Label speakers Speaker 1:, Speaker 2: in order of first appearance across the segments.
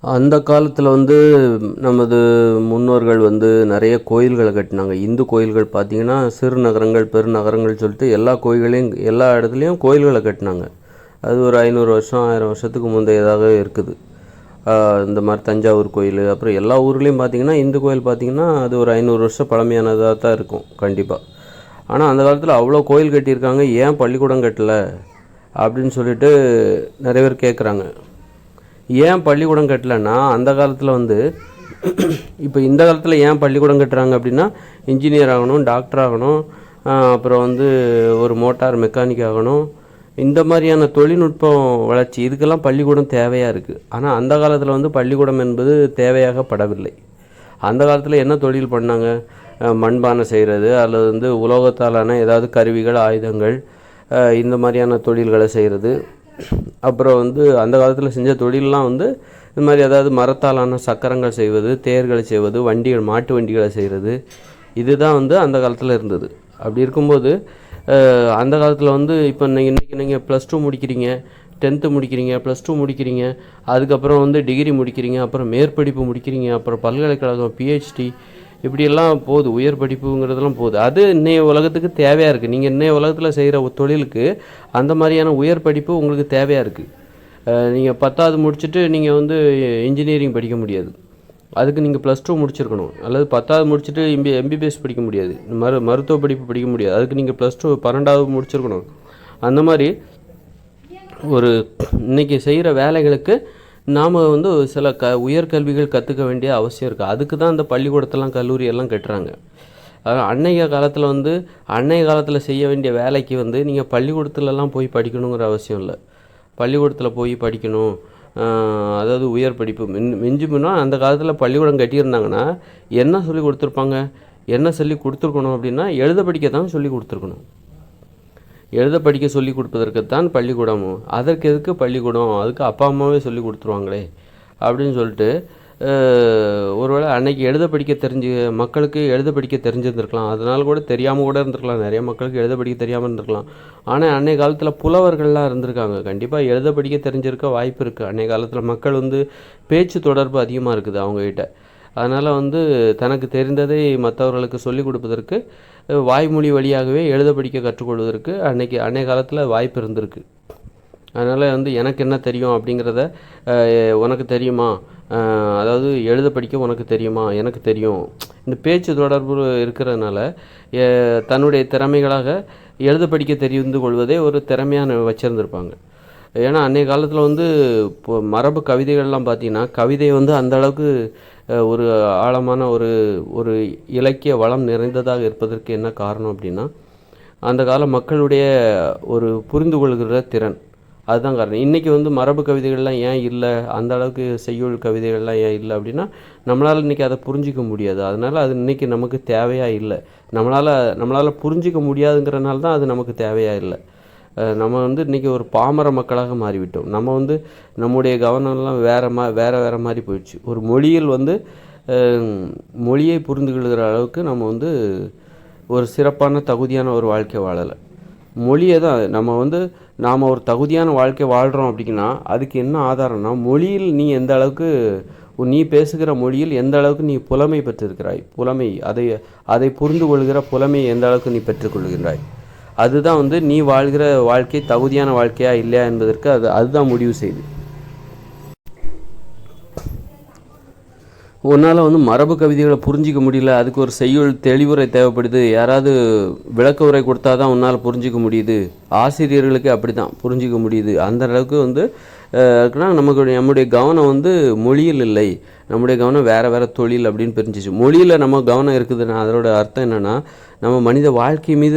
Speaker 1: அந்த காலத்தில் நமது முன்னோர்கள் நிறைய கோயில்களை கட்டினாங்க. இந்து கோயில்கள் பார்த்திங்கன்னா சிறு நகரங்கள் பெருநகரங்கள் சொல்லிட்டு எல்லா கோயில்களையும் எல்லா இடத்துலையும் கோயில்களை கட்டினாங்க. அது ஒரு 500 வருஷம் 1000 வருஷத்துக்கு முந்தையதாக இருக்குது. இந்த மாதிரி தஞ்சாவூர் கோயில், அப்புறம் எல்லா ஊர்லேயும் பார்த்திங்கன்னா இந்து கோயில் பார்த்திங்கன்னா அது ஒரு 500 வருஷம் பழமையானதாக தான் இருக்கும் கண்டிப்பாக. ஆனால் அந்த காலத்தில் அவ்வளோ கோயில் கட்டியிருக்காங்க, ஏன் பள்ளிக்கூடம் கட்டலை அப்படின்னு சொல்லிட்டு நிறைய பேர் கேட்குறாங்க. ஏன் பள்ளிக்கூடம் கட்டலைன்னா அந்த காலத்தில் இப்போ இந்த காலத்தில் ஏன் பள்ளிக்கூடம் கட்டுறாங்க அப்படின்னா இன்ஜினியர் ஆகணும், டாக்டர் ஆகணும், அப்புறம் ஒரு மோட்டார் மெக்கானிக் ஆகணும், இந்த மாதிரியான தொழில்நுட்பம் வளர்ச்சி, இதுக்கெல்லாம் பள்ளிக்கூடம் தேவையாக இருக்குது. ஆனால் அந்த காலத்தில் பள்ளிக்கூடம் என்பது தேவையாகப்படவில்லை. அந்த காலத்தில் என்ன தொழில் பண்ணாங்க? மண்பானை செய்கிறது அல்லது உலோகத்தாலான ஏதாவது கருவிகள், ஆயுதங்கள், இந்த மாதிரியான தொழில்களை செய்கிறது. அப்புறம் அந்த காலத்தில் செஞ்ச தொழிலெலாம் இந்த மாதிரி அதாவது மரத்தாலான சக்கரங்கள் செய்வது, தேர்களை செய்வது, வண்டிகள், மாட்டு வண்டிகளை செய்கிறது, இதுதான் அந்த காலத்தில் இருந்தது. அப்படி இருக்கும்போது அந்த காலத்தில் இப்போ இன்றைக்கி நீங்கள் +2 முடிக்கிறீங்க, 10th முடிக்கிறீங்க, +2 முடிக்கிறீங்க, அதுக்கப்புறம் டிகிரி முடிக்கிறீங்க, அப்புறம் மேற்படிப்பு முடிக்கிறீங்க, அப்புறம் பல்கலைக்கழகம், PhD, இப்படியெல்லாம் போகுது. உயர் படிப்புங்கிறதெல்லாம் போகுது. அது இன்றைய உலகத்துக்கு தேவையாக இருக்குது. நீங்கள் இன்றைய உலகத்தில் செய்கிற தொழிலுக்கு அந்த மாதிரியான உயர் படிப்பு உங்களுக்கு தேவையாக இருக்குது. நீங்கள் 10வது முடிச்சுட்டு நீங்கள் இன்ஜினியரிங் படிக்க முடியாது. அதுக்கு நீங்கள் +2 முடிச்சிருக்கணும். அல்லது 10வது முடிச்சுட்டு MBBS படிக்க முடியாது. மருத்துவ படிப்பு படிக்க முடியாது. அதுக்கு நீங்கள் +2 12வது முடிச்சிருக்கணும். அந்த மாதிரி ஒரு இன்றைக்கி செய்கிற வேலைகளுக்கு நாம் சில உயர்கல்விகள் கற்றுக்க வேண்டிய அவசியம் இருக்குது. அதுக்கு தான் அந்த பள்ளிக்கூடத்தெல்லாம் கல்லூரியெல்லாம் கட்டுறாங்க. அன்றைய காலத்தில் அன்றைய காலத்தில் செய்ய வேண்டிய வேலைக்கு நீங்கள் பள்ளிக்கூடத்துலலாம் போய் படிக்கணுங்கிற அவசியம் இல்லை. பள்ளிக்கூடத்தில் போய் படிக்கணும், அதாவது உயர் படிப்பு மிஞ்சி போனால் அந்த காலத்தில் பள்ளிக்கூடம் கட்டியிருந்தாங்கன்னா என்ன சொல்லி கொடுத்துருப்பாங்க? என்ன சொல்லி கொடுத்துருக்கணும் அப்படின்னா எழுத படிக்க தான் சொல்லி கொடுத்துருக்கணும். எழுத படிக்க சொல்லி கொடுப்பதற்குத்தான் பள்ளிக்கூடமும். அதற்கு எதுக்கு பள்ளிக்கூடம்? அதுக்கு அப்பா அம்மாவே சொல்லி கொடுத்துருவாங்களே அப்படின்னு சொல்லிட்டு ஒருவேளை அன்னைக்கு எழுத படிக்க மக்களுக்கு எழுத படிக்க தெரிஞ்சிருந்துருக்கலாம். அதனால கூட தெரியாமல் கூட இருந்திருக்கலாம். நிறைய மக்களுக்கு எழுத படிக்க தெரியாமல் இருந்திருக்கலாம். ஆனால் அன்றைய காலத்தில் புலவர்கள்லாம் இருந்திருக்காங்க. கண்டிப்பாக எழுத படிக்க தெரிஞ்சிருக்க வாய்ப்பு இருக்குது. அன்றைய காலத்தில் மக்கள் பேச்சு தொடர்பு அதிகமாக இருக்குது அவங்ககிட்ட. அதனால் தனக்கு தெரிந்ததை மற்றவர்களுக்கு சொல்லிக் கொடுப்பதற்கு வாய்மொழி வழியாகவே எழுத படிக்க கற்றுக்கொள்வதற்கு அன்றைய காலத்தில் வாய்ப்பு இருந்திருக்கு. அதனால் எனக்கு என்ன தெரியும் அப்படிங்கிறத உனக்கு தெரியுமா, அதாவது எழுத படிக்க உனக்கு தெரியுமா, எனக்கு தெரியும், இந்த பேச்சு தொடர்பு இருக்கிறதுனால தன்னுடைய திறமைகளாக எழுத படிக்க தெரிந்து கொள்வதே ஒரு திறமையான வச்சுருந்துருப்பாங்க. ஏன்னா அன்றைய காலத்தில் இப்போ மரபு கவிதைகள்லாம் பார்த்திங்கன்னா கவிதை அந்த அளவுக்கு ஒரு ஆழமான ஒரு இலக்கிய வளம் நிறைந்ததாக இருப்பதற்கு என்ன காரணம் அப்படின்னா அந்த கால மக்களுடைய ஒரு புரிந்து கொள்கிற திறன், அதுதான் காரணம். இன்றைக்கி மரபு கவிதைகள்லாம் ஏன் இல்லை, அந்த அளவுக்கு செய்யுள் கவிதைகள்லாம் ஏன் இல்லை அப்படின்னா நம்மளால் இன்றைக்கி அதை புரிஞ்சிக்க முடியாது. அதனால் அது இன்றைக்கி நமக்கு தேவையாக இல்லை. நம்மளால் புரிஞ்சிக்க முடியாதுங்கிறனால தான் அது நமக்கு தேவையாக இல்லை. நம்ம இன்றைக்கி ஒரு பாமர மக்களாக மாறிவிட்டோம். நம்ம நம்முடைய கவனம்லாம் வேறு மாதிரி போயிடுச்சு. ஒரு மொழியில் மொழியை புரிந்து கொள்கிற அளவுக்கு நம்ம ஒரு சிறப்பான தகுதியான ஒரு வாழ்க்கை வாழலை. மொழியை தான் நாம் ஒரு தகுதியான வாழ்க்கை வாழ்கிறோம் அப்படின்னா அதுக்கு என்ன ஆதாரம்னா மொழியில் நீ எந்த அளவுக்கு நீ பேசுகிற மொழியில் எந்த அளவுக்கு நீ புலமை பெற்றிருக்கிறாய், புலமை அதை புரிந்து கொள்கிற புலமையை எந்த அளவுக்கு நீ பெற்றுக்கொள்கிறாய், அதுதான் நீ வாழ்கிற வாழ்க்கை தகுதியான வாழ்க்கையா இல்லையா என்பதற்கு அதுதான் முடிவு செய்யுது. உன்னால் மரபு கவிதைகளை புரிஞ்சிக்க முடியல, அதுக்கு ஒரு செய்யுள் தெளிவுரை தேவைப்படுது, யாராவது விளக்க உரை கொடுத்தா தான் உன்னால் புரிஞ்சிக்க முடியுது. ஆசிரியர்களுக்கு அப்படி தான் புரிஞ்சிக்க முடியுது. அந்த அளவுக்கு இருக்குன்னா நம்முடைய கவனம் மொழியில் இல்லை, நம்முடைய கவனம் வேறு தொழில் அப்படின்னு பிரிஞ்சிச்சு. மொழியில் நம்ம கவனம் இருக்குதுன்னா அதோட அர்த்தம் என்னென்னா நம்ம மனித வாழ்க்கை மீது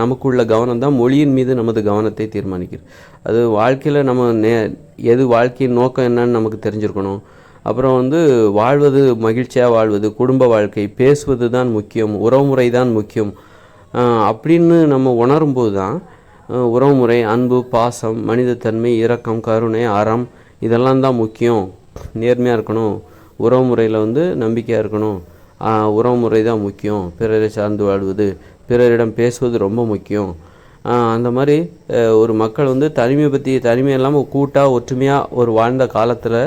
Speaker 1: நமக்குள்ள கவனம் தான் மொழியின் மீது நமது கவனத்தை தீர்மானிக்கிறது. அது வாழ்க்கையில் நம்ம எது வாழ்க்கையின் நோக்கம் என்னன்னு நமக்கு தெரிஞ்சிருக்கணும். அப்புறம் வாழ்வது மகிழ்ச்சியாக வாழ்வது, குடும்ப வாழ்க்கை, பேசுவது தான் முக்கியம், உறவுமுறை தான் முக்கியம் அப்படின்னு நம்ம உணரும்போது தான் உறவுமுறை, அன்பு, பாசம், மனிதத்தன்மை, இரக்கம், கருணை, அறம் இதெல்லாம் தான் முக்கியம். நேர்மையாக இருக்கணும், உறவுமுறையில் நம்பிக்கையாக இருக்கணும், உறவுமுறை தான் முக்கியம், பிறரை சார்ந்து வாழ்வது, பிறரிடம் பேசுவது ரொம்ப முக்கியம். அந்த மாதிரி ஒரு மக்கள் தனிமை இல்லாமல் கூட்டாக ஒற்றுமையாக ஒரு வாழ்ந்த காலத்தில்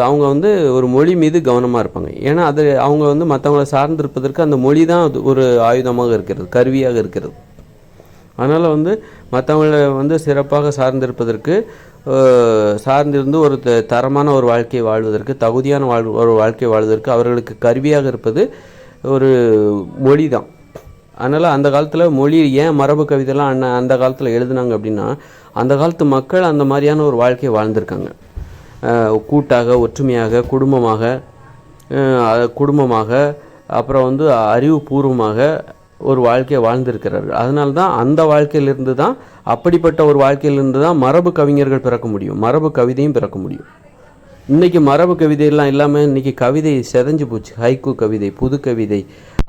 Speaker 1: அவங்க வந்து ஒரு மொழி மீது கவனமாக இருப்பாங்க. ஏன்னா அது அவங்க வந்து மற்றவங்கள சார்ந்திருப்பதற்கு அந்த மொழி தான் அது ஒரு ஆயுதமாக இருக்கிறது, கருவியாக இருக்கிறது. அதனால் வந்து மற்றவங்கள வந்து சிறப்பாக சார்ந்திருப்பதற்கு, சார்ந்திருந்து ஒரு தரமான ஒரு வாழ்க்கையை வாழ்வதற்கு, தகுதியான ஒரு வாழ்க்கை வாழ்வதற்கு அவர்களுக்கு கருவியாக இருப்பது ஒரு மொழி தான். அதனால் அந்த காலத்தில் மொழி ஏன் மரபு கவிதைலாம் அந்த காலத்தில் எழுதுனாங்க அப்படின்னா, அந்த காலத்து மக்கள் அந்த மாதிரியான ஒரு வாழ்க்கையை வாழ்ந்திருக்காங்க. கூட்டாக, ஒற்றுமையாக, குடும்பமாக அப்புறம் வந்து அறிவுபூர்வமாக ஒரு வாழ்க்கையை வாழ்ந்திருக்கிறார்கள். அதனால தான் அந்த வாழ்க்கையிலிருந்து தான், அப்படிப்பட்ட ஒரு வாழ்க்கையிலிருந்து தான் மரபு கவிஞர்கள் பிறக்க முடியும், மரபு கவிதையும் பிறக்க முடியும். இன்றைக்கி மரபு கவிதையெல்லாம் இல்லாமல் இன்றைக்கி கவிதை செதஞ்சு போச்சு. ஹைக்கூ கவிதை, புது கவிதை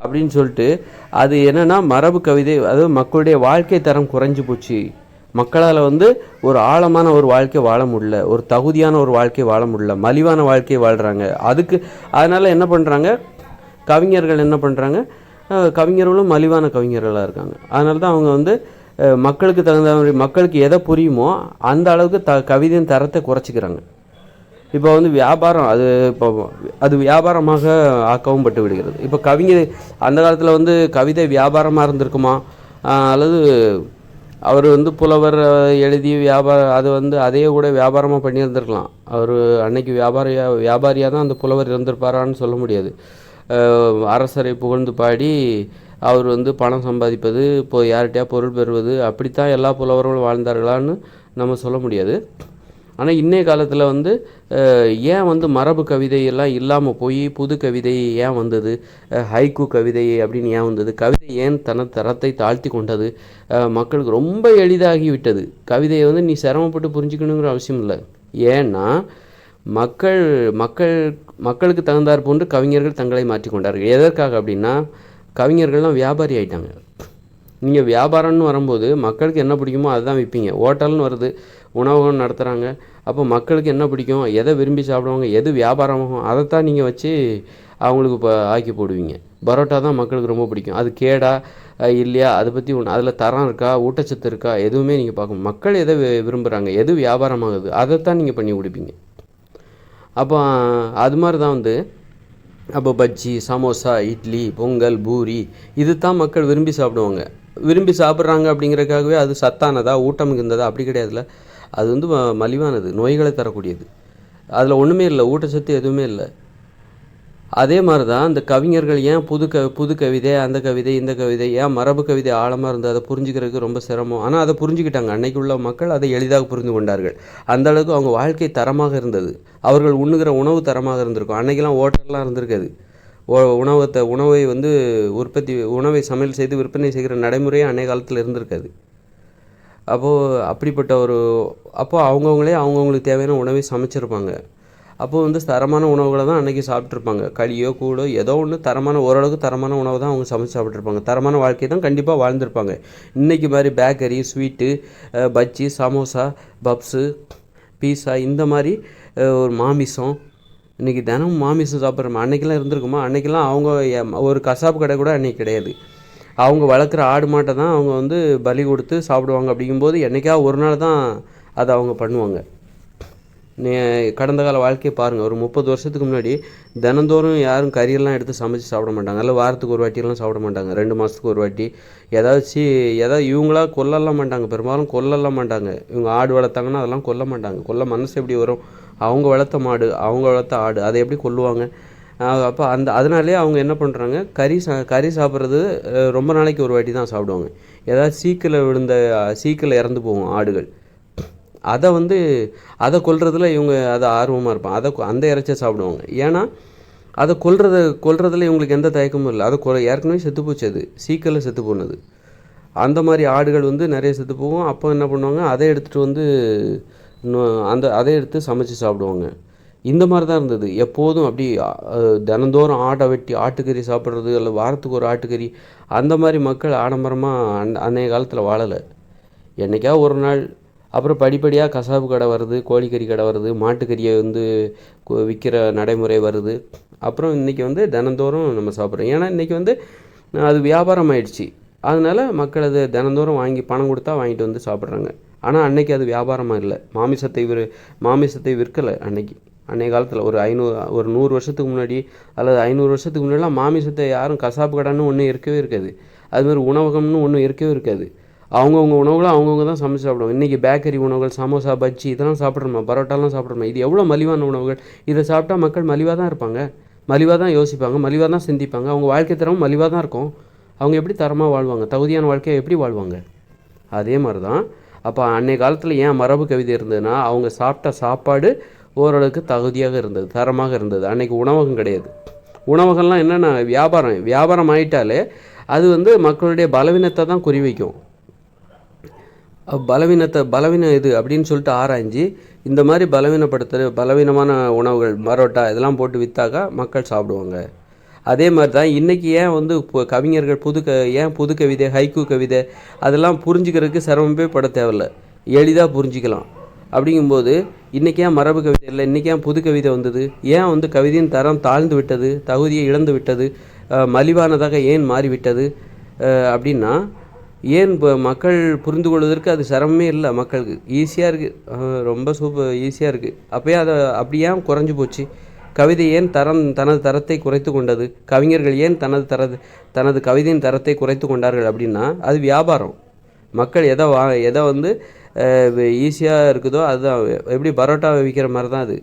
Speaker 1: அப்படின்னு சொல்லிட்டு அது என்னென்னா மரபு கவிதை, அதாவது மக்களுடைய வாழ்க்கை தரம் குறைஞ்சி போச்சு. மக்களால் வந்து ஒரு ஆழமான ஒரு வாழ்க்கை வாழ முடியல, ஒரு தகுதியான ஒரு வாழ்க்கை வாழ முடியல, மலிவான வாழ்க்கையை வாழ்கிறாங்க. அதனால் என்ன பண்ணுறாங்க, கவிஞர்கள் என்ன பண்ணுறாங்க, கவிஞர்களும் மலிவான கவிஞர்களாக இருக்காங்க. அதனால தான் அவங்க வந்து மக்களுக்கு தகுந்த மாதிரி, மக்களுக்கு எதை புரியுமோ அந்த அளவுக்கு கவிதையின் தரத்தை குறைச்சிக்கிறாங்க. இப்போ வந்து வியாபாரம், அது வியாபாரமாக ஆக்கவும் பட்டு விடுகிறது. இப்போ அந்த காலத்தில் வந்து கவிதை வியாபாரமாக இருந்திருக்குமா, அல்லது அவர் வந்து புலவர் எழுதி அது வந்து அதையே கூட வியாபாரமாக பண்ணியிருந்திருக்கலாம். அவர் அன்னைக்கு வியாபாரியாக தான் அந்த புலவர் இருந்திருப்பாரான்னு சொல்ல முடியாது. அரசரை புகழ்ந்து பாடி அவர் வந்து பணம் சம்பாதிப்பது, இப்போ யார்கிட்டயா பொருள் பெறுவது, அப்படித்தான் எல்லா புலவர்களும் வாழ்ந்தார்களான்னு நம்ம சொல்ல முடியாது. ஆனால் இன்றைய காலத்தில் வந்து ஏன் வந்து மரபு கவிதையெல்லாம் இல்லாமல் போய் புது கவிதை ஏன் வந்தது, ஹைக்கூ கவிதை அப்படின்னு ஏன் வந்தது, கவிதை ஏன் தரத்தை தாழ்த்தி கொண்டது, மக்களுக்கு ரொம்ப எளிதாகி விட்டது. கவிதையை வந்து நீ சிரமப்பட்டு புரிஞ்சுக்கணுங்கிற அவசியம் இல்லை. ஏன்னா மக்களுக்கு தகுந்தாற் போன்று கவிஞர்கள் தங்களை மாற்றிக்கொண்டார்கள். எதற்காக அப்படின்னா, கவிஞர்கள்லாம் வியாபாரி ஆகிட்டாங்க. நீங்கள் வியாபாரம்னு வரும்போது மக்களுக்கு என்ன பிடிக்குமோ அதுதான் விற்பீங்க. ஹோட்டல்னு வருது, உணவகம் நடத்துகிறாங்க, அப்போ மக்களுக்கு என்ன பிடிக்கும், எதை விரும்பி சாப்பிடுவாங்க, எது வியாபாரமாகும், அதைத்தான் நீங்கள் வச்சு அவங்களுக்கு இப்போ ஆக்கி போடுவீங்க. பரோட்டா தான் மக்களுக்கு ரொம்ப பிடிக்கும். அது கேடா இல்லையா, அதை பற்றி அதில் தரம் இருக்கா, ஊட்டச்சத்து இருக்கா, எதுவுமே நீங்கள் பார்க்கணும். மக்கள் எதை விரும்புகிறாங்க, எது வியாபாரமாகுது, அதைத்தான் நீங்கள் பண்ணி கொடுப்பீங்க. அப்போ அது மாதிரி தான் வந்து அப்போ பஜ்ஜி, சமோசா, இட்லி, பொங்கல், பூரி இது தான் மக்கள் விரும்பி சாப்பிடுவாங்க. விரும்பி சாப்பிட்றாங்க அப்படிங்கிறதுக்காகவே அது சத்தானதா, ஊட்டம் மிகுந்ததா அப்படி கிடையாதுல்ல. அது வந்து மலிவானது, நோய்களை தரக்கூடியது. அதில் ஒன்றுமே இல்லை, ஊட்டச்சத்து எதுவுமே இல்லை. அதே மாதிரி தான் இந்த கவிஞர்கள் ஏன் புது கவிதை, அந்த கவிதை, இந்த கவிதை, ஏன் மரபு கவிதை ஆழமாக இருந்தது, அதை புரிஞ்சுக்கிறதுக்கு ரொம்ப சிரமம். ஆனால் அதை புரிஞ்சுக்கிட்டாங்க. அன்னைக்கு உள்ள மக்கள் அதை எளிதாக புரிந்து கொண்டார்கள். அந்த அளவுக்கு அவங்க வாழ்க்கை தரமாக இருந்தது. அவர்கள் உண்ணுகிற உணவு தரமாக இருந்திருக்கும். அன்னைக்கெல்லாம் ஹோட்டல்லாம் இருந்திருக்காது. உணவை வந்து உணவை சமையல் செய்து விற்பனை செய்கிற நடைமுறையே அன்றைய காலத்தில் இருந்திருக்காது. அப்போது அவங்கவுங்களுக்கு தேவையான உணவை சமைச்சிருப்பாங்க. அப்போது வந்து தரமான உணவுகளை தான் அன்றைக்கி சாப்பிட்ருப்பாங்க. களியோ கூடோ ஏதோ ஒன்று ஓரளவுக்கு தரமான உணவு தான் அவங்க சமைச்சு சாப்பிட்ருப்பாங்க. தரமான வாழ்க்கை தான் கண்டிப்பாக வாழ்ந்திருப்பாங்க. இன்றைக்கி மாதிரி bakery, sweet, bajji, samosa, puffs, pizza இந்த மாதிரி ஒரு மாமிசம், இன்றைக்கி தினமும் மாமிசம் சாப்பிட்றோம். அன்றைக்கெல்லாம் இருந்திருக்குமா? அன்றைக்கெல்லாம் அவங்க ஒரு கசாப்பு கடை கூட அன்றைக்கி கிடையாது. அவங்க வளர்க்குற ஆடு மாட்டை தான் அவங்க வந்து பலி கொடுத்து சாப்பிடுவாங்க. அப்படிங்கும்போது என்றைக்கா ஒரு நாள் தான் அதை அவங்க பண்ணுவாங்க. கடந்த கால வாழ்க்கையை பாருங்கள். ஒரு 30 வருஷத்துக்கு முன்னாடி தினந்தோறும் யாரும் கறியெல்லாம் எடுத்து சமைச்சு சாப்பிட மாட்டாங்க. இல்லை வாரத்துக்கு ஒரு வாட்டியெல்லாம் சாப்பிட மாட்டாங்க. 2 மாதத்துக்கு ஒரு வாட்டி ஏதாவது இவங்களா கொல்லலாம் மாட்டாங்க. பெரும்பாலும் கொல்லலாம் மாட்டாங்க. இவங்க ஆடு வளர்த்தாங்கன்னா அதெல்லாம் கொல்ல மாட்டாங்க. கொல்ல மனசு எப்படி வரும்? அவங்க வளர்த்த மாடு, அவங்க வளர்த்த ஆடு, அதை எப்படி கொல்லுவாங்க? அப்போ அதனாலே அவங்க என்ன பண்ணுறாங்க, கறி சாப்பிட்றது ரொம்ப நாளைக்கு ஒரு வாட்டி தான் சாப்பிடுவாங்க. ஏதாவது சீக்கில் இறந்து போகும் ஆடுகள். அதை கொல்றதில் இவங்க ஆர்வமாக இருப்பாங்க. அந்த இறைச்சியை சாப்பிடுவாங்க. ஏன்னா அதை கொல்றதில் இவங்களுக்கு எந்த தயக்கமும் இல்லை. ஏற்கனவே செத்து போச்சு, அது சீக்கிரம் செத்து போனது. அந்த மாதிரி ஆடுகள் வந்து நிறைய செத்து போகும். அப்போ என்ன பண்ணுவாங்க, அதை எடுத்துகிட்டு வந்து அதை எடுத்து சமைச்சு சாப்பிடுவாங்க. இந்த மாதிரி தான் இருந்தது எப்போதும். அப்படி தினந்தோறும் ஆட்டை வெட்டி ஆட்டுக்கறி சாப்பிட்றது, இல்லை வாரத்துக்கு ஒரு ஆட்டுக்கறி, அந்த மாதிரி மக்கள் ஆடம்பரமாக அன்றைய காலத்தில் வாழலை. என்றைக்கா ஒரு நாள். அப்புறம் படிப்படியாக கசாப்பு கடை வருது, கோழிக்கறி கடை வருது, மாட்டுக்கறியை வந்து விற்கிற நடைமுறை வருது. அப்புறம் இன்றைக்கி வந்து தினந்தோறும் நம்ம சாப்பிட்றோம். ஏன்னா இன்றைக்கி வந்து அது வியாபாரம் ஆயிடுச்சு. அதனால் மக்கள் அது தினந்தோறும் பணம் கொடுத்தா வாங்கிட்டு வந்து சாப்பிட்றாங்க. ஆனால் அன்றைக்கி அது வியாபாரமாக இல்லை. மாமிசத்தை விற்கலை அன்னைக்கு. அன்றைய காலத்தில் ஒரு 100 வருஷத்துக்கு முன்னாடி அல்லது 500 வருஷத்துக்கு முன்னாடிலாம் மாமிசத்தை யாரும் கசாப்பு கடைன்னு ஒன்றும் இருக்கவே இருக்காது. அதுமாதிரி உணவகம்னு ஒன்றும் இருக்கவே இருக்காது. அவங்கவுங்க உணவுகளை அவங்கவுங்க தான் சமைச்சு சாப்பிடுவோம். இன்றைக்கி பேக்கரி உணவுகள், சமோசா, பஜ்ஜி இதெல்லாம் சாப்பிட்றோமா, பரோட்டாலாம் சாப்பிட்றோமா. இது எவ்வளோ மலிவான உணவுகள். இதை சாப்பிட்டா மக்கள் மலிவாக தான் இருப்பாங்க, மலிவாக தான் யோசிப்பாங்க, மலிவாக தான் சிந்திப்பாங்க. அவங்க வாழ்க்கை தரமும் மலிவாக தான் இருக்கும். அவங்க எப்படி தரமாக வாழ்வாங்க, தகுதியான வாழ்க்கையை எப்படி வாழ்வாங்க? அதே மாதிரி தான் அப்போ அன்றைய காலத்தில் ஏன் மரபு கவிதை இருந்ததுன்னா, அவங்க சாப்பிட்ட சாப்பாடு ஓரளவுக்கு தகுதியாக இருந்தது, தரமாக இருந்தது. அன்றைக்கி உணவகம் கிடையாது. உணவகம்லாம் என்னென்னா வியாபாரம் ஆகிட்டாலே அது மக்களுடைய பலவீனத்தை தான் குறிவைக்கும். பலவீனம் இது அப்படின்னு சொல்லிட்டு ஆராய்ஞ்சு இந்த மாதிரி பலவீனமான உணவுகள், பரோட்டா இதெல்லாம் போட்டு விற்றாக்கா மக்கள் சாப்பிடுவாங்க. அதே மாதிரி தான் இன்றைக்கி ஏன் இப்போ கவிஞர்கள் ஏன் புது கவிதை, ஹைக்கூ கவிதை அதெல்லாம் புரிஞ்சுக்கிறதுக்கு சிரமமே பட தேவையில்ல, எளிதாக புரிஞ்சிக்கலாம். அப்படிங்கும்போது இன்றைக்கி ஏன் மரபு கவிதை இல்லை, இன்றைக்கி ஏன் புது கவிதை வந்தது, ஏன் கவிதையின் தரம் தாழ்ந்து விட்டது, தகுதியை இழந்து விட்டது, மலிவானதாக ஏன் மாறிவிட்டது அப்படின்னா, ஏன் இப்போ மக்கள் புரிந்து கொள்வதற்கு அது சிரமமே இல்லை. மக்களுக்கு ஈஸியாக இருக்குது, ரொம்ப ஈஸியாக இருக்குது. அப்போயே அதை அப்படி ஏன் குறைஞ்சி போச்சு? கவிதை ஏன் தனது தரத்தை குறைத்து கொண்டது? கவிஞர்கள் ஏன் தனது கவிதையின் தரத்தை குறைத்து கொண்டார்கள் அப்படின்னா, அது வியாபாரம். மக்கள் எதை ஈஸியாக இருக்குதோ அதுதான். எப்படி பரோட்டாவை விற்கிற மாதிரி தான் அது.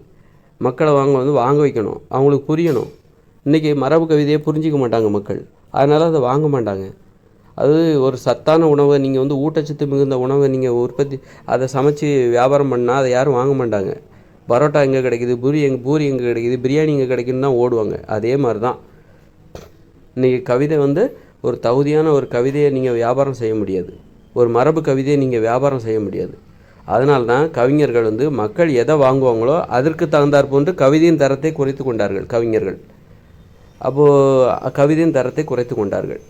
Speaker 1: மக்களை வாங்க வைக்கணும், அவங்களுக்கு புரியணும். இன்றைக்கி மரபு கவிதையை புரிஞ்சிக்க மாட்டாங்க மக்கள், அதனால் அதை வாங்க மாட்டாங்க. அது ஒரு சத்தான உணவை நீங்கள் ஊட்டச்சத்து மிகுந்த உணவை நீங்கள் அதை சமைச்சு வியாபாரம் பண்ணால் அதை யாரும் வாங்க மாட்டாங்க. பரோட்டா எங்கே கிடைக்குது, பூரி எங்கே கிடைக்குது, பிரியாணி எங்கே கிடைக்குதுன்னு தான் ஓடுவாங்க. அதே மாதிரி தான் இன்றைக்கி கவிதை ஒரு தகுதியான ஒரு கவிதையை நீங்கள் வியாபாரம் செய்ய முடியாது, ஒரு மரபு கவிதையை நீங்கள் வியாபாரம் செய்ய முடியாது. அதனால தான் கவிஞர்கள் மக்கள் எதை வாங்குவாங்களோ அதற்கு தகுந்தாற் போன்று கவிதையின் தரத்தை குறைத்து கொண்டார்கள் கவிஞர்கள். அப்போது கவிதையின் தரத்தை குறைத்து கொண்டார்கள்.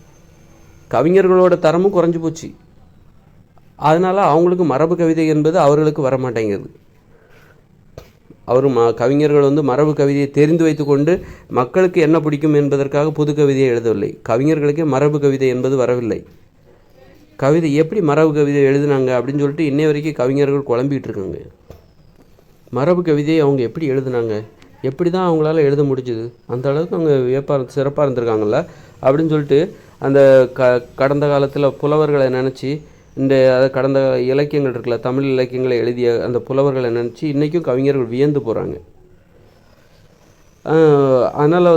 Speaker 1: கவிஞர்களோட தரமும் குறைஞ்சி போச்சு. அதனால் அவங்களுக்கு மரபு கவிதை என்பது அவர்களுக்கு வரமாட்டேங்கிறது. கவிஞர்கள் மரபு கவிதையை தெரிந்து வைத்து கொண்டு மக்களுக்கு என்ன பிடிக்கும் என்பதற்காக புது கவிதையை எழுதவில்லை. கவிஞர்களுக்கே மரபு கவிதை என்பது வரவில்லை. கவிதை எப்படி மரபு கவிதை எழுதுனாங்க அப்படின்னு சொல்லிட்டு இன்னை வரைக்கும் கவிஞர்கள் குழம்பிகிட்டு இருக்காங்க. மரபு கவிதையை அவங்க எப்படி எழுதுனாங்க, எப்படி தான் அவங்களால எழுத முடிஞ்சுது, அந்த அளவுக்கு அவங்க சிறப்பாக இருந்திருக்காங்கல்ல அப்படின்னு சொல்லிட்டு அந்த கடந்த காலத்தில் புலவர்களை நினச்சி கடந்த இலக்கியங்கள் இருக்குல்ல, தமிழ் இலக்கியங்களை எழுதிய அந்த புலவர்களை நினச்சி இன்றைக்கும் கவிஞர்கள் வியந்து போகிறாங்க. அதனால்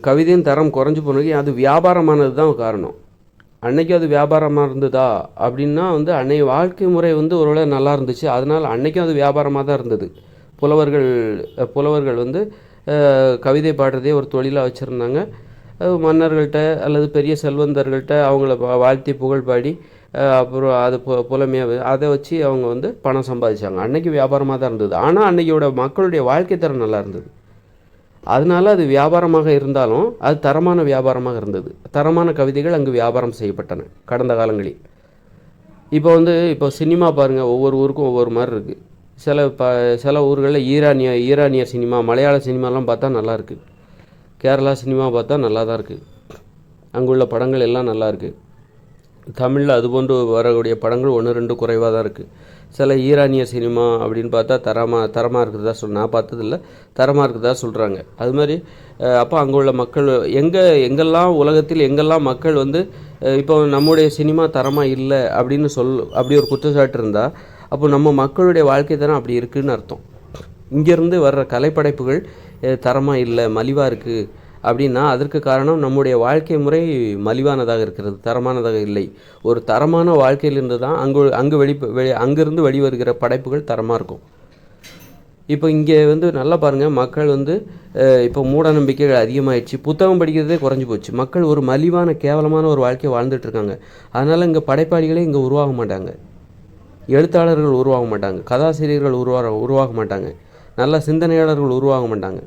Speaker 1: கவிதையின் தரம் குறைஞ்சி போனதுக்கு அது வியாபாரமானது தான் காரணம். அன்றைக்கி அது வியாபாரமாக இருந்ததா அப்படின்னா அன்றைய வாழ்க்கை முறை ஒருவேளை நல்லா இருந்துச்சு, அதனால் அன்றைக்கும் அது வியாபாரமாக தான் இருந்தது. புலவர்கள் கவிதை பாடுறதே ஒரு தொழிலாக வச்சுருந்தாங்க. மன்னர்கள்ட்ட அல்லது பெரிய செல்வந்தர்கள்ட்ட அவங்கள வாழ்த்தி புகழ் பாடி அப்புறம் அது புலமையாக அதை வச்சு அவங்க பணம் சம்பாதிச்சாங்க. அன்றைக்கி வியாபாரமாக தான் இருந்தது. ஆனால் அன்றைக்கியோட மக்களுடைய வாழ்க்கை தரம் நல்லா இருந்தது. அதனால் அது வியாபாரமாக இருந்தாலும் அது தரமான வியாபாரமாக இருந்தது. தரமான கவிதைகள் அங்கு வியாபாரம் செய்யப்பட்டன கடந்த காலங்களில். இப்போ சினிமா பாருங்கள், ஒவ்வொரு ஊருக்கும் ஒவ்வொரு மாதிரி இருக்குது. சில ஊர்களில் ஈரானிய சினிமா, மலையாள சினிமாலாம் பார்த்தா நல்லாயிருக்கு. கேரளா சினிமா பார்த்தா நல்லா தான் இருக்குது. அங்குள்ள படங்கள் எல்லாம் நல்லா இருக்குது. தமிழில் அதுபோன்று வரக்கூடிய படங்கள் 1-2 குறைவாக தான் இருக்குது. சில ஈரானிய சினிமா அப்படின்னு பார்த்தா தரமாக இருக்குதா நான் பார்த்ததில்ல, தரமாக இருக்குதா சொல்கிறாங்க. அது மாதிரி அப்போ அங்கே உள்ள மக்கள் எங்கெல்லாம் உலகத்தில் மக்கள் இப்போ நம்முடைய சினிமா தரமாக இல்லை அப்படின்னு அப்படி ஒரு குற்றச்சாட்டு இருந்தால் அப்போ நம்ம மக்களுடைய வாழ்க்கை தரம் அப்படி இருக்குதுன்னு அர்த்தம். இங்கேருந்து வர்ற கலைப்படைப்புகள் தரமாக இல்லை, மலிவாக இருக்குது அப்படின்னா அதற்கு காரணம் நம்முடைய வாழ்க்கை முறை மலிவானதாக இருக்கிறது, தரமானதாக இல்லை. ஒரு தரமான வாழ்க்கையிலிருந்து தான் அங்கேருந்து வெளிவருகிற படைப்புகள் தரமாக இருக்கும். இப்போ இங்கே நல்லா பாருங்கள், மக்கள் இப்போ மூட நம்பிக்கைகள் அதிகமாகிடுச்சு, புத்தகம் படிக்கிறதே குறைஞ்சி போச்சு. மக்கள் ஒரு மலிவான கேவலமான ஒரு வாழ்க்கையை வாழ்ந்துட்டுருக்காங்க. அதனால் இங்கே படைப்பாளிகளே இங்கே உருவாக மாட்டாங்க, எழுத்தாளர்கள் உருவாக மாட்டாங்க, கதாசிரியர்கள் உருவாக மாட்டாங்க, நல்ல சிந்தனையாளர்கள் உருவாக மாட்டாங்க.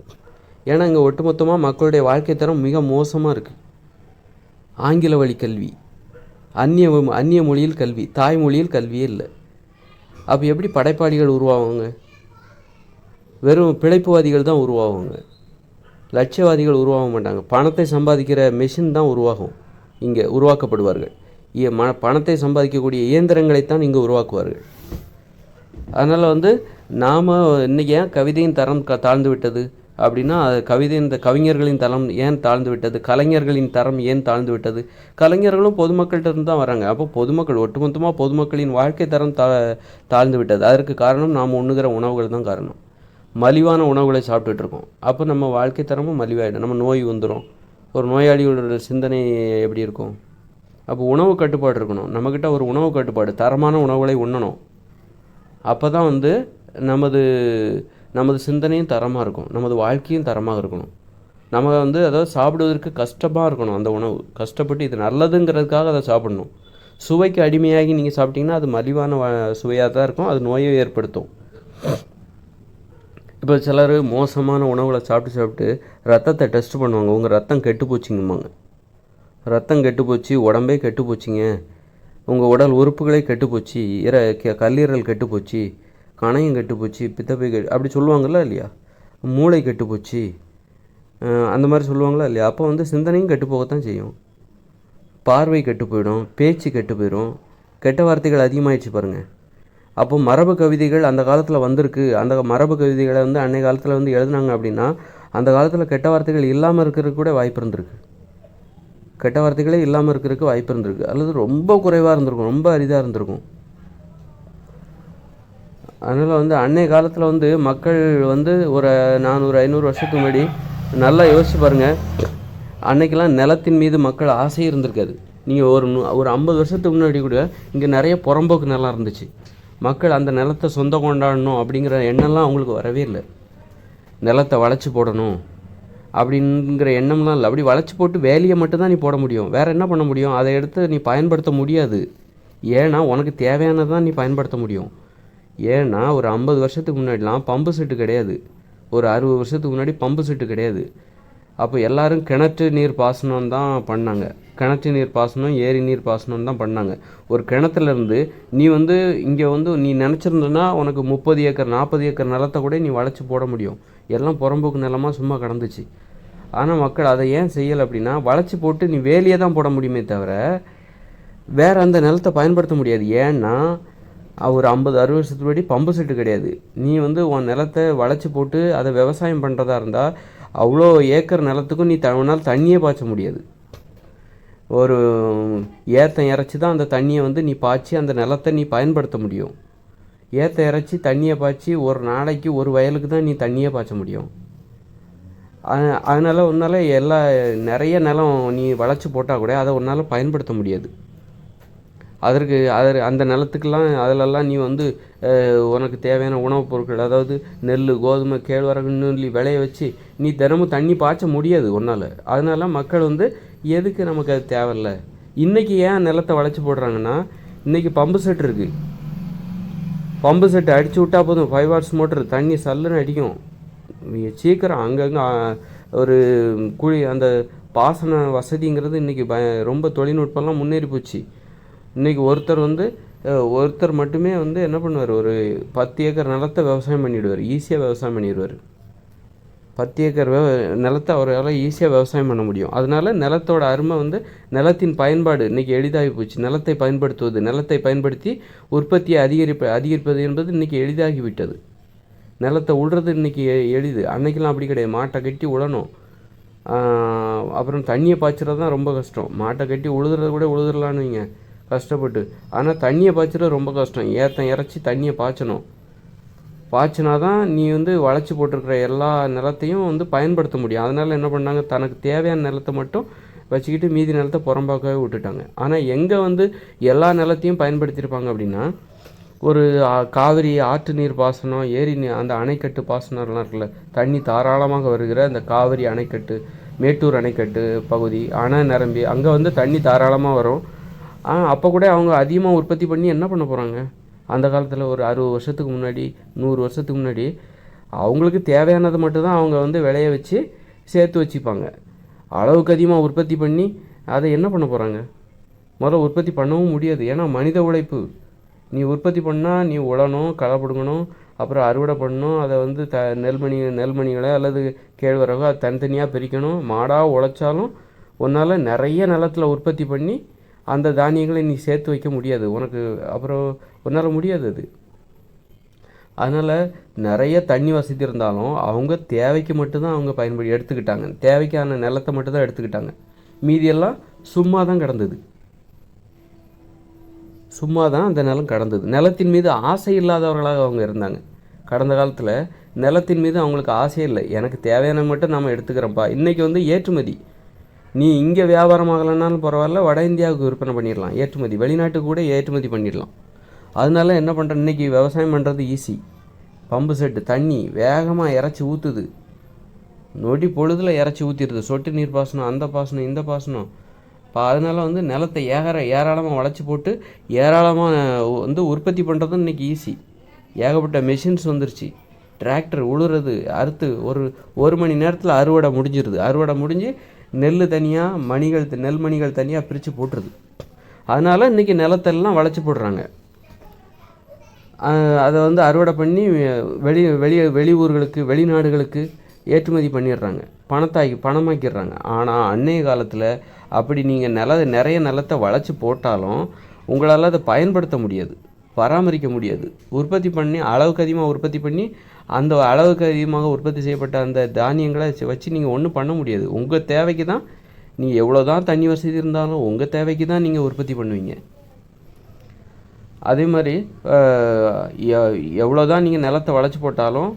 Speaker 1: ஏன்னா இங்கே ஒட்டுமொத்தமாக மக்களுடைய வாழ்க்கை தரம் மிக மோசமாக இருக்குது. ஆங்கில வழி கல்வி, அந்நிய மொழியில் கல்வி, தாய்மொழியில் கல்வியே இல்லை. அப்போ எப்படி படைப்பாளிகள் உருவாகுவாங்க? வெறும் பிழைப்புவாதிகள் தான் உருவாகுவாங்க, லட்சியவாதிகள் உருவாக மாட்டாங்க. பணத்தை சம்பாதிக்கிற மெஷின் தான் உருவாகும், இங்கே உருவாக்கப்படுவார்கள். பணத்தை சம்பாதிக்கக்கூடிய இயந்திரங்களைத்தான் இங்கே உருவாக்குவார்கள். அதனால் வந்து நாம் இன்றைக்கி ஏன் கவிதையின் தரம் தாழ்ந்து விட்டது அப்படின்னா, அது இந்த கவிஞர்களின் தரம் ஏன் தாழ்ந்து விட்டது, கலைஞர்களின் தரம் ஏன் தாழ்ந்து விட்டது? கலைஞர்களும் பொதுமக்கள்கிட்ட இருந்து தான் வராங்க. அப்போ பொதுமக்கள் ஒட்டுமொத்தமாக பொதுமக்களின் வாழ்க்கை தரம் தாழ்ந்து விட்டது. அதற்கு காரணம் நாம் உண்ணுகிற உணவுகள் தான் காரணம். மலிவான உணவுகளை சாப்பிட்டுட்டு இருக்கோம். அப்போ நம்ம வாழ்க்கை தரமும் மலிவாயிடும். நம்ம நோய் வந்துடும். ஒரு நோயாளியோட சிந்தனை எப்படி இருக்கும்? அப்போ உணவு கட்டுப்பாடு இருக்கணும். நம்மக்கிட்ட ஒரு உணவு கட்டுப்பாடு, தரமான உணவுகளை உண்ணணும். அப்போ தான் வந்து நமது சிந்தனையும் தரமாக இருக்கும், நமது வாழ்க்கையும் தரமாக இருக்கணும். நம்ம வந்து அதாவது சாப்பிடுவதற்கு கஷ்டமாக இருக்கணும். அந்த உணவு கஷ்டப்பட்டு இது நல்லதுங்கிறதுக்காக அதை சாப்பிடணும். சுவைக்கு அடிமையாகி நீங்கள் சாப்பிட்டீங்கன்னா அது மலிவான சுவையாக தான் இருக்கும், அது நோயை ஏற்படுத்தும். இப்போ சிலர் மோசமான உணவுகளை சாப்பிட்டு ரத்தத்தை டெஸ்ட் பண்ணுவாங்க. உங்கள் ரத்தம் கெட்டு போச்சுங்கம்பாங்க. ரத்தம் கெட்டு போச்சு, உடம்பே கெட்டு போச்சுங்க, உங்கள் உடல் உறுப்புகளே கெட்டு போச்சு, கல்லீரல் கெட்டு போச்சு, கணையம் கெட்டு போச்சு, பித்தப்பை அப்படி சொல்லுவாங்கள்ல இல்லையா, மூளை கெட்டு போச்சு, அந்த மாதிரி சொல்லுவாங்களா இல்லையா. அப்போ வந்து சிந்தனையும் கெட்டு போகத்தான் செய்யும். பார்வை கெட்டு போயிடும், பேச்சு கெட்டு போயிடும், கெட்ட வார்த்தைகள் அதிகமாகிடுச்சு பாருங்கள். அப்போ மரபு கவிதைகள் அந்த காலத்தில் வந்திருக்கு. அந்த மரபு கவிதைகளை வந்து அன்றைய காலத்தில் வந்து எழுதுனாங்க அப்படின்னா அந்த காலத்தில் கெட்ட வார்த்தைகள் இல்லாமல் இருக்கிறதுக்கு கூட வாய்ப்பு இருந்திருக்கு. கெட்ட வார்த்தைகளே இல்லாமல் இருக்கிறதுக்கு வாய்ப்பு இருந்திருக்கு, அல்லது ரொம்ப குறைவாக இருந்திருக்கும், ரொம்ப அரிதாக இருந்திருக்கும். அதனால் வந்து அன்றைய காலத்தில் வந்து மக்கள் வந்து ஒரு 400-500 வருஷத்துக்கு முன்னாடி நல்லா யோசிச்சு பாருங்கள். அன்றைக்கெல்லாம் நிலத்தின் மீது மக்கள் ஆசை இருந்திருக்காது. நீங்கள் ஒரு 50 வருஷத்துக்கு முன்னாடி கூட இங்கே நிறைய புறம்போக்கு நிலம் இருந்துச்சு. மக்கள் அந்த நிலத்தை சொந்தம் கொண்டாடணும் அப்படிங்கிற எண்ணம்லாம் அவங்களுக்கு வரவே இல்லை. நிலத்தை வளைச்சி போடணும் அப்படிங்கிற எண்ணம்லாம் இல்லை. அப்படி வளைச்சி போட்டு வேலையை மட்டும்தான் நீ போட முடியும், வேறு என்ன பண்ண முடியும்? அதை எடுத்து நீ பயன்படுத்த முடியாது. ஏன்னா உனக்கு தேவையானதான் நீ பயன்படுத்த முடியும். ஏன்னா ஒரு 50 வருஷத்துக்கு முன்னாடிலாம் பம்பு செட்டு கிடையாது, ஒரு 60 வருஷத்துக்கு முன்னாடி பம்பு செட்டு கிடையாது. அப்போ எல்லோரும் கிணற்று நீர் பாசனம் தான் பண்ணாங்க. கிணற்று நீர் பாசனம், ஏரி நீர் பாசனம் தான் பண்ணாங்க. ஒரு கிணத்துலேருந்து நீ வந்து இங்கே வந்து நீ நினச்சிருந்தனா உனக்கு 30 ஏக்கர் 40 ஏக்கர் நிலத்தை கூட நீ வளைச்சி போட முடியும். எல்லாம் புறம்போக்கு நிலமாக சும்மா கிடந்துச்சு. ஆனால் மக்கள் அதை ஏன் செய்யலை அப்படின்னா, வளைச்சி போட்டு நீ வேலியை தான் போட முடியுமே தவிர வேறு அந்த நிலத்தை பயன்படுத்த முடியாது. ஏன்னா ஒரு 50-60 வருஷத்துக்கு முன்னாடி பம்பு செட்டு கிடையாது. நீ வந்து உன் நிலத்தை வளைச்சி போட்டு அதை விவசாயம் பண்ணுறதா இருந்தால் அவ்வளோ ஏக்கர் நிலத்துக்கும் நீ உன்னால் தண்ணியே பாய்ச்ச முடியாது. ஒரு ஏத்தம் இறைச்சி தான் அந்த தண்ணியை வந்து நீ பாய்ச்சி அந்த நிலத்தை நீ பயன்படுத்த முடியும். ஏத்தம் இறைச்சி தண்ணியை பாய்ச்சி ஒரு நாளைக்கு ஒரு வயலுக்கு தான் நீ தண்ணியே பாய்ச்ச முடியும். அதனால் உன்னால் நிறைய நிலம் நீ வளைச்சி போட்டால் கூட அதை உன்னால் பயன்படுத்த முடியாது. அந்த நிலத்துக்கெல்லாம் அதிலெல்லாம் நீ வந்து உனக்கு தேவையான உணவுப் பொருட்கள், அதாவது நெல், கோதுமை, கேழ்வரகு நெல்லி விளைய வச்சு நீ தினமும் தண்ணி பாய்ச்ச முடியாது ஒன்றால். அதனால மக்கள் வந்து எதுக்கு நமக்கு அது தேவையில்லை. இன்றைக்கி ஏன் நிலத்தை வளைச்சி போடுறாங்கன்னா, இன்றைக்கி பம்பு செட் இருக்குது. பம்பு செட்டு அடித்து விட்டால் போதும், 5 வாட்ஸ் மோட்ரு தண்ணி சல்லுன்னு அடிக்கும். சீக்கிரம் அங்கங்கே ஒரு அந்த பாசன வசதிங்கிறது இன்றைக்கி ரொம்ப தொழில்நுட்பம்லாம் முன்னேறி போச்சு. இன்றைக்கி ஒருத்தர் மட்டுமே வந்து என்ன பண்ணுவார், ஒரு 10 ஏக்கர் நிலத்தை விவசாயம் பண்ணிவிடுவார், ஈஸியாக விவசாயம் பண்ணிடுவார். 10 ஏக்கர் நிலத்தை அவரால் ஈஸியாக விவசாயம் பண்ண முடியும். அதனால் நிலத்தோட அருமை வந்து நிலத்தின் பயன்பாடு இன்றைக்கி எளிதாகி போச்சு. நிலத்தை பயன்படுத்துவது, நிலத்தை பயன்படுத்தி உற்பத்தியை அதிகரிப்பது என்பது இன்றைக்கி எளிதாகிவிட்டது. நிலத்தை உழுறது இன்றைக்கி எளிது. அன்றைக்கெல்லாம் அப்படி கிடையாது. மாட்டை கட்டி உழணும், அப்புறம் தண்ணியை பாய்ச்சறது தான் ரொம்ப கஷ்டம். மாட்டை கட்டி உழுதுறது கூட உழுதுடலான்னு வைங்க கஷ்டப்பட்டு. ஆனால் தண்ணியை பாய்ச்சறது ரொம்ப கஷ்டம். ஏத்தம் இறைச்சி தண்ணியை பாய்ச்சினா தான் நீ வந்து வளைச்சி போட்டிருக்கிற எல்லா நிலத்தையும் வந்து பயன்படுத்த முடியும். அதனால் என்ன பண்ணாங்க, தனக்கு தேவையான நிலத்தை மட்டும் வச்சுக்கிட்டு மீதி நிலத்தை புறம்பாக்கவே விட்டுட்டாங்க. ஆனால் எங்கே வந்து எல்லா நிலத்தையும் பயன்படுத்தியிருப்பாங்க அப்படின்னா, ஒரு காவிரி ஆற்று நீர் பாசனம், ஏரி அந்த அணைக்கட்டு பாசனம்லாம் இருக்குல்ல, தண்ணி தாராளமாக வருகிற அந்த காவிரி அணைக்கட்டு, மேட்டூர் அணைக்கட்டு பகுதி அணை நிரம்பி அங்கே வந்து தண்ணி தாராளமாக வரும். அப்போ கூட அவங்க அதிகமாக உற்பத்தி பண்ணி என்ன பண்ண போகிறாங்க? அந்த காலத்தில் ஒரு 60 வருஷத்துக்கு முன்னாடி 100 வருஷத்துக்கு முன்னாடி அவங்களுக்கு தேவையானது மட்டும்தான் அவங்க வந்து விளைய வச்சு சேர்த்து வச்சுப்பாங்க. அளவுக்கு அதிகமாக உற்பத்தி பண்ணி அதை என்ன பண்ண போகிறாங்க? முதல்ல உற்பத்தி பண்ணவும் முடியாது. ஏன்னா மனித உழைப்பு. நீ உற்பத்தி பண்ணால் நீ உழணும், களை பிடுங்கணும், அப்புறம் அறுவடை பண்ணணும், அதை வந்து நெல்மணிகளை அல்லது கேழ்வரகோ அது தனித்தனியாக பிரிக்கணும். மாடாக உழைச்சாலும் உன்னால் நிறைய நிலத்தில் உற்பத்தி பண்ணி அந்த தானியங்களை நீ சேர்த்து வைக்க முடியாது உனக்கு. அப்புறம் உன்னால் முடியாது அது. அதனால் நிறைய தண்ணி வசதி இருந்தாலும் அவங்க தேவைக்கு மட்டும்தான் அவங்க எடுத்துக்கிட்டாங்க. தேவைக்கான நிலத்தை மட்டும்தான் எடுத்துக்கிட்டாங்க. மீதியெல்லாம் சும்மா தான் கிடந்தது. சும்மா தான் அந்த நிலம் கடந்தது. நிலத்தின் மீது ஆசை இல்லாதவர்களாக அவங்க இருந்தாங்க. கடந்த காலத்தில் நிலத்தின் மீது அவங்களுக்கு ஆசையே இல்லை. எனக்கு தேவையான மட்டும் நம்ம எடுத்துக்கிறோம்ப்பா. இன்றைக்கி வந்து ஏற்றுமதி, நீ இங்கே வியாபாரம் ஆகலைன்னாலும் பரவாயில்ல, வட இந்தியாவுக்கு விற்பனை பண்ணிடலாம். ஏற்றுமதி, வெளிநாட்டுக்கு கூட ஏற்றுமதி பண்ணிடலாம். அதனால என்ன பண்ணுறேன், இன்றைக்கி விவசாயம் பண்ணுறது ஈஸி. பம்பு செட்டு தண்ணி வேகமாக இறச்சி ஊற்றுது. நொடி பொழுதில் இறச்சி ஊற்றிடுது. சொட்டு நீர் பாசனம், அந்த பாசனம், இந்த பாசனம். இப்போ அதனால் வந்து நிலத்தை ஏராளமாக வளைச்சி போட்டு ஏராளமாக வந்து உற்பத்தி பண்ணுறதும் இன்றைக்கி ஈஸி. ஏகப்பட்ட மெஷின்ஸ் வந்துருச்சு. டிராக்டர் உழுறது, அறுத்து ஒரு மணி நேரத்தில் அறுவடை முடிஞ்சிருது. அறுவடை முடிஞ்சு நெல் தனியாக நெல் மணிகள் தனியாக பிரித்து போட்டுருது. அதனால் இன்றைக்கி நிலத்தெல்லாம் வளைச்சி போடுறாங்க. அதை வந்து அறுவடை பண்ணி வெளியூர்களுக்கு வெளிநாடுகளுக்கு ஏற்றுமதி பண்ணிடுறாங்க. பணமாக்கிடுறாங்க. ஆனால் அன்றைய காலத்தில் அப்படி நீங்கள் நிறைய நிலத்தை வளைச்சி போட்டாலும் உங்களால் அதை பயன்படுத்த முடியாது, பராமரிக்க முடியாது. உற்பத்தி பண்ணி அளவுக்கு அதிகமாக உற்பத்தி பண்ணி அந்த அளவுக்கு அதிகமாக உற்பத்தி செய்யப்பட்ட அந்த தானியங்களை வச்சு நீங்கள் ஒன்றும் பண்ண முடியாது. உங்கள் தேவைக்கு தான், நீங்கள் எவ்வளோ தான் தண்ணி வசதி இருந்தாலும் உங்கள் தேவைக்கு தான் நீங்கள் உற்பத்தி பண்ணுவீங்க. அதே மாதிரி எவ்வளோ தான் நீங்கள் நிலத்தை வளைச்சி போட்டாலும்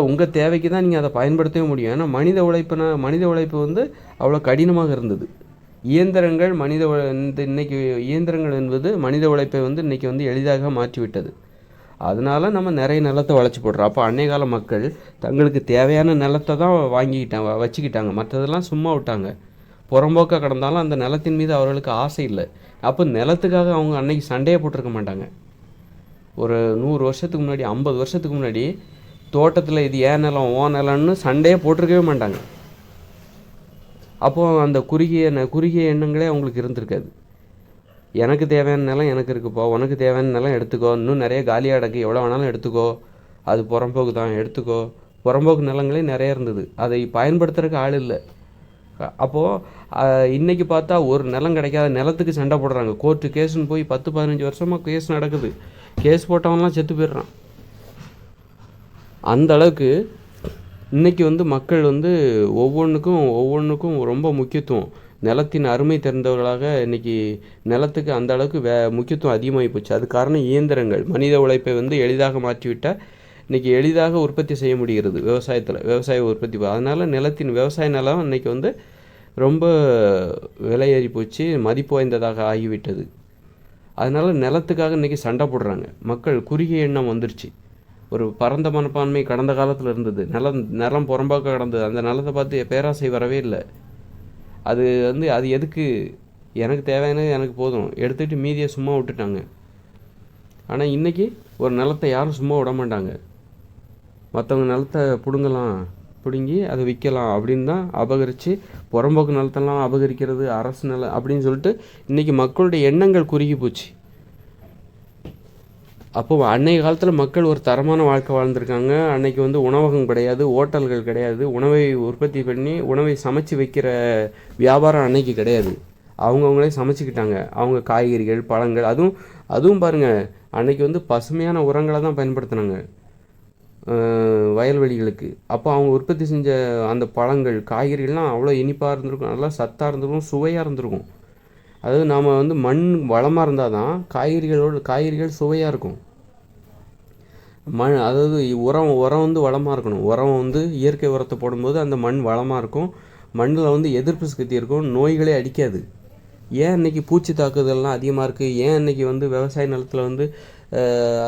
Speaker 1: உங்கள் தேவைக்கு தான் நீங்கள் அதை பயன்படுத்தவே முடியும். ஏன்னா மனித உழைப்பு வந்து அவ்வளோ கடினமாக இருந்தது. இயந்திரங்கள் இன்றைக்கி இயந்திரங்கள் என்பது மனித உழைப்பை வந்து இன்றைக்கி வந்து எளிதாக மாற்றிவிட்டது. அதனால் நம்ம நிறைய நிலத்தை வளைச்சி போடுறோம். அப்போ அன்றைய கால மக்கள் தங்களுக்கு தேவையான நிலத்தை தான் வச்சுக்கிட்டாங்க. மற்றதெல்லாம் சும்மா விட்டாங்க. புறம்போக்காக கிடந்தாலும் அந்த நிலத்தின் மீது அவர்களுக்கு ஆசை இல்லை. அப்போ நிலத்துக்காக அவங்க அன்னைக்கு சண்டையை போட்டிருக்க மாட்டாங்க. ஒரு 100 வருஷத்துக்கு முன்னாடி, 50 வருஷத்துக்கு முன்னாடி தோட்டத்தில் இது ஏன் நிலம் ஓ நிலம்னு சண்டையே போட்டிருக்கவே மாட்டாங்க. அப்போது அந்த குறுகிய எண்ணங்களே அவங்களுக்கு இருந்திருக்காது. எனக்கு தேவையான நிலம் எனக்கு இருக்குப்போ, உனக்கு தேவையான நிலம் எடுத்துக்கோ, இன்னும் நிறைய காலியாக கிடக்கு, எவ்வளோ வேணாலும் எடுத்துக்கோ, அது புறம்போக்கு தான் எடுத்துக்கோ. புறம்போக்கு நிலங்களே நிறைய இருந்தது. அதை பயன்படுத்துறதுக்கு ஆள் இல்லை. அப்போது இன்றைக்கி பார்த்தா ஒரு நிலம் கிடைக்காத நிலத்துக்கு சண்டை போடுறாங்க. கோர்ட்டு கேஸுன்னு போய் 10-15 வருஷமாக கேஸ் நடக்குது. கேஸ் போட்டவங்களாம் செத்து போயிடுறான். அந்த அளவுக்கு இன்றைக்கி வந்து மக்கள் வந்து ஒவ்வொன்றுக்கும் ரொம்ப முக்கியத்துவம், நிலத்தின் அருமை தெரிந்தவர்களாக இன்றைக்கி நிலத்துக்கு அந்த அளவுக்கு முக்கியத்துவம் அதிகமாகி போச்சு. அது காரணம் இயந்திரங்கள் மனித உழைப்பை வந்து எளிதாக மாற்றிவிட்டால் இன்றைக்கி எளிதாக உற்பத்தி செய்ய முடிகிறது. விவசாய உற்பத்தி. அதனால் விவசாய நிலம் இன்றைக்கி வந்து ரொம்ப விலையேறி போச்சு, மதிப்பு வாய்ந்ததாக ஆகிவிட்டது. அதனால் நிலத்துக்காக இன்றைக்கி சண்டை போடுறாங்க மக்கள். குறுகிய எண்ணம் வந்துருச்சு. ஒரு பரந்த மனப்பான்மை கடந்த காலத்தில் இருந்தது. நிலம் புறம்பாக்க கிடந்தது. அந்த நிலத்தை பார்த்து பேராசை வரவே இல்லை. அது எதுக்கு, எனக்கு தேவையானது எனக்கு போதும் எடுத்துகிட்டு மீதியை சும்மா விட்டுட்டாங்க. ஆனால் இன்றைக்கி ஒரு நிலத்தை யாரும் சும்மா விட மாட்டாங்க. மற்றவங்க நிலத்தை பிடுங்கி அதை விற்கலாம் அப்படின்னு தான் அபகரித்து, புறம்போக்கு நிலத்தெல்லாம் அபகரிக்கிறது, அரசு நிலம் அப்படின்னு சொல்லிட்டு இன்றைக்கி மக்களுடைய எண்ணங்கள் குறுகி போச்சு. அப்போது அன்றைய காலத்தில் மக்கள் ஒரு தரமான வாழ்க்கை வாழ்ந்திருக்காங்க. அன்றைக்கி வந்து உணவகம் கிடையாது, ஹோட்டல்கள் கிடையாது, உணவை உற்பத்தி பண்ணி உணவை சமைச்சு வைக்கிற வியாபாரம் அன்னைக்கு கிடையாது. அவங்கவுங்களே சமைச்சிக்கிட்டாங்க. அவங்க காய்கறிகள், பழங்கள், அதுவும் பாருங்கள், அன்றைக்கி வந்து பசுமையான உரங்களை தான் பயன்படுத்தினாங்க வயல்வெளிகளுக்கு. அப்போ அவங்க உற்பத்தி செஞ்ச அந்த பழங்கள், காய்கறிகள்லாம் அவ்வளோ இனிப்பாக இருந்திருக்கும், நல்லா சத்தாக இருந்திருக்கும், சுவையாக இருந்திருக்கும். அதாவது நாம் வந்து மண் வளமாக இருந்தால் தான் காய்கறிகள் சுவையாக இருக்கும். அதாவது உரம் வந்து வளமாக இருக்கணும். உரம் வந்து இயற்கை உரத்தை போடும்போது அந்த மண் வளமாக இருக்கும். மண்ணில் வந்து எதிர்ப்பு சக்தி இருக்கும், நோய்களே அடிக்காது. ஏன் இன்றைக்கி பூச்சி தாக்குதல்லாம் அதிகமாக இருக்குது? ஏன் இன்றைக்கி வந்து விவசாய நிலத்தில் வந்து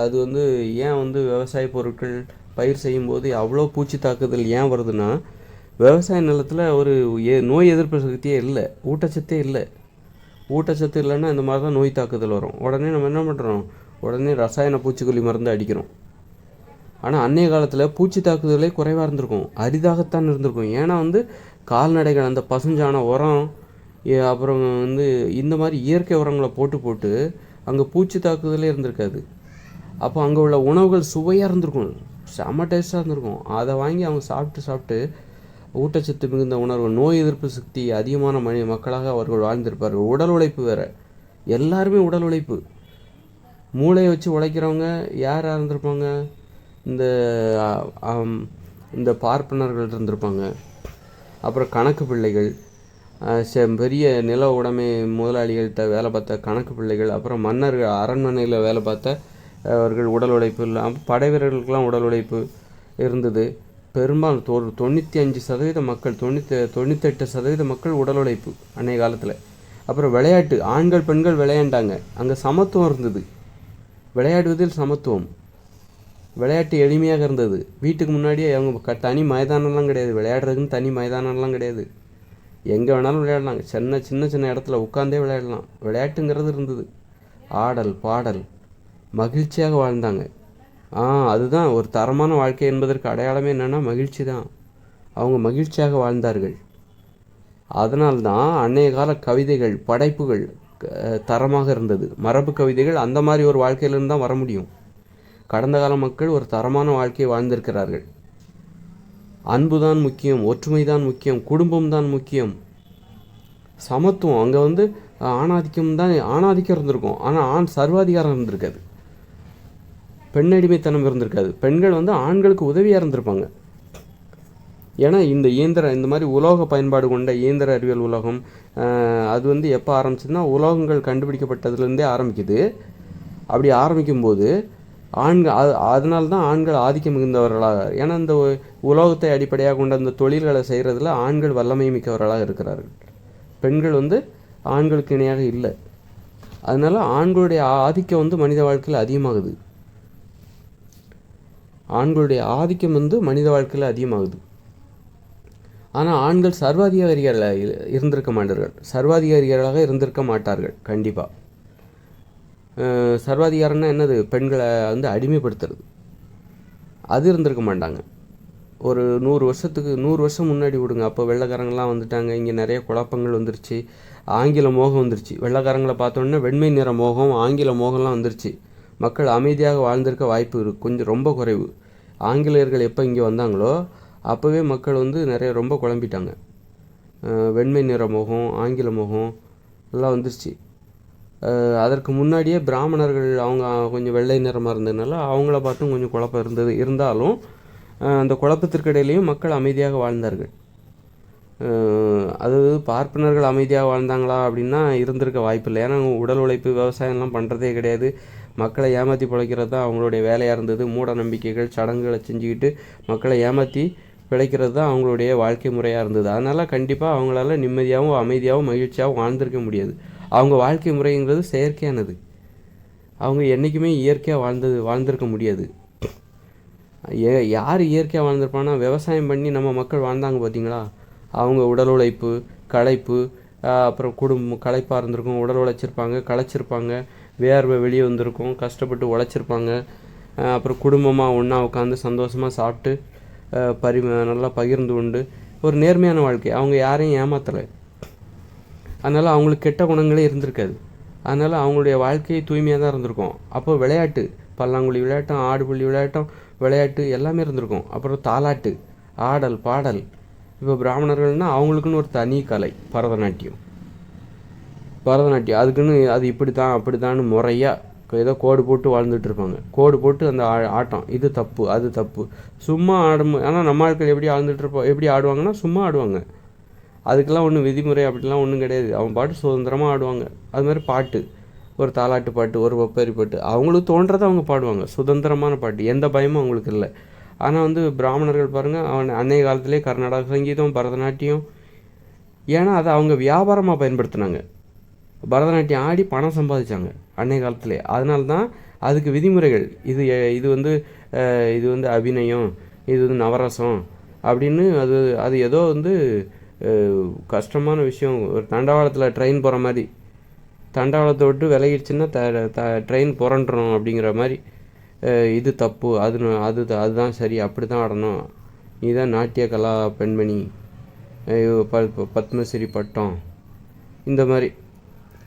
Speaker 1: அது வந்து ஏன் வந்து விவசாய பொருட்கள் பயிர் செய்யும்போது அவ்வளோ பூச்சி தாக்குதல் ஏன் வருதுன்னா, விவசாய நிலத்தில் ஒரு நோய் எதிர்ப்பு சக்தியே இல்லை, ஊட்டச்சத்தே இல்லை. ஊட்டச்சத்து இல்லைன்னா இந்த மாதிரி தான் நோய் தாக்குதல் வரும். உடனே நம்ம என்ன பண்ணுறோம், உடனே ரசாயன பூச்சிக்கொல்லி மருந்து அடிக்கிறோம். ஆனால் அன்றைய காலத்தில் பூச்சி தாக்குதலே குறைவாக இருந்திருக்கும், அரிதாகத்தான் இருந்திருக்கும். ஏன்னா வந்து கால்நடைகள் அந்த பசுஞ்சான உரம், அப்புறம் வந்து இந்த மாதிரி இயற்கை உரங்களை போட்டு அங்கே பூச்சி தாக்குதலே இருந்திருக்காது. அப்போ அங்கே உள்ள உணவுகள் சுவையாக இருந்திருக்கும், செம்ம டேஸ்ட்டாக இருந்திருக்கும். அதை வாங்கி அவங்க சாப்பிட்டு ஊட்டச்சத்து மிகுந்த உணர்வு, நோய் எதிர்ப்பு சக்தி அதிகமான மக்களாக அவர்கள் வாழ்ந்திருப்பார்கள். உடல் உழைப்பு வேறு, எல்லாருமே உடல் உழைப்பு. மூளையை வச்சு உழைக்கிறவங்க யாராக இருந்திருப்பாங்க? இந்த இந்த பார்ப்பனர்கள் இருந்திருப்பாங்க. அப்புறம் கணக்கு பிள்ளைகள், பெரிய நில உடைமை முதலாளிகள்கிட்ட வேலை பார்த்த கணக்கு பிள்ளைகள், அப்புறம் மன்னர்கள் அரண்மனையில் வேலை பார்த்த அவர்கள் உடல் உழைப்பு இல்லாமல் படை வீரர்களுக்கெல்லாம் உடல் உழைப்பு இருந்தது. பெரும்பாலும் 95% மக்கள் 98% மக்கள் உடல் உழைப்பு அன்றைய காலத்தில். அப்புறம் விளையாட்டு, ஆண்கள் பெண்கள் விளையாண்டாங்க. அங்கே சமத்துவம் இருந்தது, விளையாடுவதில் சமத்துவம். விளையாட்டு எளிமையாக இருந்தது. வீட்டுக்கு முன்னாடியே அவங்க தனி மைதானம்லாம் கிடையாது, விளையாடுறதுக்குன்னு தனி மைதானம்லாம் கிடையாது. எங்கே வேணாலும் விளையாடலாம், சின்ன சின்ன இடத்துல உட்காந்தே விளையாடலாம். விளையாட்டுங்கிறது இருந்தது. ஆடல் பாடல், மகிழ்ச்சியாக வாழ்ந்தாங்க. அதுதான் ஒரு தரமான வாழ்க்கை என்பதற்கு அடையாளமே என்னென்னா மகிழ்ச்சி தான். அவங்க மகிழ்ச்சியாக வாழ்ந்தார்கள். அதனால்தான் அன்றைய கால கவிதைகள் படைப்புகள் தரமாக இருந்தது. மரபு கவிதைகள் அந்த மாதிரி ஒரு வாழ்க்கையிலிருந்து தான் வர முடியும். கடந்த கால மக்கள் ஒரு தரமான வாழ்க்கையை வாழ்ந்திருக்கிறார்கள். அன்பு தான் முக்கியம், ஒற்றுமை தான் முக்கியம், குடும்பம் தான் முக்கியம், சமத்துவம். அங்கே ஆணாதிக்கம் இருந்திருக்கும், ஆனால் ஆண் சர்வாதிகாரம் இருந்திருக்காது, பெண்ணடிமைத்தனம் இருந்திருக்காது. பெண்கள் ஆண்களுக்கு உதவியாக இருந்திருப்பாங்க. ஏன்னா இந்த மாதிரி உலோக பயன்பாடு கொண்ட இயந்திர அறிவியல் உலகம் அது எப்போ ஆரம்பிச்சதுன்னா உலோகங்கள் கண்டுபிடிக்கப்பட்டதுலேருந்தே ஆரம்பிக்குது. அப்படி ஆரம்பிக்கும்போது அதனால்தான் ஆண்கள் ஆதிக்கம் மிகுந்தவர்களாக, ஏன்னா இந்த உலோகத்தை அடிப்படையாக கொண்ட அந்த தொழில்களை செய்கிறதுல ஆண்கள் வல்லமை மிக்கவர்களாக இருக்கிறார்கள். பெண்கள் ஆண்களுக்கு இணையாக இல்லை. அதனால் ஆண்களுடைய ஆதிக்கம் மனித வாழ்க்கையில் அதிகமாகுது. ஆண்களுடைய ஆதிக்கம் மனித வாழ்க்கையில் அதிகமாகுது. ஆனால் ஆண்கள் சர்வாதிகாரிகளாக இருந்திருக்க மாட்டார்கள், இருந்திருக்க மாட்டார்கள் கண்டிப்பாக. சர்வாதிகாரம்னா என்னது? பெண்களை அடிமைப்படுத்துறது, அது இருந்திருக்க மாட்டாங்க. ஒரு 100 வருஷம் முன்னாடி விடுங்க, அப்போ வெள்ளைக்காரங்களாம் வந்துட்டாங்க, இங்கே நிறைய குழப்பங்கள் வந்துருச்சு, ஆங்கில மோகம் வந்துருச்சு. வெள்ளைக்காரங்களை பார்த்தோன்னே வெண்மை நிற மோகம், ஆங்கில மோகம்லாம் வந்துருச்சு. மக்கள் அமைதியாக வாழ்ந்திருக்க வாய்ப்பு கொஞ்சம் ரொம்ப குறைவு. ஆங்கிலேயர்கள் எப்போ இங்கே வந்தாங்களோ அப்போவே மக்கள் நிறைய ரொம்ப குழம்பிட்டாங்க. வெண்மை நிற மோகம், ஆங்கில மோகம் எல்லாம் வந்துருச்சு. அதற்கு முன்னாடியே பிராமணர்கள் அவங்க கொஞ்சம் வெள்ளை நிறமாக இருந்ததுனால அவங்கள பார்த்தும் கொஞ்சம் குழப்பம் இருந்தாலும் அந்த குழப்பத்திற்கு இடையிலையும் மக்கள் அமைதியாக வாழ்ந்தார்கள். அதாவது பார்ப்பனர்கள் அமைதியாக வாழ்ந்தாங்களா அப்படின்னா இருந்திருக்க வாய்ப்பு இல்லை. ஏன்னா உடல் உழைப்பு விவசாயம்லாம் பண்ணுறதே கிடையாது, மக்களை ஏமாற்றி பிழைக்கிறது தான் அவங்களுடைய வேலையாக இருந்தது. மூட நம்பிக்கைகள் சடங்குகளை செஞ்சுக்கிட்டு மக்களை ஏமாற்றி பிழைக்கிறது தான் அவங்களுடைய வாழ்க்கை முறையாக இருந்தது. அதனால் கண்டிப்பாக அவங்களால நிம்மதியாகவும் அமைதியாகவும் மகிழ்ச்சியாகவும் வாழ்ந்திருக்க முடியாது. அவங்க வாழ்க்கை முறைங்கிறது செயற்கையானது, அவங்க என்றைக்குமே இயற்கையாக வாழ்ந்திருக்க முடியாது. யார் இயற்கையாக வாழ்ந்திருப்பான்னா விவசாயம் பண்ணி நம்ம மக்கள் வாழ்ந்தாங்க பார்த்தீங்களா, அவங்க உடல் உழைப்பு களைப்பு, அப்புறம் குடும்பம் களைப்பாக இருந்திருக்கும், உடல் உழைச்சிருப்பாங்க, களைச்சிருப்பாங்க, வேர்வை வெளியே வந்திருக்கும், கஷ்டப்பட்டு உழைச்சிருப்பாங்க. அப்புறம் குடும்பமாக ஒன்றா உட்காந்து சந்தோஷமாக சாப்பிட்டு நல்லா பகிர்ந்து கொண்டு ஒரு நேர்மையான வாழ்க்கை. அவங்க யாரையும் ஏமாத்தலை, அதனால் அவங்களுக்கு கெட்ட குணங்களே இருந்திருக்காது. அதனால் அவங்களுடைய வாழ்க்கை தூய்மையாக தான் இருந்திருக்கும். அப்போ விளையாட்டு, பல்லாங்குழி விளையாட்டம், ஆடுபுள்ளி விளையாட்டம், விளையாட்டு எல்லாமே இருந்திருக்கும். அப்புறம் தாலாட்டு, ஆடல் பாடல். இப்போ பிராமணர்கள்னால் அவங்களுக்குன்னு ஒரு தனி கலை பரதநாட்டியம். அதுக்குன்னு அது இப்படி தான் அப்படி தான் முறையாக ஏதோ கோடு போட்டு வாழ்ந்துட்டு இருப்பாங்க. கோடு போட்டு அந்த ஆட்டம், இது தப்பு அது தப்பு, சும்மா ஆனால் நம்ம ஆட்கள் எப்படி ஆடுவாங்கன்னா சும்மா ஆடுவாங்க. அதுக்கெல்லாம் ஒன்றும் விதிமுறை அப்படிலாம் ஒன்றும் கிடையாது. அவங்க பாட்டு சுதந்திரமாக ஆடுவாங்க. அது மாதிரி பாட்டு, ஒரு தாலாட்டு பாட்டு, ஒரு ஒப்பேரி பாட்டு, அவங்களுக்கு தோன்றதை அவங்க பாடுவாங்க. சுதந்திரமான பாட்டு, எந்த பயமும் அவங்களுக்கு இல்லை. ஆனால் பிராமணர்கள் பாருங்கள், அன்னைய காலத்திலே கர்நாடக சங்கீதம், பரதநாட்டியம், ஏன்னா அதை அவங்க வியாபாரமாக பயன்படுத்தினாங்க. பரதநாட்டியம் ஆடி பணம் சம்பாதிச்சாங்க அன்னைய காலத்திலே. அதனால தான் அதுக்கு விதிமுறைகள், இது அபிநயம், இது நவரசம் அப்படின்னு அது ஏதோ கஷ்டமான விஷயம். ஒரு தண்டவாளத்தில் ட்ரெயின் போகிற மாதிரி, தண்டவாளத்தை விட்டு விலகிடுச்சுன்னா ட்ரெயின் புரண்டுறோம் அப்படிங்கிற மாதிரி. இது தப்பு, அதுதான் சரி, அப்படி தான் ஆடணும், இதுதான் நாட்டிய கலா பெண்மணி, பத்மஸ்ரீ பட்டம், இந்த மாதிரி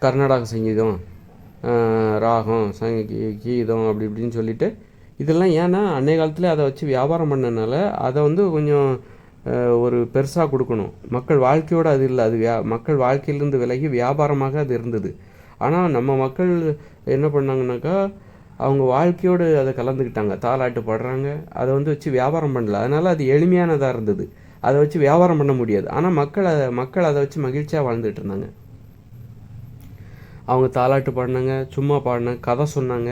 Speaker 1: கர்நாடக சங்கீதம், ராகம், கீதம் அப்படி இப்படின்னு சொல்லிட்டு இதெல்லாம். ஏன்னா அன்றைய காலத்தில் அதை வச்சு வியாபாரம் பண்ணனால அதை கொஞ்சம் ஒரு பெருசாக கொடுக்கணும். மக்கள் வாழ்க்கையோடு அது இல்லை, அது மக்கள் வாழ்க்கையிலேருந்து விலகி வியாபாரமாக அது இருந்தது. ஆனால் நம்ம மக்கள் என்ன பண்ணாங்கனாக்கா அவங்க வாழ்க்கையோடு அதை கலந்துக்கிட்டாங்க. தாலாட்டு பாடுறாங்க, அதை வந்து வச்சு வியாபாரம் பண்ணல. அதனால் அது எளிமையானதாக இருந்தது. அதை வச்சு வியாபாரம் பண்ண முடியாது. ஆனால் மக்கள் அதை வச்சு மகிழ்ச்சியாக வாழ்ந்துட்டு இருந்தாங்க. அவங்க தாலாட்டு பாடினாங்க, சும்மா பாடினாங்க, கதை சொன்னாங்க.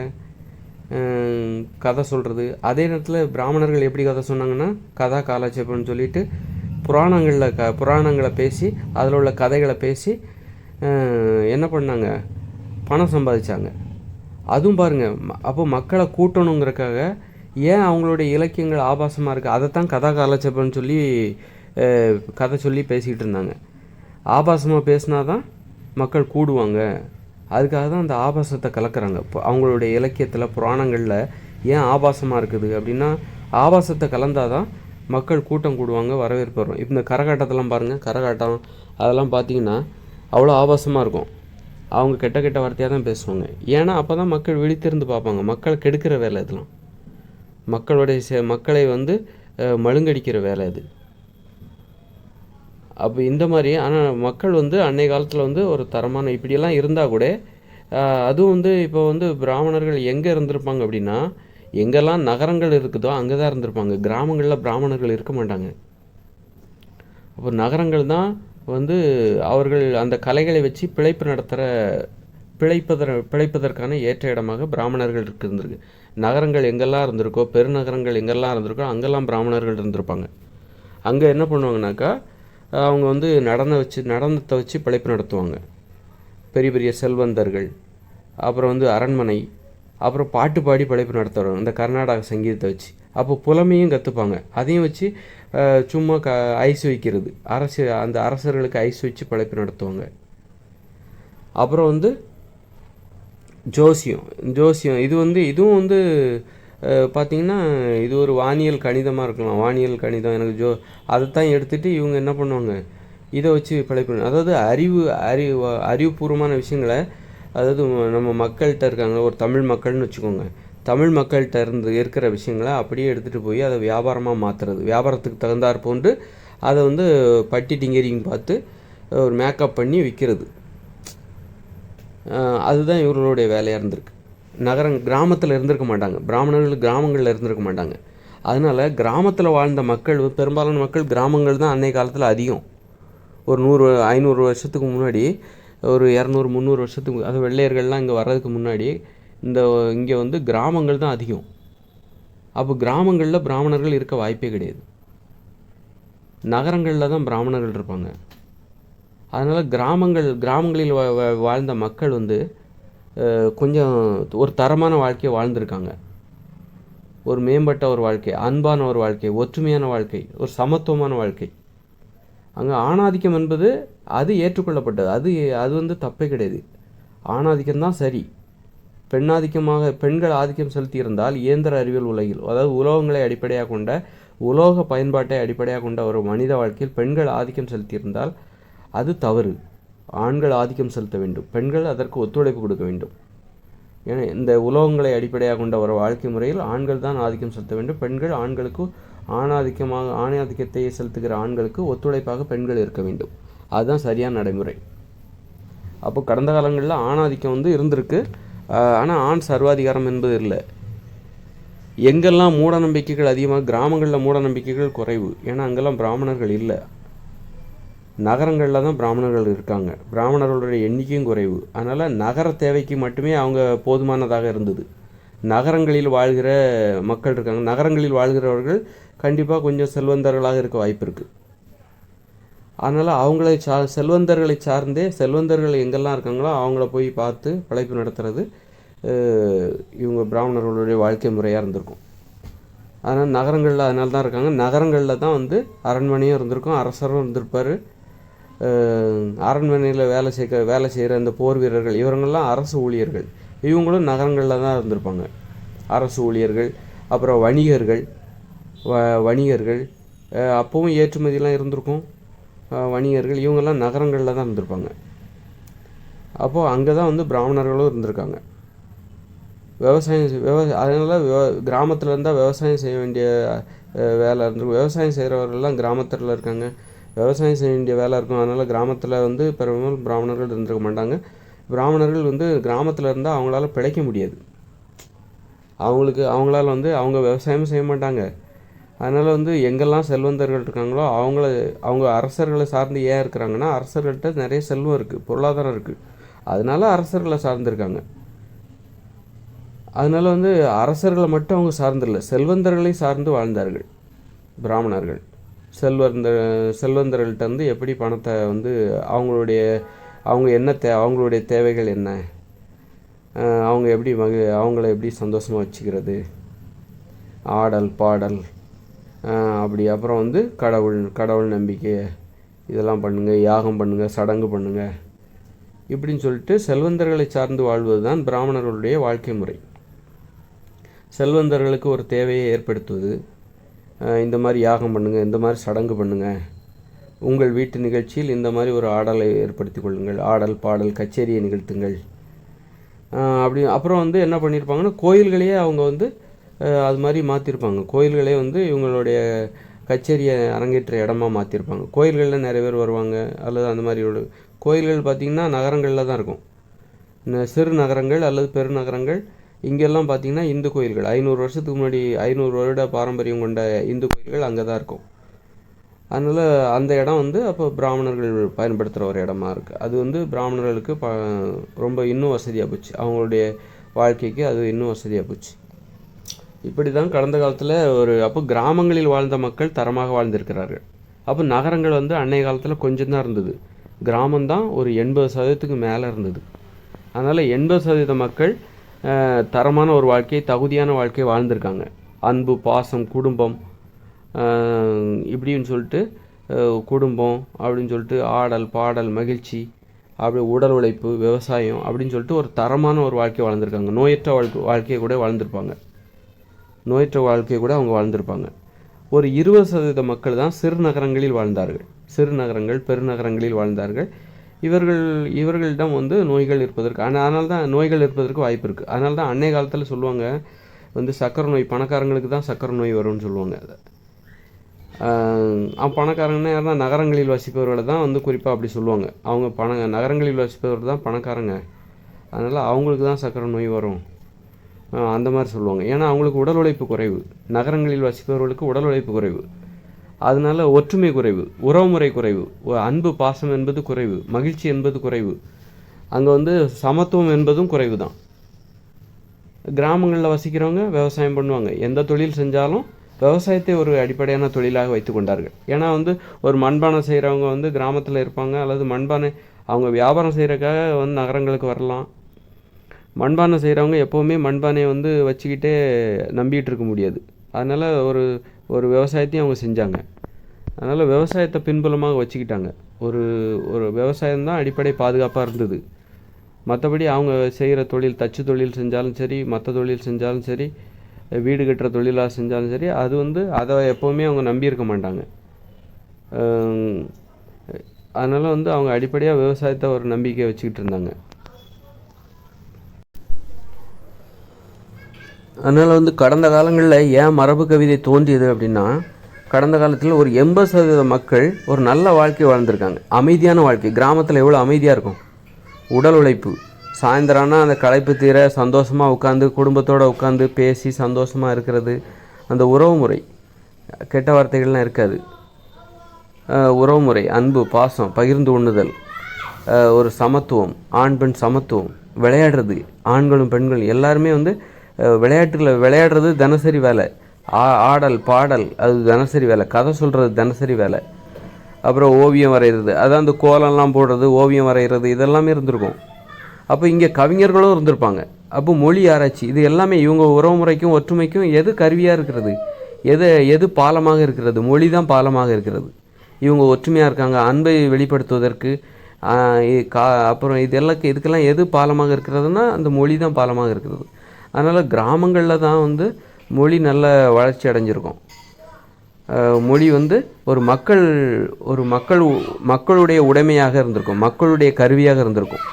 Speaker 1: கதை சொல்கிறது, அதே நேரத்தில் பிராமணர்கள் எப்படி கதை சொன்னாங்கன்னா கதா காலட்சேபம்னு சொல்லிட்டு புராணங்களை பேசி அதில் உள்ள கதைகளை பேசி என்ன பண்ணாங்க, பணம் சம்பாதிச்சாங்க. அதுவும் பாருங்கள், அப்போ மக்களை கூட்டணுங்கிறக்காக ஏன் அவங்களுடைய இலக்கியங்கள் ஆபாசமாக இருக்குது, அதைத்தான் கதா காலட்சேபம்னு சொல்லி கதை சொல்லி பேசிக்கிட்டு இருந்தாங்க. ஆபாசமாக பேசினா தான் மக்கள் கூடுவாங்க, அதுக்காக தான் அந்த ஆபாசத்தை கலக்கிறாங்க. இப்போ அவங்களுடைய இலக்கியத்தில் புராணங்களில் ஏன் ஆபாசமாக இருக்குது அப்படின்னா, ஆபாசத்தை கலந்தால் தான் மக்கள் கூட்டம் கூடுவாங்க, வரவேற்பு வரும். இப்போ இந்த கரகாட்டத்தெல்லாம் பாருங்கள், கரகாட்டம் அதெல்லாம் பார்த்திங்கன்னா அவ்வளோ ஆபாசமாக இருக்கும். அவங்க கெட்ட கெட்ட வார்த்தையாக தான் பேசுவாங்க. ஏன்னா அப்போ தான் மக்கள் விழித்திருந்து பார்ப்பாங்க. மக்களை கெடுக்கிற வேலை இதெல்லாம், மக்களை வந்து மழுங்கடிக்கிற வேலை இது. அப்போ இந்த மாதிரி, ஆனால் மக்கள் வந்து அன்றைய காலத்தில் வந்து ஒரு தரமான இப்படியெல்லாம் இருந்தால் கூட, அதுவும் வந்து இப்போ வந்து பிராமணர்கள் எங்கே இருந்திருப்பாங்க அப்படின்னா, எங்கெல்லாம் நகரங்கள் இருக்குதோ அங்கே தான் இருந்திருப்பாங்க. கிராமங்களில் பிராமணர்கள் இருக்க மாட்டாங்க. அப்போ நகரங்கள் தான் வந்து அவர்கள் அந்த கலைகளை வச்சு பிழைப்பதற்கான ஏற்ற இடமாக பிராமணர்கள் இருந்திருக்கு. நகரங்கள் எங்கெல்லாம் இருந்திருக்கோ, பெருநகரங்கள் எங்கெல்லாம் இருந்திருக்கோ அங்கெல்லாம் பிராமணர்கள் இருந்திருப்பாங்க. அங்கே என்ன பண்ணுவாங்கனாக்கா, அவங்க வந்து நடனத்தை வச்சு பிழைப்பு நடத்துவாங்க. பெரிய பெரிய செல்வந்தர்கள், அப்புறம் வந்து அரண்மனை, அப்புறம் பாட்டு பாடி பிழைப்பு நடத்துவாங்க இந்த கர்நாடக சங்கீதத்தை வச்சு. அப்போ புலமையும் கற்றுப்பாங்க. அதையும் வச்சு சும்மா ஐஸ் வைக்கிறது, அந்த அரசர்களுக்கு ஐஸ் வச்சு பிழைப்பு நடத்துவாங்க. அப்புறம் வந்து ஜோசியம் இதுவும் வந்து பார்த்திங்கன்னா இது ஒரு வானியல் கணிதமாக இருக்கலாம். வானியல் கணிதம் எனக்கு அதைத்தான் எடுத்துகிட்டு இவங்க என்ன பண்ணுவாங்க, இதை வச்சு பிழைப்பு, அதாவது அறிவுபூர்வமான விஷயங்களை, அதாவது நம்ம மக்கள்கிட்ட இருக்காங்க, ஒரு தமிழ் மக்கள்னு வச்சுக்கோங்க, தமிழ் மக்கள்கிட்ட இருக்கிற விஷயங்களை அப்படியே எடுத்துகிட்டு போய் அதை வியாபாரமாக மாற்றுறது, வியாபாரத்துக்கு தகுந்தாற் போன்று அதை வந்து பட்டி டிங்கரிங் பார்த்து ஒரு மேக்கப் பண்ணி விற்கிறது. அதுதான் இவர்களுடைய வேலையாக இருந்திருக்கு. கிராமத்தில் இருந்திருக்க மாட்டாங்க பிராமணர்கள், கிராமங்களில் இருந்திருக்க மாட்டாங்க. அதனால் கிராமத்தில் வாழ்ந்த மக்கள், பெரும்பாலான மக்கள் கிராமங்கள் தான் அன்றைய காலத்தில் அதிகம். ஒரு 100-500 வருஷத்துக்கு முன்னாடி, ஒரு 200-300 வருஷத்துக்கு, அது வெள்ளையர்கள்லாம் இங்கே வர்றதுக்கு முன்னாடி இங்கே வந்து கிராமங்கள் தான் அதிகம். அப்போ கிராமங்களில் பிராமணர்கள் இருக்க வாய்ப்பே கிடையாது. நகரங்களில் தான் பிராமணர்கள் இருப்பாங்க. அதனால் கிராமங்களில் வாழ்ந்த மக்கள் வந்து கொஞ்சம் ஒரு தரமான வாழ்க்கையை வாழ்ந்திருக்காங்க. ஒரு மேம்பட்ட ஒரு வாழ்க்கை, அன்பான ஒரு வாழ்க்கை, ஒற்றுமையான வாழ்க்கை, ஒரு சமத்துவமான வாழ்க்கை. அங்கே ஆணாதிக்கம் என்பது அது ஏற்றுக்கொள்ளப்பட்டது. அது வந்து தப்பே கிடையாது. ஆணாதிக்கம்தான் சரி. பெண்கள் ஆதிக்கம் செலுத்தியிருந்தால் இயந்திர அறிவியல் உலகில், அதாவது உலோகங்களை அடிப்படையாக கொண்ட, உலோக பயன்பாட்டை அடிப்படையாக கொண்ட ஒரு மனித வாழ்க்கையில் பெண்கள் ஆதிக்கம் செலுத்தியிருந்தால் அது தவறு. ஆண்கள் ஆதிக்கம் செலுத்த வேண்டும், பெண்கள் அதற்கு ஒத்துழைப்பு கொடுக்க வேண்டும். ஏன்னா இந்த உலோகங்களை அடிப்படையாக கொண்ட ஒரு வாழ்க்கை முறையில் ஆண்கள் தான் ஆதிக்கம் செலுத்த வேண்டும். பெண்கள் ஆண்களுக்கு ஆணாதிக்கத்தை செலுத்துகிற ஆண்களுக்கு ஒத்துழைப்பாக பெண்கள் இருக்க வேண்டும். அதுதான் சரியான நடைமுறை. அப்போ கடந்த காலங்களில் ஆணாதிக்கம் வந்து இருந்திருக்கு. ஆனால் ஆண் சர்வாதிகாரம் என்பது இல்லை. எங்கெல்லாம் மூட நம்பிக்கைகள் அதிகமாக, கிராமங்களில் மூட நம்பிக்கைகள் குறைவு. ஏன்னா அங்கெல்லாம் பிராமணர்கள் இல்லை. நகரங்களில் தான் பிராமணர்கள் இருக்காங்க. பிராமணர்களுடைய எண்ணிக்கையும் குறைவு. அதனால் நகர தேவைக்கு மட்டுமே அவங்க போதுமானதாக இருந்தது. நகரங்களில் வாழ்கிற மக்கள் இருக்காங்க. நகரங்களில் வாழ்கிறவர்கள் கண்டிப்பாக கொஞ்சம் செல்வந்தர்களாக இருக்க வாய்ப்பு இருக்குது. அதனால் செல்வந்தர்களை சார்ந்தே, செல்வந்தர்கள் எங்கெல்லாம் இருக்காங்களோ அவங்கள போய் பார்த்து பிழைப்பு நடத்துறது இவங்க பிராமணர்களுடைய வாழ்க்கை முறையாக இருந்திருக்கும். அதனால் நகரங்களில் அதனால தான் இருக்காங்க. நகரங்களில் தான் வந்து அரண்மனையும் இருந்திருக்கும், அரசரும் இருந்திருப்பார். அரண்மனையில் வேலை செய்கிற அந்த போர் வீரர்கள், இவங்கெல்லாம் அரசு ஊழியர்கள். இவங்களும் நகரங்களில் தான் இருந்திருப்பாங்க. அரசு ஊழியர்கள், அப்புறம் வணிகர்கள் அப்போவும் ஏற்றுமதியெலாம் இருந்திருக்கும். வணிகர்கள் இவங்கெல்லாம் நகரங்களில் தான் இருந்திருப்பாங்க. அப்போது அங்கே தான் வந்து பிராமணர்களும் இருந்திருக்காங்க. அதனால் கிராமத்தில் இருந்தால் விவசாயம் செய்ய வேண்டிய வேலை இருந்திருக்கும். விவசாயம் செய்கிறவர்கள்லாம் கிராமத்தில் இருக்காங்க, விவசாயம் செய்ய வேண்டிய வேலை இருக்கும். அதனால் கிராமத்தில் வந்து பெரும்பாலும் பிராமணர்கள் இருந்திருக்க மாட்டாங்க. பிராமணர்கள் வந்து கிராமத்தில் இருந்தால் அவங்களால பிழைக்க முடியாது. அவங்களால வந்து அவங்க விவசாயமும் செய்ய மாட்டாங்க. அதனால் வந்து எங்கெல்லாம் செல்வந்தர்கள் இருக்காங்களோ அவங்க அரசர்களை சார்ந்து ஏன் இருக்கிறாங்கன்னா, அரசர்கள்ட்ட நிறைய செல்வம் இருக்குது, பொருளாதாரம் இருக்குது. அதனால அரசர்களை சார்ந்திருக்காங்க. அதனால் வந்து அரசர்களை மட்டும் அவங்க சார்ந்தில்லை, செல்வந்தர்களை சார்ந்து வாழ்ந்தார்கள் பிராமணர்கள். செல்வந்தர்கள்ட்ட வந்து எப்படி பணத்தை வந்து அவங்களுடைய தேவைகள் என்ன, அவங்க எப்படி அவங்கள எப்படி சந்தோஷமாக வச்சுக்கிறது, ஆடல் பாடல், அப்படி அப்புறம் வந்து கடவுள் நம்பிக்கை, இதெல்லாம் பண்ணுங்கள், யாகம் பண்ணுங்கள், சடங்கு பண்ணுங்கள், இப்படின்னு சொல்லிட்டு செல்வந்தர்களை சார்ந்து வாழ்வது தான் பிராமணர்களுடைய வாழ்க்கை முறை. செல்வந்தர்களுக்கு ஒரு தேவையை ஏற்படுத்துவது, இந்த மாதிரி யாகம் பண்ணுங்கள், இந்த மாதிரி சடங்கு பண்ணுங்கள், உங்கள் வீட்டு நிகழ்ச்சியில் இந்த மாதிரி ஒரு ஆடலை ஏற்படுத்தி கொள்ளுங்கள், ஆடல் பாடல் கச்சேரியை நிகழ்த்துங்கள். அப்படி அப்புறம் வந்து என்ன பண்ணியிருப்பாங்கன்னா, கோயில்களையே அவங்க வந்து அது மாதிரி மாற்றிருப்பாங்க. கோயில்களே வந்து இவங்களுடைய கச்சேரியை அரங்கேற்ற இடமா மாற்றிருப்பாங்க. கோயில்களில் நிறைய பேர் வருவாங்க. அல்லது அந்த மாதிரி ஒரு கோயில்கள் பார்த்திங்கன்னா நகரங்களில் தான் இருக்கும். சிறு நகரங்கள் அல்லது பெருநகரங்கள் இங்கெல்லாம் பார்த்திங்கன்னா இந்து கோயில்கள் 500 வருஷத்துக்கு முன்னாடி 500 வருட பாரம்பரியம் கொண்ட இந்து கோயில்கள் அங்கே தான் இருக்கும். அதனால் அந்த இடம் வந்து அப்போ பிராமணர்கள் பயன்படுத்துகிற ஒரு இடமா இருக்குது. அது வந்து பிராமணர்களுக்கு ரொம்ப இன்னும் வசதியாக போச்சு. அவங்களுடைய வாழ்க்கைக்கு அது இன்னும் வசதியாக போச்சு. இப்படி தான் கடந்த காலத்தில் அப்போ கிராமங்களில் வாழ்ந்த மக்கள் தரமாக வாழ்ந்திருக்கிறார்கள். அப்போ நகரங்கள் வந்து அன்றைய காலத்தில் கொஞ்சம் தான் இருந்தது. கிராமந்தான் ஒரு 80% மேலே இருந்தது. அதனால் 80% மக்கள் தரமான ஒரு வாழ்க்கை, தகுதியான வாழ்க்கையை வாழ்ந்திருக்காங்க. அன்பு, பாசம், குடும்பம், இப்படின்னு சொல்லிட்டு குடும்பம் அப்படின்னு சொல்லிட்டு ஆடல் பாடல் மகிழ்ச்சி, அப்படி உடல் உழைப்பு, விவசாயம் அப்படின்னு சொல்லிட்டு ஒரு தரமான ஒரு வாழ்க்கை வாழ்ந்திருக்காங்க. நோயற்ற வாழ்க்கையை கூட வாழ்ந்திருப்பாங்க. அவங்க வாழ்ந்திருப்பாங்க. ஒரு 20% மக்கள் தான் சிறு நகரங்களில் வாழ்ந்தார்கள். சிறு நகரங்கள் பெருநகரங்களில் வாழ்ந்தார்கள். இவர்களிடம் வந்து நோய்கள் இருப்பதற்கு அதனால தான் நோய்கள் இருப்பதற்கு வாய்ப்பு இருக்குது. அதனால தான் அன்றைய காலத்தில் சொல்லுவாங்க வந்து சக்கரை நோய் பணக்காரங்களுக்கு தான் சக்கரை நோய் வரும்னு சொல்லுவாங்க. அதை பணக்காரங்கன்னா யாருன்னா நகரங்களில் வசிப்பவர்களை தான் வந்து குறிப்பாக அப்படி சொல்லுவாங்க. அவங்க நகரங்களில் வசிப்பவர் தான் பணக்காரங்க, அதனால் அவங்களுக்கு தான் சக்கரை நோய் வரும், அந்த மாதிரி சொல்லுவாங்க. ஏன்னா அவங்களுக்கு உடல் உழைப்பு குறைவு. நகரங்களில் வசிப்பவர்களுக்கு உடல் உழைப்பு குறைவு, அதனால ஒற்றுமை குறைவு, உறவுமுறை குறைவு, அன்பு பாசம் என்பது குறைவு, மகிழ்ச்சி என்பது குறைவு. அங்கே வந்து சமத்துவம் என்பதும் குறைவு தான். கிராமங்களில் வசிக்கிறவங்க விவசாயம் பண்ணுவாங்க. எந்த தொழில் செஞ்சாலும் விவசாயத்தை ஒரு அடிப்படையான தொழிலாக வைத்து கொண்டார்கள். ஏன்னா வந்து ஒரு மண்பானை செய்கிறவங்க வந்து கிராமத்தில் இருப்பாங்க, அல்லது மண்பானை அவங்க வியாபாரம் செய்கிறக்காக வந்து நகரங்களுக்கு வரலாம். மண்பானை செய்கிறவங்க எப்போவுமே மண்பானையை வந்து வச்சுக்கிட்டே நம்பிக்கிட்டு இருக்க முடியாது. அதனால் ஒரு விவசாயத்தையும் அவங்க செஞ்சாங்க. அதனால் விவசாயத்தை பின்புலமாக வச்சுக்கிட்டாங்க. ஒரு விவசாயம்தான் அடிப்படை பாதுகாப்பாக இருந்தது. மற்றபடி அவங்க செய்கிற தொழில், தச்சு தொழில் செஞ்சாலும் சரி, மற்ற தொழில் செஞ்சாலும் சரி, வீடு கட்டுற தொழிலாக செஞ்சாலும் சரி, அது வந்து அதை எப்போவுமே அவங்க நம்பியிருக்க மாட்டாங்க. அதனால் வந்து அவங்க அடிப்படையாக விவசாயத்தை ஒரு நம்பிக்கை வச்சுக்கிட்டு இருந்தாங்க. அதனால் வந்து கடந்த காலங்களில் ஏன் மரபு கவிதை தோன்றியது அப்படின்னா, கடந்த காலத்தில் ஒரு 80% மக்கள் ஒரு நல்ல வாழ்க்கை வாழ்ந்திருக்காங்க. அமைதியான வாழ்க்கை. கிராமத்தில் எவ்வளோ அமைதியாக இருக்கும். உடல் உழைப்பு, சாயந்தரம்னா அந்த களைப்பு தீர சந்தோஷமாக உட்காந்து குடும்பத்தோடு உட்காந்து பேசி சந்தோஷமாக இருக்கிறது. அந்த உறவு முறை, கெட்ட வார்த்தைகள்லாம் இருக்காது. உறவு முறை, அன்பு, பாசம், பகிர்ந்து உண்ணுதல், ஒரு சமத்துவம், ஆண் பெண் சமத்துவம், விளையாடுறது, ஆண்களும் பெண்களும் எல்லாருமே வந்து விளையாடுறது தினசரி வேலை. ஆடல் பாடல் அது தினசரி வேலை. கதை சொல்கிறது தினசரி வேலை. அப்புறம் ஓவியம் வரைகிறது, அதான் அந்த கோலம்லாம் போடுறது, ஓவியம் வரைகிறது, இதெல்லாமே இருந்திருக்கும். அப்போ இங்கே கவிஞர்களும் இருந்திருப்பாங்க. அப்போ மொழி ஆராய்ச்சி, இது எல்லாமே இவங்க உறவுமுறைக்கும் ஒற்றுமைக்கும் எது கருவியாக இருக்கிறது, எது பாலமாக இருக்கிறது? மொழி தான் பாலமாக இருக்கிறது. இவங்க ஒற்றுமையாக இருக்காங்க, அன்பை வெளிப்படுத்துவதற்கு. அப்புறம் இதுக்கெல்லாம் எது பாலமாக இருக்கிறதுனா அந்த மொழி தான் பாலமாக இருக்கிறது. அதனால் கிராமங்களில் தான் வந்து மொழி நல்ல வளர்ச்சி அடைஞ்சிருக்கும். மொழி வந்து மக்களுடைய உடைமையாக இருந்திருக்கும், மக்களுடைய கருவியாக இருந்திருக்கும்.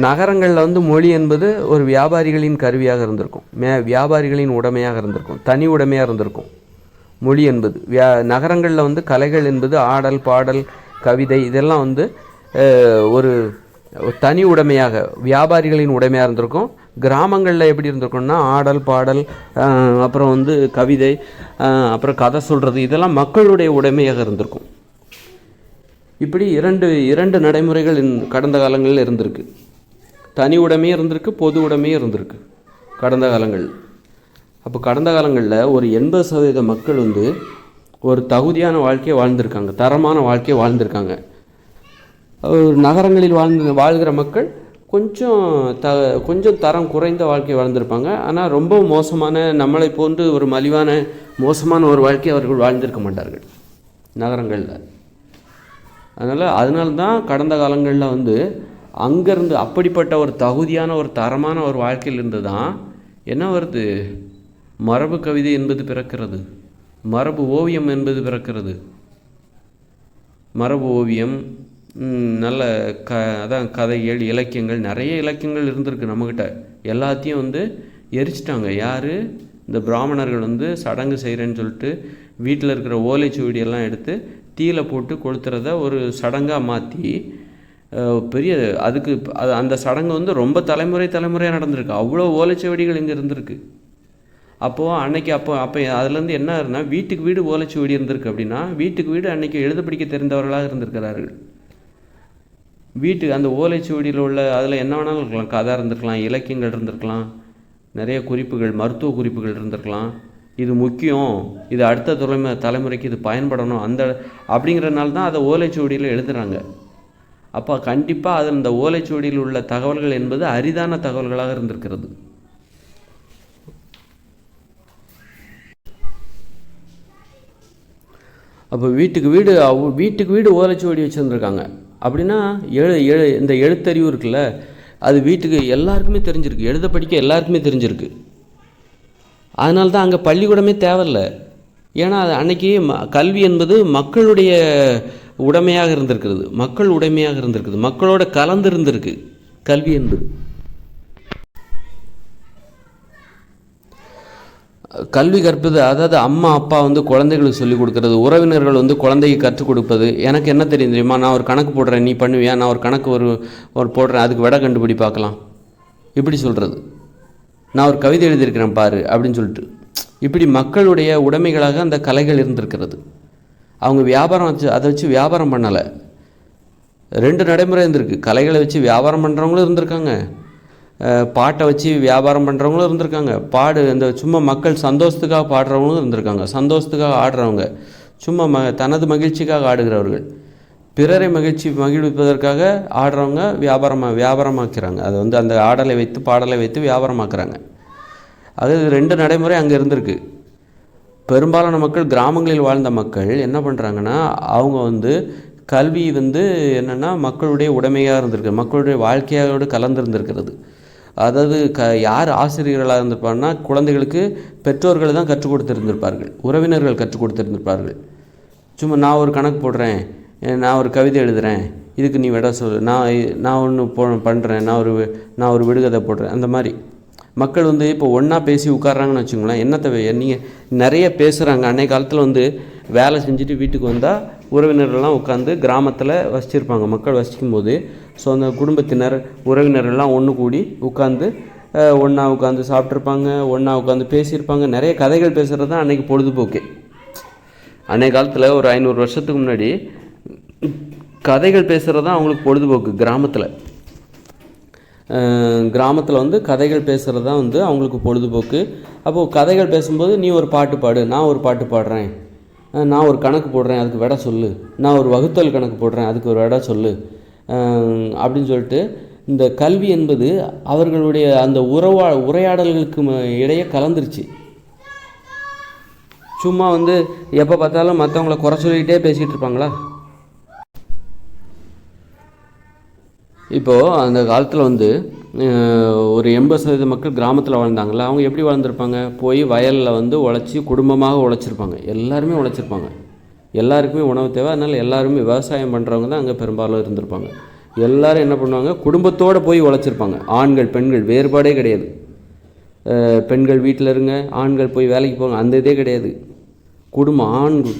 Speaker 1: நகரங்களில் வந்து மொழி என்பது ஒரு வியாபாரிகளின் கருவியாக இருந்திருக்கும், வியாபாரிகளின் உடைமையாக இருந்திருக்கும், தனி உடைமையாக இருந்திருக்கும் மொழி என்பது. நகரங்களில் வந்து கலைகள் என்பது ஆடல் பாடல் கவிதை இதெல்லாம் வந்து தனி உடைமையாக வியாபாரிகளின் உடைமையாக இருந்திருக்கும். கிராமங்களில் எப்படி இருந்திருக்கும்னா ஆடல் பாடல், அப்புறம் வந்து கவிதை, அப்புறம் கதை சொல்கிறது, இதெல்லாம் மக்களுடைய உடைமையாக இருந்திருக்கும். இப்படி இரண்டு நடைமுறைகள் கடந்த காலங்களில் இருந்திருக்கு. தனி உடைமையும் இருந்திருக்கு, பொது உடைமையும் இருந்திருக்கு கடந்த காலங்களில். அப்போ கடந்த காலங்களில் ஒரு 80% மக்கள் வந்து ஒரு தகுதியான வாழ்க்கையை வாழ்ந்திருக்காங்க, தரமான வாழ்க்கையை வாழ்ந்திருக்காங்க. நகரங்களில் வாழ்கிற மக்கள் கொஞ்சம் தரம் குறைந்த வாழ்க்கையை வாழ்ந்திருப்பாங்க. ஆனால் ரொம்ப மோசமான, நம்மளை போன்று ஒரு மலிவான மோசமான ஒரு வாழ்க்கையை அவர்கள் வாழ்ந்திருக்க மாட்டார்கள் நகரங்களில். அதனால தான் கடந்த காலங்களில் வந்து அங்கேருந்து அப்படிப்பட்ட ஒரு தகுதியான ஒரு தரமான ஒரு வாழ்க்கையிலிருந்து தான் என்ன வருது, மரபு கவிதை என்பது பிறக்கிறது, மரபு ஓவியம் என்பது பிறக்கிறது. மரபு ஓவியம், நல்ல அதான் கதைகள், இலக்கியங்கள், நிறைய இலக்கியங்கள் இருந்திருக்கு நம்மக்கிட்ட. எல்லாத்தையும் வந்து எரிச்சிட்டாங்க. யார்? இந்த பிராமணர்கள் வந்து சடங்கு செய்கிறேன்னு சொல்லிட்டு வீட்டில் இருக்கிற ஓலைச்சுவடியெல்லாம் எடுத்து தீயில போட்டு கொளுத்துறத ஒரு சடங்காக மாற்றி பெரிய அந்த சடங்கு வந்து ரொம்ப தலைமுறையாக நடந்திருக்கு. அவ்வளோ ஓலைச்சுவடிகள் இங்கே இருந்திருக்கு. அப்போது அப்போ அதுலேருந்து என்ன இருக்குன்னா, வீட்டுக்கு வீடு ஓலைச்சுவடி இருந்திருக்கு. அப்படின்னா வீட்டுக்கு வீடு அன்றைக்கி எழுத படிக்க தெரிந்தவர்களாக இருந்திருக்கிறார்கள். வீட்டுக்கு அந்த ஓலைச்சுவடியில் உள்ள அதில் என்ன வேணாலும் இருக்கலாம், கதை இருந்திருக்கலாம், இலக்கியங்கள் இருந்திருக்கலாம், நிறைய குறிப்புகள், மருத்துவ குறிப்புகள் இருந்திருக்கலாம். இது முக்கியம், இது அடுத்த தலைமுறைக்கு இது பயன்படணும் அப்படிங்கிறனால தான் அதை ஓலைச்சுவடியில் எழுதுகிறாங்க. அப்போ கண்டிப்பாக அதில் இந்த ஓலைச்சுவடியில் உள்ள தகவல்கள் என்பது அரிதான தகவல்களாக இருந்திருக்கிறது. அப்போ வீட்டுக்கு வீடு ஓலைச்சுவடி வச்சுருந்துருக்காங்க. அப்படின்னா இந்த எழுத்தறிவு இருக்குல்ல, அது வீட்டுக்கு எல்லாருக்குமே தெரிஞ்சிருக்கு, எழுத படிக்க எல்லாருக்குமே தெரிஞ்சிருக்கு. அதனால தான் அங்கே பள்ளிக்கூடமே தேவையில்லை. ஏன்னா அது அன்னைக்கு கல்வி என்பது மக்களுடைய உடைமையாக இருந்திருக்கிறது, மக்களோட கலந்து இருந்திருக்கு கல்வி என்பது. கல்வி கற்பது, அதாவது அம்மா அப்பா வந்து குழந்தைகளுக்கு சொல்லிக் கொடுக்கறது, உறவினர்கள் வந்து குழந்தைக்கு கற்றுக் கொடுப்பது. எனக்கு என்ன தெரியும் தெரியுமா, நான் ஒரு கணக்கு போடுறேன், நீ பண்ணுவியா, நான் ஒரு கணக்கு ஒரு போடுறேன், அதுக்கு விடை கண்டுபிடி பார்க்கலாம், இப்படி சொல்கிறது. நான் ஒரு கவிதை எழுதியிருக்கிறேன் பாரு அப்படின்னு சொல்லிட்டு. இப்படி மக்களுடைய உடைமைகளாக அந்த கலைகள் இருந்திருக்கிறது. அவங்க அதை வச்சு வியாபாரம் பண்ணலை. 2 நடைமுறை இருந்திருக்கு. கலைகளை வச்சு வியாபாரம் பண்ணுறவங்களும் இருந்திருக்காங்க, பாட்டை வச்சு வியாபாரம் பண்ணுறவங்களும் இருந்திருக்காங்க, இந்த சும்மா மக்கள் சந்தோஷத்துக்காக பாடுறவங்களும் இருந்திருக்காங்க, சந்தோஷத்துக்காக ஆடுறவங்க, சும்மா தனது மகிழ்ச்சிக்காக ஆடுகிறவர்கள், பிறரை மகிழ்விப்பதற்காக ஆடுறவங்க வியாபாரமாக்குறாங்க. அதை வந்து அந்த பாடலை வைத்து வியாபாரமாக்குறாங்க. அது 2 நடைமுறை அங்கே இருந்திருக்கு. பெரும்பாலான மக்கள், கிராமங்களில் வாழ்ந்த மக்கள் என்ன பண்ணுறாங்கன்னா, அவங்க வந்து கல்வி வந்து என்னென்னா மக்களுடைய உடைமையாக இருந்திருக்கு, மக்களுடைய வாழ்க்கையோடு கலந்துருந்துருக்கிறது. அதாவது யார் ஆசிரியர்களாக இருந்திருப்பாங்கன்னா, குழந்தைகளுக்கு பெற்றோர்கள் தான் கற்றுக் கொடுத்துருந்துருப்பார்கள், உறவினர்கள் கற்றுக் கொடுத்துருந்துருப்பார்கள். சும்மா நான் ஒரு கணக்கு போடுறேன், நான் ஒரு கவிதை எழுதுகிறேன், இதுக்கு நீ விட சொல், நான் ஒன்று பண்ணுறேன், நான் ஒரு விடுகதை போடுறேன். அந்த மாதிரி மக்கள் வந்து இப்போ ஒன்றா பேசி உட்கார்றாங்கன்னு வச்சுங்களேன். என்னத்தை நீங்கள் நிறைய பேசுகிறாங்க. அன்றைய காலத்தில் வந்து வேலை செஞ்சுட்டு வீட்டுக்கு வந்தால் உறவினர்கள்லாம் உட்காந்து கிராமத்தில் வசிச்சிருப்பாங்க. மக்கள் வசிக்கும் போது ஸோ அந்த குடும்பத்தினர் உறவினர்கள்லாம் ஒன்று கூடி ஒன்றா உட்காந்து சாப்பிட்ருப்பாங்க, ஒன்றா உட்காந்து பேசியிருப்பாங்க, நிறைய கதைகள் பேசுகிறது தான் அன்றைக்கி பொழுதுபோக்கு. அன்றைய காலத்தில் ஒரு 500 வருஷத்துக்கு முன்னாடி கதைகள் பேசுகிறது தான் அவங்களுக்கு பொழுதுபோக்கு. கிராமத்தில் வந்து கதைகள் பேசுகிறது தான் வந்து அவங்களுக்கு பொழுதுபோக்கு. அப்போது கதைகள் பேசும்போது நீ ஒரு பாட்டு பாடு, நான் ஒரு பாட்டு பாடுறேன், நான் ஒரு கணக்கு போடுறேன், அதுக்கு விடை சொல்லு, நான் ஒரு வகுத்தல் கணக்கு போடுறேன், அதுக்கு ஒரு விடை சொல்லு அப்படின்னு சொல்லிட்டு இந்த கல்வி என்பது அவர்களுடைய அந்த உரையாடல்களுக்கு இடையே கலந்துருச்சு. சும்மா வந்து எப்போ பார்த்தாலும் மற்றவங்கள குறை சொல்லிக்கிட்டே பேசிகிட்டு இருப்பாங்களா? இப்போது அந்த காலத்தில் வந்து ஒரு 80% மக்கள் கிராமத்தில் வாழ்ந்தாங்களா, அவங்க எப்படி வாழ்ந்திருப்பாங்க? போய் வயலில் வந்து உழைச்சி குடும்பமாக உழைச்சிருப்பாங்க, எல்லாருமே உழைச்சிருப்பாங்க, எல்லாருக்குமே உணவு தேவை. அதனால் எல்லாருமே விவசாயம் பண்ணுறவங்க தான் அங்கே பெரும்பாலும் இருந்திருப்பாங்க. எல்லோரும் என்ன பண்ணுவாங்க, குடும்பத்தோடு போய் உழைச்சிருப்பாங்க. ஆண்கள் பெண்கள் வேறுபாடே கிடையாது. பெண்கள் வீட்டில் இருங்க, ஆண்கள் போய் வேலைக்கு போங்க, அந்த இதே கிடையாது. குடும்பம் ஆண்கள்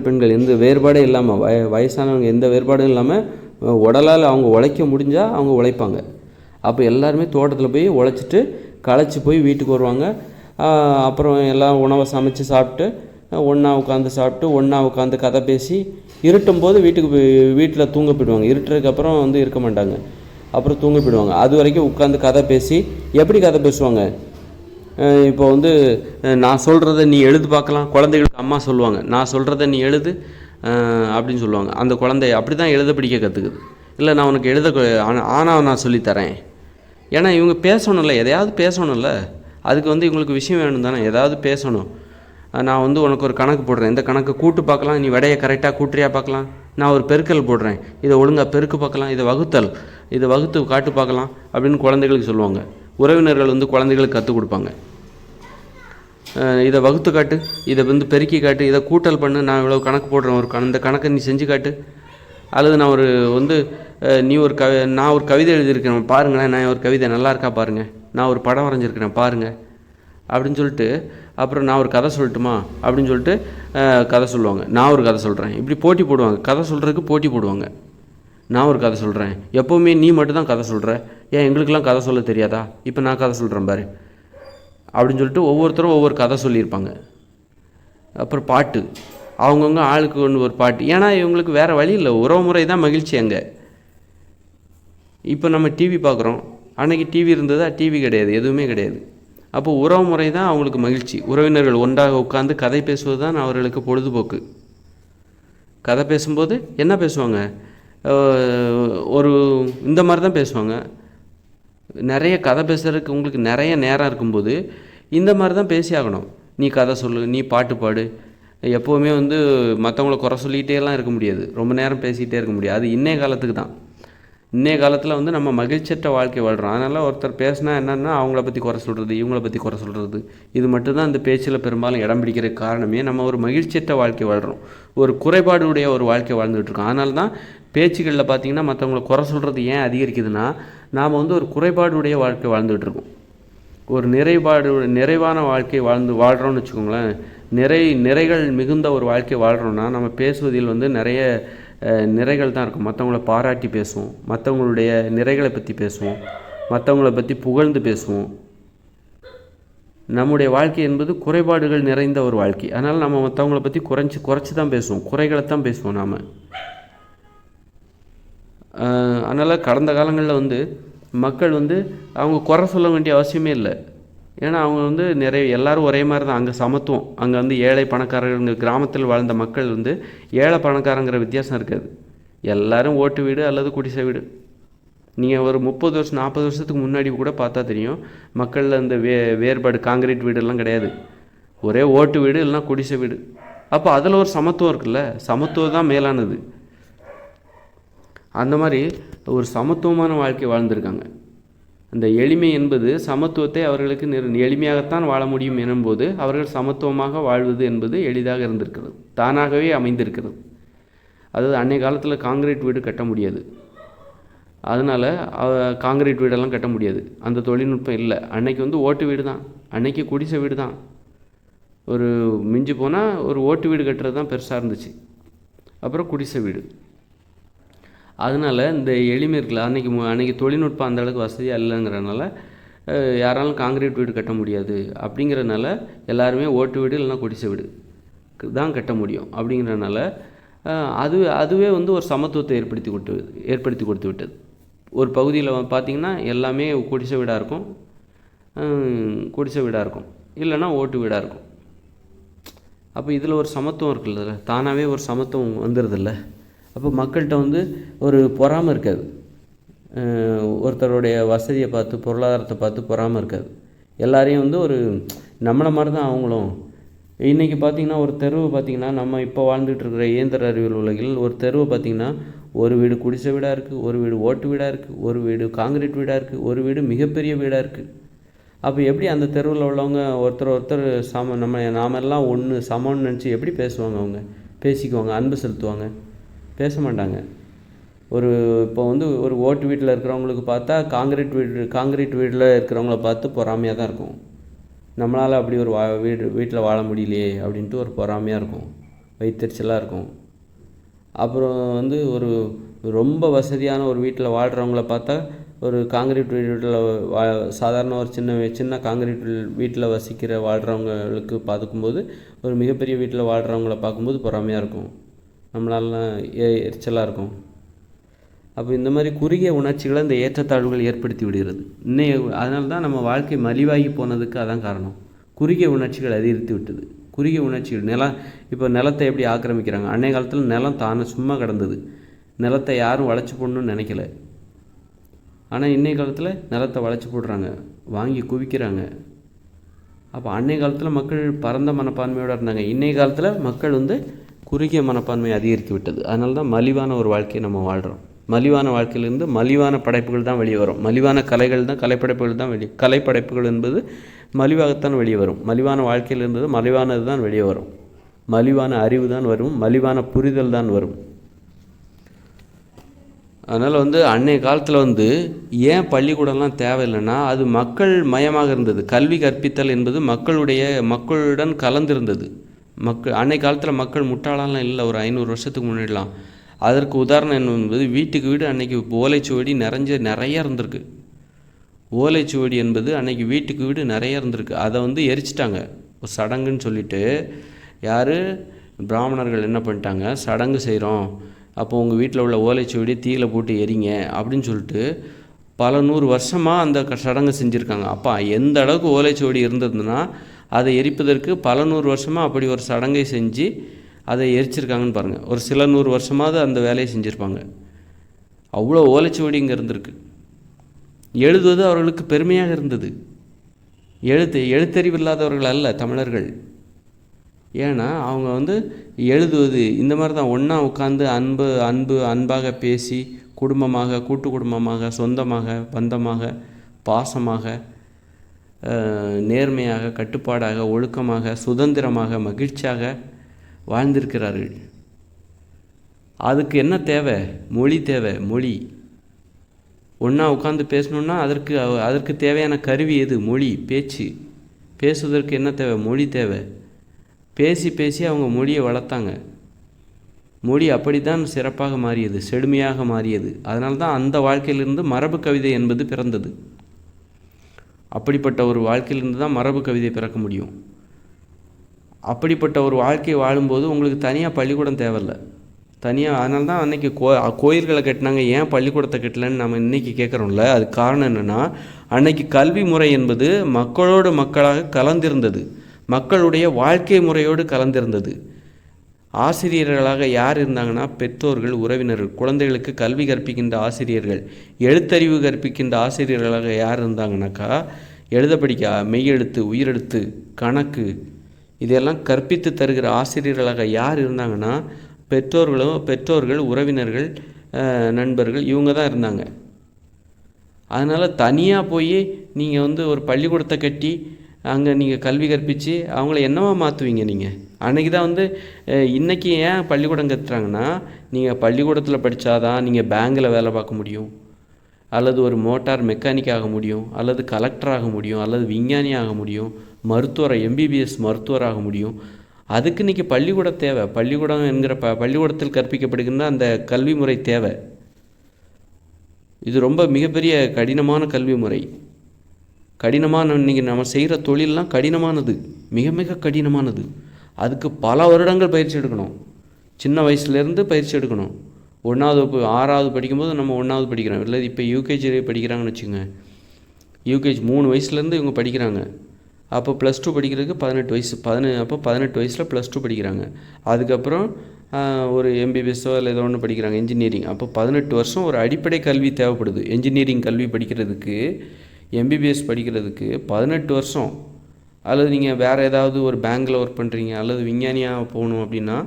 Speaker 1: பெண்கள் எந்த வேறுபாடே இல்லாமல், வயசானவங்க எந்த வேறுபாடும் இல்லாமல் உடலால் அவங்க உழைக்க முடிஞ்சால் அவங்க உழைப்பாங்க. அப்போ எல்லாருமே தோட்டத்தில் போய் உழைச்சிட்டு களைச்சி போய் வீட்டுக்கு வருவாங்க. அப்புறம் எல்லாம் உணவை சமைச்சு சாப்பிட்டு ஒன்றா உட்காந்து சாப்பிட்டு ஒன்றா உட்காந்து கதை பேசி இருட்டும் போது வீட்டில் தூங்க போயிடுவாங்க. இருட்டுறதுக்கப்புறம் இருக்க மாட்டாங்க, அப்புறம் தூங்க போயிடுவாங்க. அது வரைக்கும் உட்காந்து கதை பேசி எப்படி கதை பேசுவாங்க, இப்போ நான் சொல்கிறத நீ எழுது பார்க்கலாம். குழந்தைகளுக்கு அம்மா சொல்லுவாங்க, நான் சொல்கிறத நீ எழுது அப்படின்னு சொல்லுவாங்க. அந்த குழந்தை அப்படி தான் எழுத படிக்க கற்றுக்குது. இல்லை நான் உனக்கு எழுத ஆனால் நான் சொல்லித்தரேன். ஏன்னா இவங்க பேசணும்ல, எதையாவது பேசணும்ல. அதுக்கு இவங்களுக்கு விஷயம் வேணும் தானே, ஏதாவது பேசணும். நான் உனக்கு ஒரு கணக்கு போடுறேன், இந்த கணக்கு கூட்டு பார்க்கலாம், நீ விடையை கரெக்டாக கூட்டுறியா பார்க்கலாம். நான் ஒரு பெருக்கல் போடுறேன், இதை ஒழுங்காக பெருக்கு பார்க்கலாம். இதை வகுத்து காட்டு பார்க்கலாம் அப்படின்னு குழந்தைகளுக்கு சொல்லுவாங்க. உறவினர்கள் குழந்தைகளுக்கு கற்றுக் கொடுப்பாங்க. இதை வகுத்து காட்டு, இதை பெருக்கி காட்டு, இதை கூட்டல் பண்ணு, நான் இவ்வளோ கணக்கு போடுறேன், இந்த கணக்கை நீ செஞ்சு காட்டு. அல்லது நான் ஒரு நீ நான் ஒரு கவிதை எழுதியிருக்கிறேன் பாருங்களேன், நான் ஒரு கவிதை நல்லா இருக்கா பாருங்கள், நான் ஒரு படம் வரைஞ்சிருக்கிறேன் பாருங்கள் அப்படின்னு சொல்லிட்டு, அப்புறம் நான் ஒரு கதை சொல்லட்டுமா அப்படின்னு சொல்லிட்டு கதை சொல்லுவாங்க. நான் ஒரு கதை சொல்கிறேன், இப்படி போட்டி போடுவாங்க. கதை சொல்கிறதுக்கு போட்டி போடுவாங்க. நான் ஒரு கதை சொல்கிறேன், எப்போவுமே நீ மட்டும்தான் கதை சொல்கிற, ஏன் எங்களுக்கெல்லாம் கதை சொல்ல தெரியாதா, இப்போ நான் கதை சொல்கிறேன் பாரு அப்படின்னு சொல்லிட்டு ஒவ்வொருத்தரும் ஒவ்வொரு கதை சொல்லியிருப்பாங்க. அப்புறம் பாட்டு, அவங்கவுங்க ஆளுக்கு ஒன்று ஒரு பாட்டு. ஏன்னா இவங்களுக்கு வேறு வழி இல்லை, உறவு முறை தான் மகிழ்ச்சி அங்கே. இப்போ நம்ம டிவி பார்க்குறோம், அன்றைக்கி டிவி இருந்ததா? டிவி கிடையாது, எதுவுமே கிடையாது. அப்போ உறவு முறை தான் அவங்களுக்கு மகிழ்ச்சி. உறவினர்கள் ஒன்றாக உட்கார்ந்து கதை பேசுவது தான் அவர்களுக்கு பொழுதுபோக்கு. கதை பேசும்போது என்ன பேசுவாங்க, இந்த மாதிரி தான் பேசுவாங்க. நிறைய கதை பேசுகிறதுக்கு உங்களுக்கு நிறைய நேரம் இருக்கும்போது இந்த மாதிரி தான் பேசி ஆகணும். நீ கதை சொல்லு, நீ பாட்டு பாடு. எப்போவுமே மற்றவங்கள குறை சொல்லிகிட்டேலாம் இருக்க முடியாது, ரொம்ப நேரம் பேசிக்கிட்டே இருக்க முடியாது. அது இன்றைய காலத்துக்கு தான். இன்றைய காலத்தில் நம்ம மகிழ்ச்சியற்ற வாழ்க்கை வாழ்கிறோம். அதனால் ஒருத்தர் பேசினா என்னென்னா அவங்கள பற்றி குறை சொல்கிறது, இவங்கள பற்றி குறை சொல்கிறது, இது மட்டும்தான் அந்த பேச்சில் பெரும்பாலும் இடம் பிடிக்கிறதுக்கு காரணமே. நம்ம ஒரு மகிழ்ச்சியற்ற வாழ்க்கை வாழ்கிறோம், ஒரு குறைபாடுடைய ஒரு வாழ்க்கை வாழ்ந்துகிட்ருக்கோம். அதனால தான் பேச்சுகளில் பார்த்திங்கன்னா மற்றவங்களை குறை சொல்கிறது ஏன் அதிகரிக்குதுன்னா, நாம் ஒரு குறைபாடுடைய வாழ்க்கை வாழ்ந்துகிட்ருக்கோம். ஒரு நிறைவான வாழ்க்கை வாழ்கிறோன்னு வச்சுக்கோங்களேன். நிறைகள் மிகுந்த ஒரு வாழ்க்கை வாழ்கிறோன்னா நம்ம பேசுவதில் நிறைய நிறைகள் தான் இருக்கும். மற்றவங்கள பாராட்டி பேசுவோம், மற்றவங்களுடைய நிறைகளை பற்றி பேசுவோம், மற்றவங்கள பற்றி புகழ்ந்து பேசுவோம். நம்முடைய வாழ்க்கை என்பது குறைபாடுகள் நிறைந்த ஒரு வாழ்க்கை. அதனால் நம்ம மற்றவங்கள பற்றி குறைச்சி தான் பேசுவோம், குறைகளை தான் பேசுவோம் நாம். அதனால் கடந்த காலங்களில் மக்கள் அவங்க குறை சொல்ல வேண்டிய அவசியமே இல்லை. ஏன்னா அவங்க எல்லோரும் ஒரே மாதிரி தான். அங்கே சமத்துவம். அங்கே ஏழை பணக்காரங்க, கிராமத்தில் வாழ்ந்த மக்கள் ஏழை பணக்காரங்கிற வித்தியாசம் இருக்காது. எல்லோரும் ஓட்டு வீடு அல்லது குடிசை வீடு. நீங்கள் ஒரு 30 வருஷம் 40 வருஷத்துக்கு முன்னாடி கூட பார்த்தா தெரியும், மக்களில் இந்த வேறுபாடு காங்கிரீட் வீடெல்லாம் கிடையாது. ஒரே ஓட்டு வீடு இல்லைனா குடிசை வீடு. அப்போ அதில் ஒரு சமத்துவம் இருக்குல்ல, சமத்துவம் தான் மேலானது. அந்த மாதிரி ஒரு சமத்துவமான வாழ்க்கை வாழ்ந்திருக்காங்க. அந்த எளிமை என்பது சமத்துவத்தை அவர்களுக்கு எளிமையாகத்தான் வாழ முடியும் எனும்போது அவர்கள் சமத்துவமாக வாழ்வது என்பது எளிதாக இருந்திருக்கிறது, தானாகவே அமைந்திருக்கிறது. அதாவது அன்றைய காலத்தில் காங்கிரீட் வீடு கட்ட முடியாது, அதனால் காங்கிரீட் வீடெல்லாம் கட்ட முடியாது, அந்த தொழில்நுட்பம் இல்லை. அன்னைக்கு ஓட்டு வீடு தான், அன்னைக்கு குடிசை வீடு தான். ஒரு மிஞ்சி போனால் ஒரு ஓட்டு வீடு கட்டுறது தான் பெருசாக இருந்துச்சு, அப்புறம் குடிசை வீடு. அதனால் இந்த எளிமை இருக்குல்ல, அன்றைக்கி தொழில்நுட்பம் அந்தளவுக்கு வசதியாக இல்லைங்கிறனால யாராலும் காங்கிரீட் வீடு கட்ட முடியாது. அப்படிங்கிறனால எல்லாருமே ஓட்டு வீடு இல்லைனா குடிசை வீடு தான் கட்ட முடியும். அப்படிங்கிறனால அதுவே ஒரு சமத்துவத்தை ஏற்படுத்தி கொடுத்து விட்டது. ஒரு பகுதியில் பார்த்திங்கன்னா எல்லாமே குடிசை வீடாக இருக்கும், இல்லைன்னா ஓட்டு வீடாக இருக்கும். அப்போ இதில் ஒரு சமத்துவம் இருக்குல்ல, தானாகவே ஒரு சமத்துவம் வந்துடுதில்ல. அப்போ மக்கள்கிட்ட ஒரு பொறாமை இருக்காது, ஒருத்தருடைய வசதியை பார்த்து பொருளாதாரத்தை பார்த்து பொறாமை இருக்காது. எல்லாரையும் ஒரு நம்மளை மாதிரி தான் அவங்களும். இன்றைக்கி பார்த்திங்கன்னா ஒரு தெருவை பார்த்திங்கன்னா, நம்ம இப்போ வாழ்ந்துட்டு இருக்கிற இயந்திர அறிவியல் உலகில் ஒரு தெருவை பார்த்திங்கன்னா, ஒரு வீடு குடிசை வீடாக இருக்குது, ஒரு வீடு ஓட்டு வீடாக இருக்குது, ஒரு வீடு காங்கிரீட் வீடாக இருக்குது, ஒரு வீடு மிகப்பெரிய வீடாக இருக்குது. அப்போ எப்படி அந்த தெருவில் உள்ளவங்க ஒருத்தர் நாமெல்லாம் ஒன்று சமம்னு நினச்சி எப்படி பேசுவாங்க? அவங்க பேசிக்குவாங்க, அன்பு செலுத்துவாங்க, பேச மாட்டாங்க. இப்போ ஒரு ஓட்டு வீட்டில் இருக்கிறவங்களுக்கு பார்த்தா காங்கிரீட் வீட்டில் இருக்கிறவங்கள பார்த்து பொறாமையாக தான் இருக்கும். நம்மளால் அப்படி ஒரு வீட்டில் வாழ முடியலையே அப்படின்ட்டு ஒரு பொறாமையாக இருக்கும், வயிற்றெரிச்சலாக இருக்கும். அப்புறம் ஒரு ரொம்ப வசதியான ஒரு வீட்டில் வாழ்கிறவங்கள பார்த்தா ஒரு காங்கிரீட் வீட்டில் சாதாரண ஒரு சின்ன காங்கிரீட் வீட்டில் வசிக்கிற வாழ்கிறவங்களுக்கு பார்க்கும்போது ஒரு மிகப்பெரிய வீட்டில் வாழ்கிறவங்கள பார்க்கும்போது பொறாமையாக இருக்கும், நம்மளாலாம் எரிச்சலாக இருக்கும். அப்போ இந்த மாதிரி குறுகிய உணர்ச்சிகளை இந்த ஏற்றத்தாழ்வுகள் ஏற்படுத்தி விடுகிறது. அதனால தான் நம்ம வாழ்க்கை மலிவாகி போனதுக்கு அதான் காரணம். குறுகிய உணர்ச்சிகள் அதிகரித்து விட்டது. குறுகிய உணர்ச்சிகள் இப்போ நிலத்தை எப்படி ஆக்கிரமிக்கிறாங்க. அன்றைய காலத்தில் நிலம் தானே சும்மா கிடந்தது, நிலத்தை யாரும் வளைச்சி போடணும்னு நினைக்கல. ஆனால் இன்றைய காலத்தில் நிலத்தை வளைச்சி போடுறாங்க, வாங்கி குவிக்கிறாங்க. அப்போ அன்றைய காலத்தில் மக்கள் பரந்த மனப்பான்மையோடு இருந்தாங்க. இன்றைய காலத்தில் மக்கள் குறுகிய மனப்பான்மை அதிகரித்து விட்டது. அதனால தான் மலிவான ஒரு வாழ்க்கையை நம்ம வாழ்கிறோம். மலிவான வாழ்க்கையிலிருந்து மலிவான படைப்புகள் தான் வெளியே வரும். மலிவான கலைகள் தான் கலைப்படைப்புகள் தான் கலைப்படைப்புகள் என்பது மலிவாகத்தான் வெளியே வரும். மலிவான வாழ்க்கையில் இருந்தது மலிவானது தான் வெளியே வரும். மலிவான அறிவு தான் வரும், மலிவான புரிதல் தான் வரும். அதனால் அன்றைய காலத்தில் ஏன் பள்ளிக்கூடம்லாம் தேவையில்லைன்னா அது மக்கள் மயமாக இருந்தது. கல்வி கற்பித்தல் என்பது மக்களுடன் கலந்திருந்தது. அன்றைய காலத்தில் மக்கள் முட்டாளெலாம் இல்லை. ஒரு 500 வருஷத்துக்கு முன்னாடிலாம் அதற்கு உதாரணம் என்பது வீட்டுக்கு வீடு அன்றைக்கி ஓலைச்சுவடி நிறைய இருந்திருக்கு. ஓலைச்சுவடி என்பது அன்றைக்கி வீட்டுக்கு வீடு நிறைய இருந்திருக்கு. அதை எரிச்சிட்டாங்க ஒரு சடங்குன்னு சொல்லிட்டு. யார் பிராமணர்கள் என்ன பண்ணிட்டாங்க, சடங்கு செய்கிறோம், அப்போ உங்கள் வீட்டில் உள்ள ஓலைச்சுவடி தீயில போட்டு எரிங்க அப்படின்னு சொல்லிட்டு பல 100 வருஷமாக அந்த சடங்கு செஞ்சுருக்காங்க. அப்போ எந்த அளவுக்கு ஓலைச்சுவடி இருந்ததுன்னா அதை எரிப்பதற்கு பல 100 வருஷமாக அப்படி ஒரு சடங்கை செஞ்சு அதை எரிச்சிருக்காங்கன்னு பாருங்கள். ஒரு சில 100 வருஷமாவது அந்த வேலையை செஞ்சுருப்பாங்க. அவ்வளோ ஓலைச்சுவடி இங்கே இருந்திருக்கு. எழுதுவது அவர்களுக்கு பெருமையாக இருந்தது. எழுத்தறிவு இல்லாதவர்கள் அல்ல தமிழர்கள். ஏன்னா அவங்க எழுதுவது இந்த மாதிரி தான் ஒன்றா உட்காந்து அன்பாக பேசி குடும்பமாக, கூட்டு குடும்பமாக, சொந்தமாக, பந்தமாக, பாசமாக, நேர்மையாக, கட்டுப்பாடாக, ஒழுக்கமாக, சுதந்திரமாக, மகிழ்ச்சியாக வாழ்ந்திருக்கிறார்கள். அதுக்கு என்ன தேவை? மொழி தேவை. மொழி ஒன்றா உட்காந்து பேசணுன்னா அதற்கு தேவையான கருவி எது? மொழி, பேச்சு. பேசுவதற்கு என்ன தேவை? மொழி தேவை. பேசி அவங்க மொழியை வளர்த்தாங்க. மொழி அப்படித்தான் சிறப்பாக மாறியது, செழுமையாக மாறியது. அதனால தான் அந்த வாழ்க்கையிலிருந்து மரபு கவிதை என்பது பிறந்தது. அப்படிப்பட்ட ஒரு வாழ்க்கையிலிருந்து தான் மரபு கவிதை பிறக்க முடியும். அப்படிப்பட்ட ஒரு வாழ்க்கையை வாழும்போது உங்களுக்கு தனியாக பள்ளிக்கூடம் தேவையில்லை. அதனால தான் அன்றைக்கி கோயில்களை கட்டினாங்க. ஏன் பள்ளிக்கூடத்தை கட்டலைன்னு நம்ம இன்றைக்கி கேட்குறோம்ல. அதுக்கு காரணம் என்னென்னா அன்னைக்கு கல்வி முறை என்பது மக்களோடு மக்களாக கலந்திருந்தது, மக்களுடைய வாழ்க்கை முறையோடு கலந்திருந்தது. ஆசிரியர்களாக யார் இருந்தாங்கன்னா பெற்றோர்கள், உறவினர்கள். குழந்தைகளுக்கு கல்வி கற்பிக்கின்ற ஆசிரியர்கள், எழுத்தறிவு கற்பிக்கின்ற ஆசிரியர்களாக யார் இருந்தாங்கனாக்கா எழுத படிக்க, மெய்யெழுத்து, உயிரெழுத்து, கணக்கு இதெல்லாம் கற்பித்து தருகிற ஆசிரியர்களாக யார் இருந்தாங்கன்னா பெற்றோர்கள், உறவினர்கள், நண்பர்கள், இவங்க தான் இருந்தாங்க. அதனால் தனியாக போய் நீங்கள் ஒரு பள்ளிக்கூடத்தை கட்டி அங்கே நீங்கள் கல்வி கற்பித்து அவங்கள என்னவா மாற்றுவீங்க? நீங்கள் அன்றைக்கி தான் இன்றைக்கி ஏன் பள்ளிக்கூடம் கற்றுறாங்கன்னா நீங்கள் பள்ளிக்கூடத்தில் படித்தாதான் நீங்கள் பேங்கில் வேலை பார்க்க முடியும், அல்லது ஒரு மோட்டார் மெக்கானிக் ஆக முடியும், அல்லது கலெக்டர் ஆக முடியும், அல்லது விஞ்ஞானி ஆக முடியும், மருத்துவர் MBBS மருத்துவராக முடியும். அதுக்கு இன்றைக்கி பள்ளிக்கூடம் தேவை. பள்ளிக்கூடம் என்கிற பள்ளிக்கூடத்தில் கற்பிக்கப்படுகின்ற அந்த கல்வி முறை தேவை. இது ரொம்ப மிகப்பெரிய கடினமான கல்வி முறை. இன்றைக்கி நம்ம செய்கிற தொழிலெலாம் கடினமானது, மிக மிக கடினமானது. அதுக்கு பல வருடங்கள் பயிற்சி எடுக்கணும். சின்ன வயசுலேருந்து பயிற்சி எடுக்கணும். 1வது வகுப்பு 6வது படிக்கும்போது நம்ம 1வது படிக்கிறோம், இல்லை இப்போ UKG படிக்கிறாங்கன்னு வச்சுங்க. UKG 3 வயசுலேருந்து இவங்க படிக்கிறாங்க. அப்போ +2 படிக்கிறதுக்கு 18 வயசு. அப்போ 18 வயசில் +2 படிக்கிறாங்க. அதுக்கப்புறம் ஒரு MBBSஓ இல்லை ஏதோ ஒன்று படிக்கிறாங்க, இன்ஜினியரிங். அப்போ 18 வருஷம் ஒரு அடிப்படை கல்வி தேவைப்படுது. இன்ஜினியரிங் கல்வி படிக்கிறதுக்கு, MBBS படிக்கிறதுக்கு 18 வருஷம். அல்லது நீங்கள் வேறு ஏதாவது ஒரு பேங்கில் ஒர்க் பண்ணுறீங்க, அல்லது விஞ்ஞானியாக போகணும் அப்படின்னா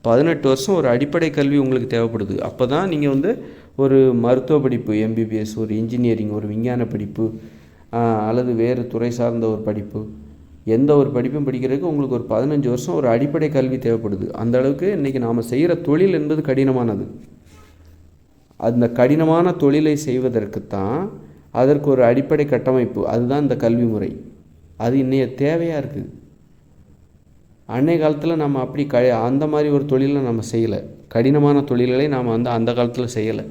Speaker 1: 18 வருஷம் ஒரு அடிப்படை கல்வி உங்களுக்கு தேவைப்படுது. அப்போ தான் நீங்கள் ஒரு மருத்துவ படிப்பு MBBS, ஒரு இன்ஜினியரிங், ஒரு விஞ்ஞான படிப்பு, அல்லது வேறு துறை சார்ந்த ஒரு படிப்பு, எந்த ஒரு படிப்பும் படிக்கிறதுக்கு உங்களுக்கு ஒரு 15 வருஷம் ஒரு அடிப்படை கல்வி தேவைப்படுது. அந்த அளவுக்கு இன்றைக்கி நாம் செய்கிற தொழில் என்பது கடினமானது. அந்த கடினமான தொழிலை செய்வதற்குத்தான் அதற்கு ஒரு அடிப்படை கட்டமைப்பு, அதுதான் இந்த கல்வி முறை. அது இன்னைய தேவையாக இருக்குது. அன்றைய காலத்தில் நம்ம அப்படி அந்த மாதிரி ஒரு தொழிலை நம்ம செய்யலை. கடினமான தொழில்களை நாம் வந்து அந்த காலத்தில் செய்யலை.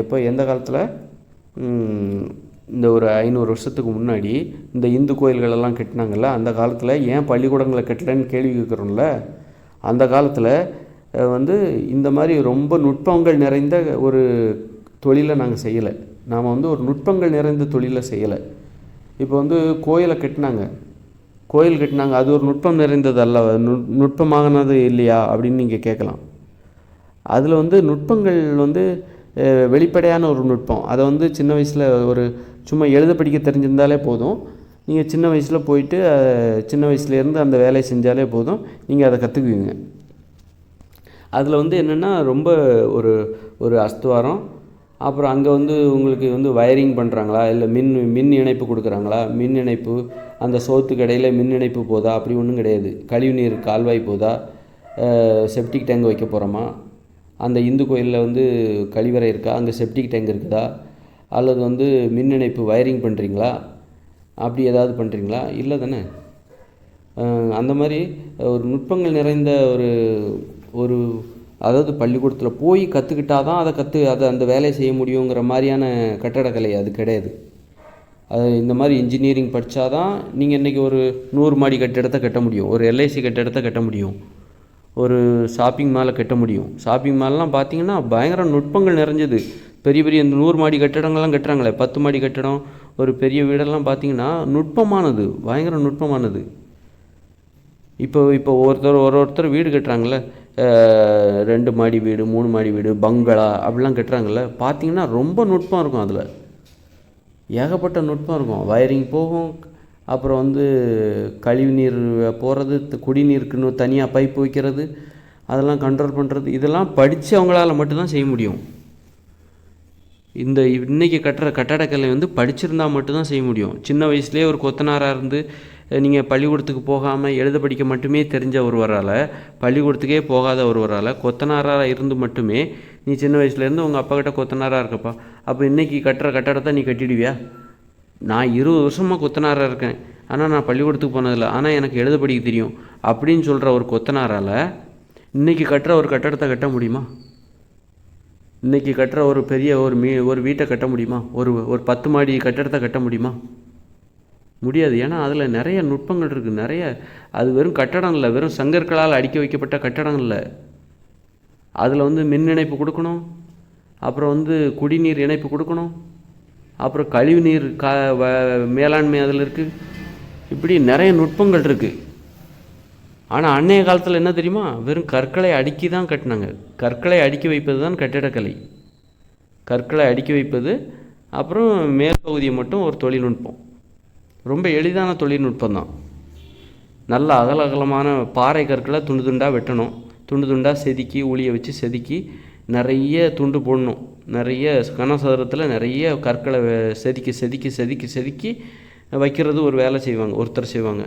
Speaker 1: எப்போ எந்த காலத்தில் இந்த ஒரு 500 வருஷத்துக்கு முன்னாடி இந்த இந்து கோயில்களெல்லாம் கட்டினாங்கல்ல, அந்த காலத்தில் ஏன் பள்ளிக்கூடங்களை கட்டலைன்னு கேள்வி கேட்குறோம்ல. அந்த காலத்தில் வந்து இந்த மாதிரி ரொம்ப நுட்பங்கள் நிறைந்த ஒரு தொழிலை நாங்கள் செய்யலை. நாம் வந்து ஒரு நுட்பங்கள் நிறைந்த தொழிலை செய்யலை. இப்போ வந்து கோயில் கட்டினாங்க, அது ஒரு நுட்பம் நிறைந்தது அல்ல, நுட்பமானது இல்லையா அப்படின்னு நீங்கள் கேட்கலாம். அதில் வந்து நுட்பங்கள் வந்து வெளிப்படையான ஒரு நுட்பம். அதை வந்து சின்ன வயசில் ஒரு சும்மா எழுத படிக்க தெரிஞ்சிருந்தாலே போதும். நீங்கள் சின்ன வயசில் போயிட்டு சின்ன வயசுலேருந்து அந்த வேலையை செஞ்சாலே போதும், நீங்கள் அதை கற்றுக்குவீங்க. அதில் வந்து என்னென்னா ரொம்ப ஒரு ஒரு அஸ்துவாரம், அப்புறம் அங்கே வந்து உங்களுக்கு வந்து வயரிங் பண்ணுறாங்களா, இல்லை மின் இணைப்பு கொடுக்குறாங்களா, மின் இணைப்பு அந்த சோத்துக்கு இடையில் மின் இணைப்பு போதா, அப்படி ஒன்றும் கிடையாது. கழிவுநீர் கால்வாய் போதா, செப்டிக் டேங்க் வைக்க போகிறோமா, அந்த இந்து கோயிலில் வந்து கழிவறை இருக்கா, அங்கே செப்டிக் டேங்க் இருக்குதா, அல்லது வந்து மின் இணைப்பு வயரிங் பண்ணுறீங்களா, அப்படி ஏதாவது பண்ணுறீங்களா, இல்லை தானே. அந்த மாதிரி ஒரு நுட்பங்கள் நிறைந்த ஒரு ஒரு அதாவது பள்ளிக்கூடத்தில் போய் கற்றுக்கிட்டா தான் அதை அந்த வேலையை செய்ய முடியுங்கிற மாதிரியான கட்டடக்கலை அது கிடையாது. அது இந்த மாதிரி இன்ஜினியரிங் படித்தா தான் நீங்கள் இன்றைக்கி ஒரு 100 மாடி கட்டிடத்தை கட்ட முடியும், ஒரு எல்ஐசி கட்டிடத்தை கட்ட முடியும், ஒரு ஷாப்பிங் மாலை கட்ட முடியும். ஷாப்பிங் மால்லாம் பார்த்திங்கன்னா பயங்கர நுட்பங்கள் நிறைஞ்சது. பெரிய பெரிய இந்த 100 மாடி கட்டிடங்கள்லாம் கட்டுறாங்களே, 10 மாடி கட்டிடம், ஒரு பெரிய வீடெல்லாம் பார்த்திங்கன்னா நுட்பமானது, பயங்கர நுட்பமானது. இப்போ ஒருத்தர் வீடு கட்டுறாங்களே, 2 மாடி வீடு, 3 மாடி வீடு, பங்களா அப்படிலாம் கட்டுறாங்கல்ல, பார்த்திங்கன்னா ரொம்ப நுட்பம் இருக்கும். அதில் ஏகப்பட்ட நுட்பம் இருக்கும். வயரிங் போகும், அப்புறம் வந்து கழிவு நீர் போகிறது, குடிநீருக்குன்னு தனியாக பைப் வைக்கிறது, அதெல்லாம் கண்ட்ரோல் பண்ணுறது, இதெல்லாம் படித்தவங்களால் மட்டும்தான் செய்ய முடியும். இந்த இன்றைக்கி கட்டுற கட்டடக்கலை வந்து படிச்சிருந்தால் மட்டும்தான் செய்ய முடியும். சின்ன வயசுலேயே ஒரு கொத்தனாராக இருந்து நீங்கள் பள்ளிக்கூடத்துக்கு போகாமல் எழுத படிக்க மட்டுமே தெரிஞ்ச ஒருவரால், பள்ளிக்கூடத்துக்கே போகாத ஒருவரால், கொத்தனாராக இருந்து மட்டுமே நீ சின்ன வயசுலேருந்து உங்கள் அப்பா கிட்ட கொத்தனாராக இருக்கப்பா, அப்போ இன்றைக்கி கட்டுற கட்டடத்தை நீ கட்டிடுவியா? நான் 20 வருஷமாக கொத்தனாராக இருக்கேன், ஆனால் நான் பள்ளிக்கூடத்துக்கு போனதில்லை, ஆனால் எனக்கு எழுத படிக்க தெரியும் அப்படின்னு சொல்கிற ஒரு கொத்தனாரால் இன்றைக்கி கட்டுற ஒரு கட்டடத்தை கட்ட முடியுமா? இன்றைக்கி கட்டுற ஒரு பெரிய ஒரு வீட்டை கட்ட முடியுமா? ஒரு 10 மாடி கட்டடத்தை கட்ட முடியுமா? முடியாது. ஏன்னா அதில் நிறைய நுட்பங்கள் இருக்குது. நிறைய, அது வெறும் கட்டடம் இல்லை, வெறும் சங்கற்களால் அடுக்கி வைக்கப்பட்ட கட்டடம் இல்லை. அதில் வந்து மின் இணைப்பு கொடுக்கணும், அப்புறம் வந்து குடிநீர் இணைப்பு கொடுக்கணும், அப்புறம் கழிவு நீர் மேலாண்மை அதில் இருக்குது. இப்படி நிறைய நுட்பங்கள் இருக்குது. ஆனால் அன்றைய காலத்தில் என்ன தெரியுமா, வெறும் கற்களை அடுக்கி தான் கட்டினாங்க. கற்களை அடுக்கி வைப்பது தான் கட்டிடக்கலை. கற்களை அடுக்கி வைப்பது, அப்புறம் மேல் பகுதியை மட்டும் ஒரு தொழில்நுட்பம். ரொம்ப எளிதான தொழில்நுட்பம் தான். நல்ல அகலமான பாறை கற்களை துண்டு துண்டாக வெட்டணும், துண்டு துண்டாக செதுக்கி ஊழியை வச்சு செதுக்கி நிறைய துண்டு போடணும். நிறைய கனசதுரத்தில் நிறைய கற்களை செதுக்கி செதுக்கி செதுக்கி செதுக்கி வைக்கிறது ஒரு வேலை செய்வாங்க, ஒருத்தர் செய்வாங்க.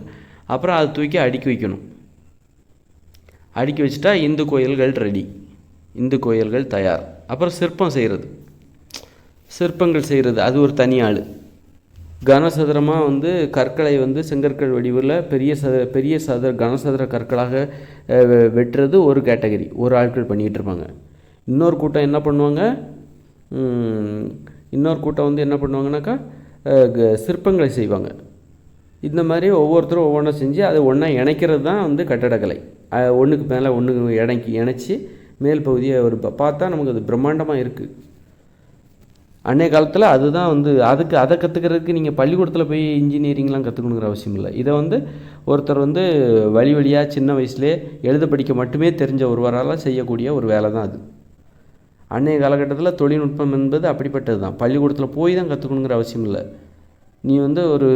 Speaker 1: அப்புறம் அதை தூக்கி அடுக்கி வைக்கணும். அடுக்கி வச்சுட்டா இந்து கோயில்கள் ரெடி, இந்து கோயில்கள் தயார். அப்புறம் சிற்பங்கள் செய்கிறது அது ஒரு தனி ஆள். கனசதுரமாக வந்து கற்களை வந்து செங்கற்கள் வடிவில் பெரிய கனசதுர கற்களாக வெட்டுறது ஒரு கேட்டகரி, ஒரு ஆட்கள் பண்ணிக்கிட்டு இருப்பாங்க. இன்னொரு கூட்டம் வந்து என்ன பண்ணுவாங்கனாக்கா சிற்பங்களை செய்வாங்க. இந்த மாதிரி ஒவ்வொருத்தரும் ஒவ்வொன்றா செஞ்சு அதை ஒன்றா இணைக்கிறது தான் வந்து கட்டடக்கலை. ஒன்றுக்கு மேலே ஒன்று இணைச்சி மேல் பகுதியை ஒரு பார்த்தா நமக்கு அது பிரம்மாண்டமாக இருக்குது. அன்றைய காலத்தில் அதுதான் வந்து அதை கற்றுக்கிறதுக்கு நீங்கள் பள்ளிக்கூடத்தில் போய் இன்ஜினியரிங்லாம் கற்றுக்கணுங்கிற அவசியம் இல்லை. இதை வந்து ஒருத்தர் வந்து வழியாக சின்ன வயசுலேயே எழுத படிக்க மட்டுமே தெரிஞ்ச ஒருவரால் செய்யக்கூடிய ஒரு வேலை தான் அது. அன்றைய காலகட்டத்தில் தொழில்நுட்பம் என்பது அப்படிப்பட்டது தான். பள்ளிக்கூடத்தில் போய் தான் கற்றுக்கணுங்கிற அவசியம் இல்லை. நீ வந்து ஒரு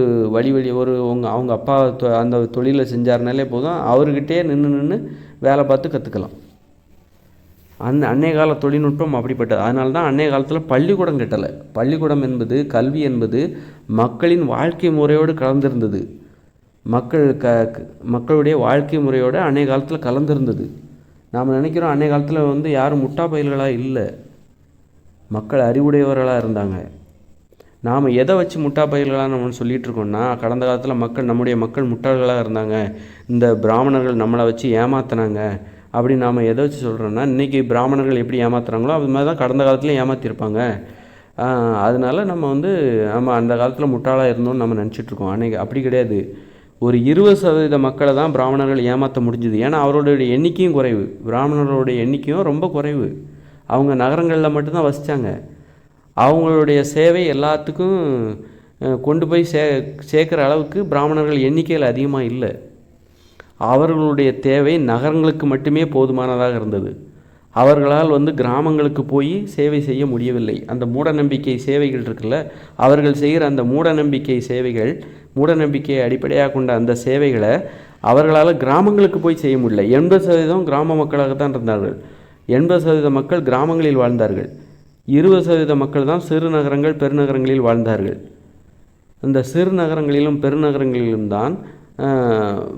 Speaker 1: அவங்க அப்பா அந்த தொழிலை செஞ்சாருனாலே போதும், அவர்கிட்டே நின்று வேலை பார்த்து கற்றுக்கலாம். அன்றைய கால தொழில்நுட்பம் அப்படிப்பட்டது. அதனால தான் அன்றைய காலத்தில் பள்ளிக்கூடம் கட்டலை. பள்ளிக்கூடம் என்பது, கல்வி என்பது மக்களின் வாழ்க்கை முறையோடு கலந்திருந்தது. மக்களுடைய வாழ்க்கை முறையோடு அன்றைய காலத்தில் கலந்திருந்தது. நாம் நினைக்கிறோம் அன்றைய காலத்தில் வந்து யாரும் முட்டா பயல்களாக இல்லை, மக்கள் அறிவுடையவர்களாக இருந்தாங்க. நாம் எதை வச்சு முட்டா பயிர்களாக நம்ம சொல்லிகிட்டு இருக்கோம்னா, கடந்த காலத்தில் நம்முடைய மக்கள் முட்டாள்களாக இருந்தாங்க, இந்த பிராமணர்கள் நம்மளை வச்சு ஏமாத்தினாங்க அப்படின்னு நாம் எதை வச்சு சொல்கிறோன்னா, இன்றைக்கி பிராமணர்கள் எப்படி ஏமாத்துறாங்களோ அது மாதிரி தான் கடந்த காலத்துலேயும் ஏமாற்றிருப்பாங்க. அதனால நம்ம அந்த காலத்தில் முட்டாளாக இருந்தோம்னு நம்ம நினச்சிட்ருக்கோம். அன்றைக்கி அப்படி கிடையாது. ஒரு 20% மக்களை தான் பிராமணர்கள் ஏமாற்ற முடிஞ்சுது. ஏன்னா அவர்களுடைய எண்ணிக்கையும் குறைவு, பிராமணர்களுடைய எண்ணிக்கையும் ரொம்ப குறைவு. அவங்க நகரங்களில் மட்டும்தான் வசித்தாங்க. அவங்களுடைய சேவை எல்லாத்துக்கும் கொண்டு போய் சேர்க்குற அளவுக்கு பிராமணர்கள் எண்ணிக்கையில் அதிகமாக இல்லை. அவர்களுடைய தேவை நகரங்களுக்கு மட்டுமே போதுமானதாக இருந்தது. அவர்களால் கிராமங்களுக்கு போய் சேவை செய்ய முடியவில்லை. அந்த மூடநம்பிக்கை சேவைகள் இருக்குல்ல, அவர்கள் செய்கிற அந்த மூடநம்பிக்கை சேவைகள், மூடநம்பிக்கையை அடிப்படையாக கொண்ட அந்த சேவைகளை அவர்களால் கிராமங்களுக்கு போய் செய்ய முடியல. 80% கிராம மக்களாகத்தான் இருந்தார்கள். 80% மக்கள் கிராமங்களில் வாழ்ந்தார்கள். 20% மக்கள் தான் சிறு நகரங்கள் பெருநகரங்களில் வாழ்ந்தார்கள். இந்த சிறு நகரங்களிலும் பெருநகரங்களிலும் தான்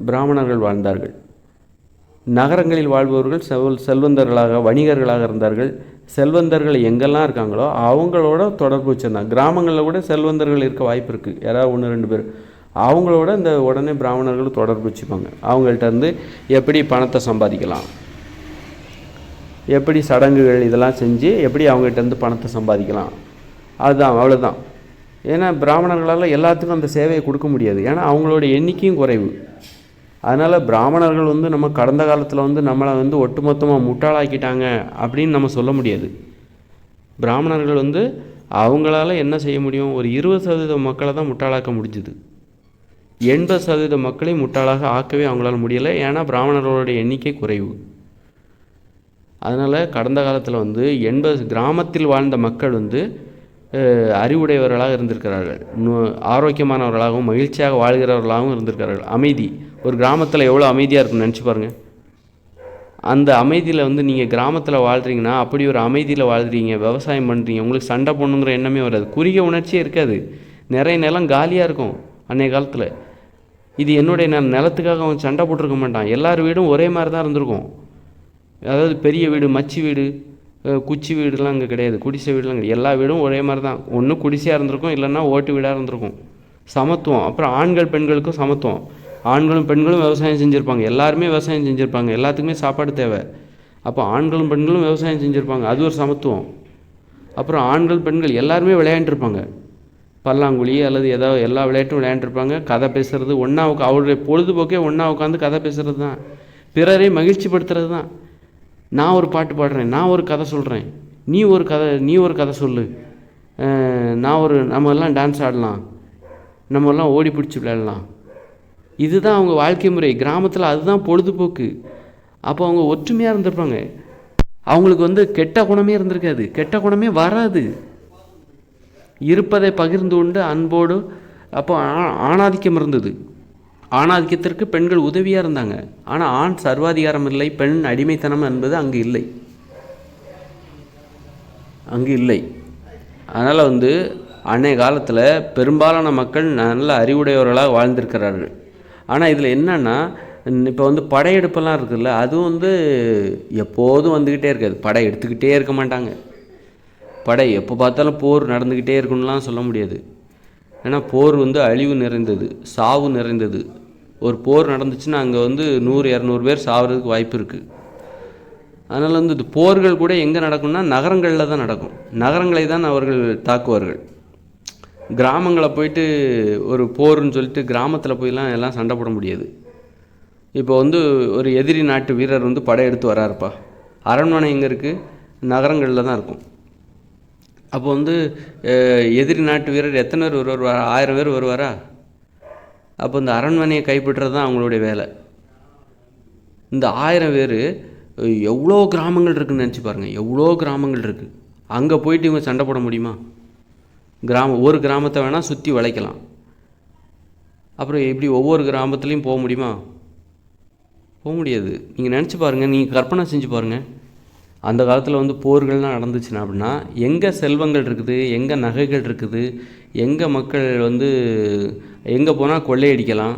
Speaker 1: பிராமணர்கள் வாழ்ந்தார்கள். நகரங்களில் வாழ்பவர்கள் செல்வந்தர்களாக வணிகர்களாக இருந்தார்கள். செல்வந்தர்கள் எங்கெல்லாம் இருக்காங்களோ அவங்களோட தொடர்பு வச்சுருந்தாங்க. கிராமங்களில் கூட செல்வந்தர்கள் இருக்க வாய்ப்பு இருக்குது, யாராவது 1-2 பேர். அவங்களோட இந்த உடனே பிராமணர்கள் தொடர்பு வச்சுப்பாங்க. அவங்கள்ட்ட இருந்து எப்படி பணத்தை சம்பாதிக்கலாம், எப்படி சடங்குகள் இதெல்லாம் செஞ்சு எப்படி அவங்ககிட்ட பணத்தை சம்பாதிக்கலாம், அதுதான், அவ்வளோதான். ஏன்னா பிராமணர்களால் எல்லாத்துக்கும் அந்த சேவையை கொடுக்க முடியாது. ஏன்னா அவங்களோட எண்ணிக்கையும் குறைவு. அதனால் பிராமணர்கள் நம்ம கடந்த காலத்தில் நம்மளை ஒட்டுமொத்தமாக முட்டாளாக்கிட்டாங்க அப்படின்னு நம்ம சொல்ல முடியாது. பிராமணர்கள் அவங்களால என்ன செய்ய முடியும், ஒரு 20% மக்களை தான் முட்டாளாக்க முடிஞ்சுது. 80% மக்களை முட்டாளாக ஆக்கவே அவங்களால முடியலை. ஏன்னா பிராமணர்களுடைய எண்ணிக்கை குறைவு. அதனால் கடந்த காலத்தில் கிராமத்தில் வாழ்ந்த மக்கள் அறிவுடையவர்களாக இருந்திருக்கிறார்கள், ஆரோக்கியமானவர்களாகவும் மகிழ்ச்சியாக வாழ்கிறவர்களாகவும் இருந்திருக்கிறார்கள். அமைதி, ஒரு கிராமத்தில் எவ்வளோ அமைதியாக இருக்குன்னு நினச்சி பாருங்கள். அந்த அமைதியில் நீங்கள் கிராமத்தில் வாழ்கிறீங்கன்னா அப்படி ஒரு அமைதியில் வாழ்கிறீங்க, விவசாயம் பண்ணுறீங்க, உங்களுக்கு சண்டை போடணுங்கிற எண்ணமே வராது, குறுகிய உணர்ச்சியே இருக்காது. நிறைய நிலம் காலியாக இருக்கும் அன்றைய காலத்தில். இது என்னுடைய நிலத்துக்காக அவன் சண்டை போட்டிருக்க மாட்டான். எல்லார் வீடும் ஒரே மாதிரி தான் இருந்திருக்கும். அதாவது பெரிய வீடு, மச்சி வீடு, குச்சி வீடுலாம் அங்கே கிடையாது, குடிசை வீடுலாம் கிடையாது. எல்லா வீடும் ஒரே மாதிரி தான். ஒன்று குடிசையாக இருந்திருக்கும், இல்லைன்னா ஓட்டு வீடாக இருந்திருக்கும். சமத்துவம். அப்புறம் ஆண்கள் பெண்களுக்கும் சமத்துவம். ஆண்களும் பெண்களும் விவசாயம் செஞ்சுருப்பாங்க. எல்லாருமே விவசாயம் செஞ்சுருப்பாங்க. எல்லாத்துக்குமே சாப்பாடு தேவை. அப்போ ஆண்களும் பெண்களும் விவசாயம் செஞ்சுருப்பாங்க, அது ஒரு சமத்துவம். அப்புறம் ஆண்கள் பெண்கள் எல்லாருமே விளையாண்டுருப்பாங்க. பல்லாங்குழி அல்லது ஏதாவது எல்லா விளையாட்டும் விளையாண்டுருப்பாங்க. கதை பேசுகிறது, அவருடைய பொழுதுபோக்கே ஒன்றா உட்காந்து கதை பேசுகிறது தான், பிறரை மகிழ்ச்சிப்படுத்துறது தான். நான் ஒரு பாட்டு பாடுறேன், நான் ஒரு கதை சொல்கிறேன், நீ ஒரு கதை சொல்லு, நம்ம எல்லாம் டான்ஸ் ஆடலாம், நம்ம எல்லாம் ஓடி பிடிச்சி விளையாடலாம். இதுதான் அவங்க வாழ்க்கை முறை. கிராமத்தில் அதுதான் பொழுதுபோக்கு. அப்போ அவங்க ஒற்றுமையாக இருந்திருப்பாங்க. அவங்களுக்கு கெட்ட குணமே இருந்திருக்காது, கெட்ட குணமே வராது. இருப்பதை பகிர்ந்து கொண்டு அன்போடு. அப்போ ஆணாதிக்கம் இருந்தது. ஆணாதிக்கத்திற்கு பெண்கள் உதவியாக இருந்தாங்க. ஆனால் ஆண் சர்வாதிகாரம் இல்லை, பெண் அடிமைத்தனம் என்பது அங்கு இல்லை. அதனால் அன்றைய காலத்தில் பெரும்பாலான மக்கள் நல்ல அறிவுடையவர்களாக வாழ்ந்திருக்கிறார்கள். ஆனால் இதில் என்னென்னா, இப்போ படையெடுப்பெல்லாம் இருக்குதுல்ல, அதுவும் எப்போதும் வந்துக்கிட்டே இருக்காது. படை எடுத்துக்கிட்டே இருக்க மாட்டாங்க. படை எப்போ பார்த்தாலும் போர் நடந்துக்கிட்டே இருக்குன்னுலாம் சொல்ல முடியாது. ஏன்னா போர் அழிவு நிறைந்தது, சாவு நிறைந்தது. ஒரு போர் நடந்துச்சுன்னா அங்கே 100-200 பேர் சாகிறதுக்கு வாய்ப்பு இருக்குது. அதனால் இந்த போர்கள் கூட எங்கே நடக்கும்னா நகரங்களில் தான் நடக்கும். நகரங்களை தான் அவர்கள் தாக்குவார்கள். கிராமங்களை போயிட்டு ஒரு போர்னு சொல்லிட்டு கிராமத்தில் போயெல்லாம் எல்லாம் சண்டை போட முடியாது. இப்போ ஒரு எதிரி நாட்டு வீரர் படையெடுத்து வராருப்பா, அரண்மனை எங்கே இருக்குது, நகரங்களில் தான் இருக்கும். அப்போ எதிரி நாட்டு வீரர் எத்தனை பேர் வருவார், 1000 பேர் வருவாரா? அப்போ இந்த அரண்மனையை கைப்பற்றுறது தான் அவங்களுடைய வேலை. இந்த 1000 பேர் எவ்வளோ கிராமங்கள் இருக்குதுன்னு நினச்சி பாருங்கள், எவ்வளோ கிராமங்கள் இருக்குது. அங்கே போயிட்டு இவங்க சண்டை போட முடியுமா? ஒரு கிராமத்தை வேணால் சுற்றி வளைக்கலாம். அப்புறம் எப்படி ஒவ்வொரு கிராமத்துலேயும் போக முடியுமா? போக முடியாது. நீங்கள் நினச்சி பாருங்கள், நீங்கள் கற்பனை செஞ்சு பாருங்கள். அந்த காலத்தில் போர்கள்லாம் நடந்துச்சுன்னா அப்படின்னா எங்கே செல்வங்கள் இருக்குது, எங்கே நகைகள் இருக்குது, எங்கே மக்கள் எங்கே போனால் கொள்ளையடிக்கலாம்.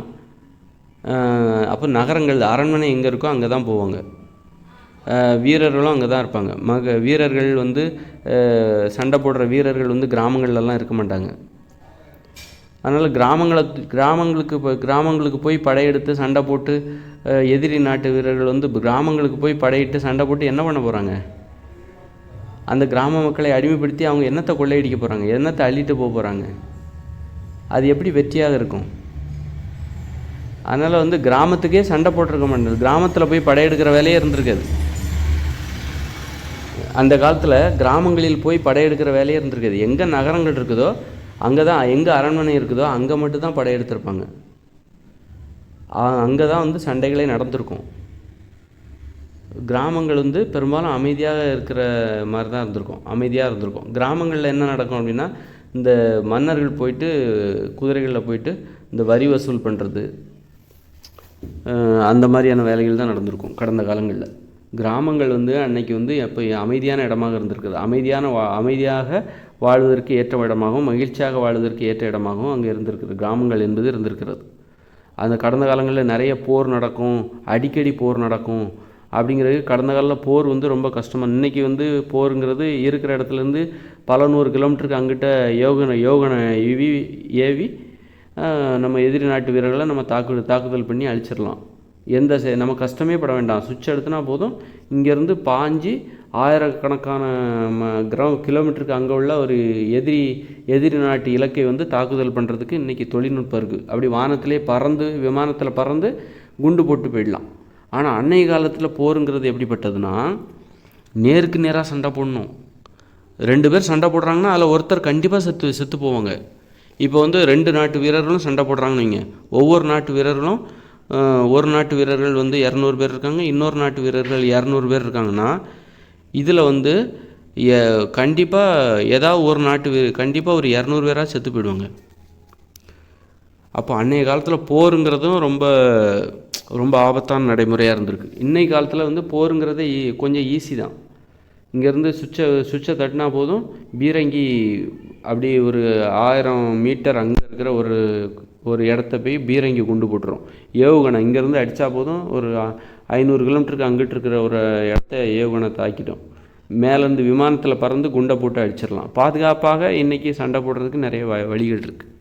Speaker 1: அப்போ நகரங்கள், அரண்மனை எங்கே இருக்கோ அங்கே தான் போவாங்க. வீரர்களும் அங்கே தான் இருப்பாங்க. வீரர்கள் சண்டை போடுற வீரர்கள் கிராமங்கள்லாம் இருக்க மாட்டாங்க. அதனால் கிராமங்களுக்கு போய் படையெடுத்து சண்டை போட்டு எதிரி நாட்டு வீரர்கள் வந்து கிராமங்களுக்கு போய் படையிட்டு சண்டை போட்டு என்ன பண்ண போகிறாங்க? அந்த கிராம மக்களை அடிமைப்படுத்தி அவங்க என்னத்தை கொள்ளையடிக்க போகிறாங்க? என்னத்தை அள்ளிட்டு போக போகிறாங்க? அது எப்படி வெற்றியாக இருக்கும்? அதனால் வந்து கிராமத்துக்கே சண்டை போட்டிருக்க மாட்டேங்குது. கிராமத்தில் போய் படையெடுக்கிற வேலையே இருந்திருக்காது. அந்த காலத்தில் கிராமங்களில் போய் படையெடுக்கிற வேலையே இருந்திருக்காது. எங்கே நகரங்கள் இருக்குதோ அங்கே தான், எங்கே அரண்மனை இருக்குதோ அங்கே மட்டும்தான் படையெடுத்திருப்பாங்க. அங்கே தான் வந்து சண்டைகளே நடந்திருக்கும். கிராமங்கள் வந்து பெரும்பாலும் அமைதியாக இருக்கிற மாதிரி தான் அமைதியாக இருந்திருக்கும். கிராமங்களில் என்ன நடக்கும் அப்படின்னா, இந்த மன்னர்கள் போயிட்டு குதிரைகளில் போயிட்டு இந்த வரி வசூல் பண்ணுறது, அந்த மாதிரியான வேலைகள் தான் நடந்திருக்கும் கடந்த காலங்களில். கிராமங்கள் வந்து அன்னைக்கு வந்து எப்போ அமைதியான இடமாக இருந்திருக்குது. அமைதியாக வாழ்வதற்கு ஏற்ற இடமாகவும் மகிழ்ச்சியாக வாழ்வதற்கு ஏற்ற இடமாகவும் அங்கே இருந்திருக்குது. கிராமங்கள் என்பது இருந்திருக்கிறது. அந்த கடந்த காலங்களில் நிறைய போர் நடக்கும், அடிக்கடி போர் நடக்கும். அப்படிங்கிறது கடந்த காலில் போர் வந்து ரொம்ப கஷ்டமாக. இன்றைக்கி வந்து போருங்கிறது இருக்கிற இடத்துலேருந்து பல 100 கிலோமீட்டருக்கு அங்கிட்ட யோகனை ஏவி நம்ம எதிரி நாட்டு வீரர்களை நம்ம தாக்குதல் பண்ணி அழிச்சிடலாம். நம்ம கஷ்டமே பட வேண்டாம். சுவிட்ச் எடுத்துனா போதும், இங்கேருந்து பாஞ்சு ஆயிரக்கணக்கான கிலோமீட்டருக்கு அங்கே உள்ள ஒரு எதிரி நாட்டு இலக்கை வந்து தாக்குதல் பண்ணுறதுக்கு இன்றைக்கி தொழில்நுட்பம் இருக்குது. அப்படி விமானத்தில் பறந்து குண்டு போட்டு போயிடலாம். ஆனால் அன்னைய காலத்தில் போருங்கிறது எப்படிப்பட்டதுன்னா, நேருக்கு நேராக சண்டை போடணும். 2 பேர் சண்டை போடுறாங்கன்னா அதில் ஒருத்தர் கண்டிப்பாக செத்து போவாங்க. இப்போ வந்து 2 நாட்டு வீரர்களும் சண்டை போடுறாங்கன்னு வைங்க. ஒவ்வொரு நாட்டு வீரர்களும் ஒரு நாட்டு வீரர்கள் வந்து 200 பேர் இருக்காங்க, இன்னொரு நாட்டு வீரர்கள் 200 பேர் இருக்காங்கன்னா, இதில் வந்து கண்டிப்பாக ஏதாவது ஒரு நாட்டு கண்டிப்பாக ஒரு 200 பேராக செத்து போயிடுவாங்க. அப்போ அன்றைய காலத்தில் போருங்கிறதும் ரொம்ப ஆபத்தான நடைமுறையாக இருந்திருக்கு. இன்றைய காலத்தில் வந்து போருங்கிறதே கொஞ்சம் ஈஸி தான். இங்கேருந்து சுவிட்சை தட்டினா போதும், பீரங்கி அப்படி ஒரு 1000 மீட்டர் அங்கே இருக்கிற ஒரு இடத்த போய் பீரங்கி குண்டு போட்டுரும். ஏவுகணை இங்கேருந்து அடித்தா போதும், ஒரு 500 கிலோமீட்டருக்கு அங்கிட்டு இருக்கிற ஒரு இடத்த ஏவுகணை தாக்கிட்டோம். மேலேருந்து விமானத்தில் பறந்து குண்டை போட்டு அடிச்சிடலாம். பாதுகாப்பாக இன்றைக்கி சண்டை போடுறதுக்கு நிறைய வழிகள் இருக்குது.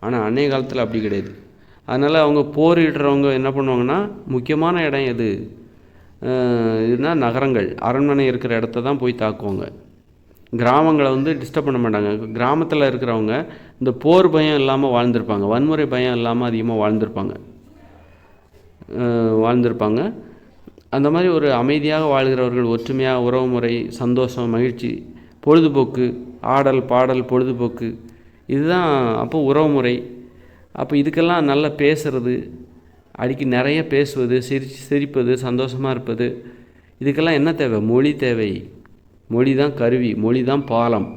Speaker 1: ஆனால் அன்றைய காலத்தில் அப்படி கிடையாது. அதனால் அவங்க போரிடுறவங்க என்ன பண்ணுவாங்கன்னா, முக்கியமான இடம் இதுனா நகரங்கள், அரண்மனை இருக்கிற இடத்த தான் போய் தாக்குவாங்க. கிராமங்களை வந்து டிஸ்டர்ப் பண்ண மாட்டாங்க. கிராமத்தில் இருக்கிறவங்க இந்த போர் பயம் இல்லாமல் வாழ்ந்திருப்பாங்க, வன்முறை பயம் இல்லாமல் அதிகமாக வாழ்ந்திருப்பாங்க. அந்த மாதிரி ஒரு அமைதியாக வாழ்கிறவர்கள், ஒற்றுமையாக உறவுமுறை, சந்தோஷம், மகிழ்ச்சி, பொழுதுபோக்கு, ஆடல் பாடல், பொழுதுபோக்கு, இதுதான் அப்போ உறவுமுறை. அப்போ இதுக்கெல்லாம் நல்லா பேசுகிறது, நிறைய பேசுவது, சிரிப்பது, சந்தோஷமாக இருப்பது, இதுக்கெல்லாம் என்ன தேவை? மொழி தேவை. மொழி தான் கருவி, மொழி தான் பாலம்,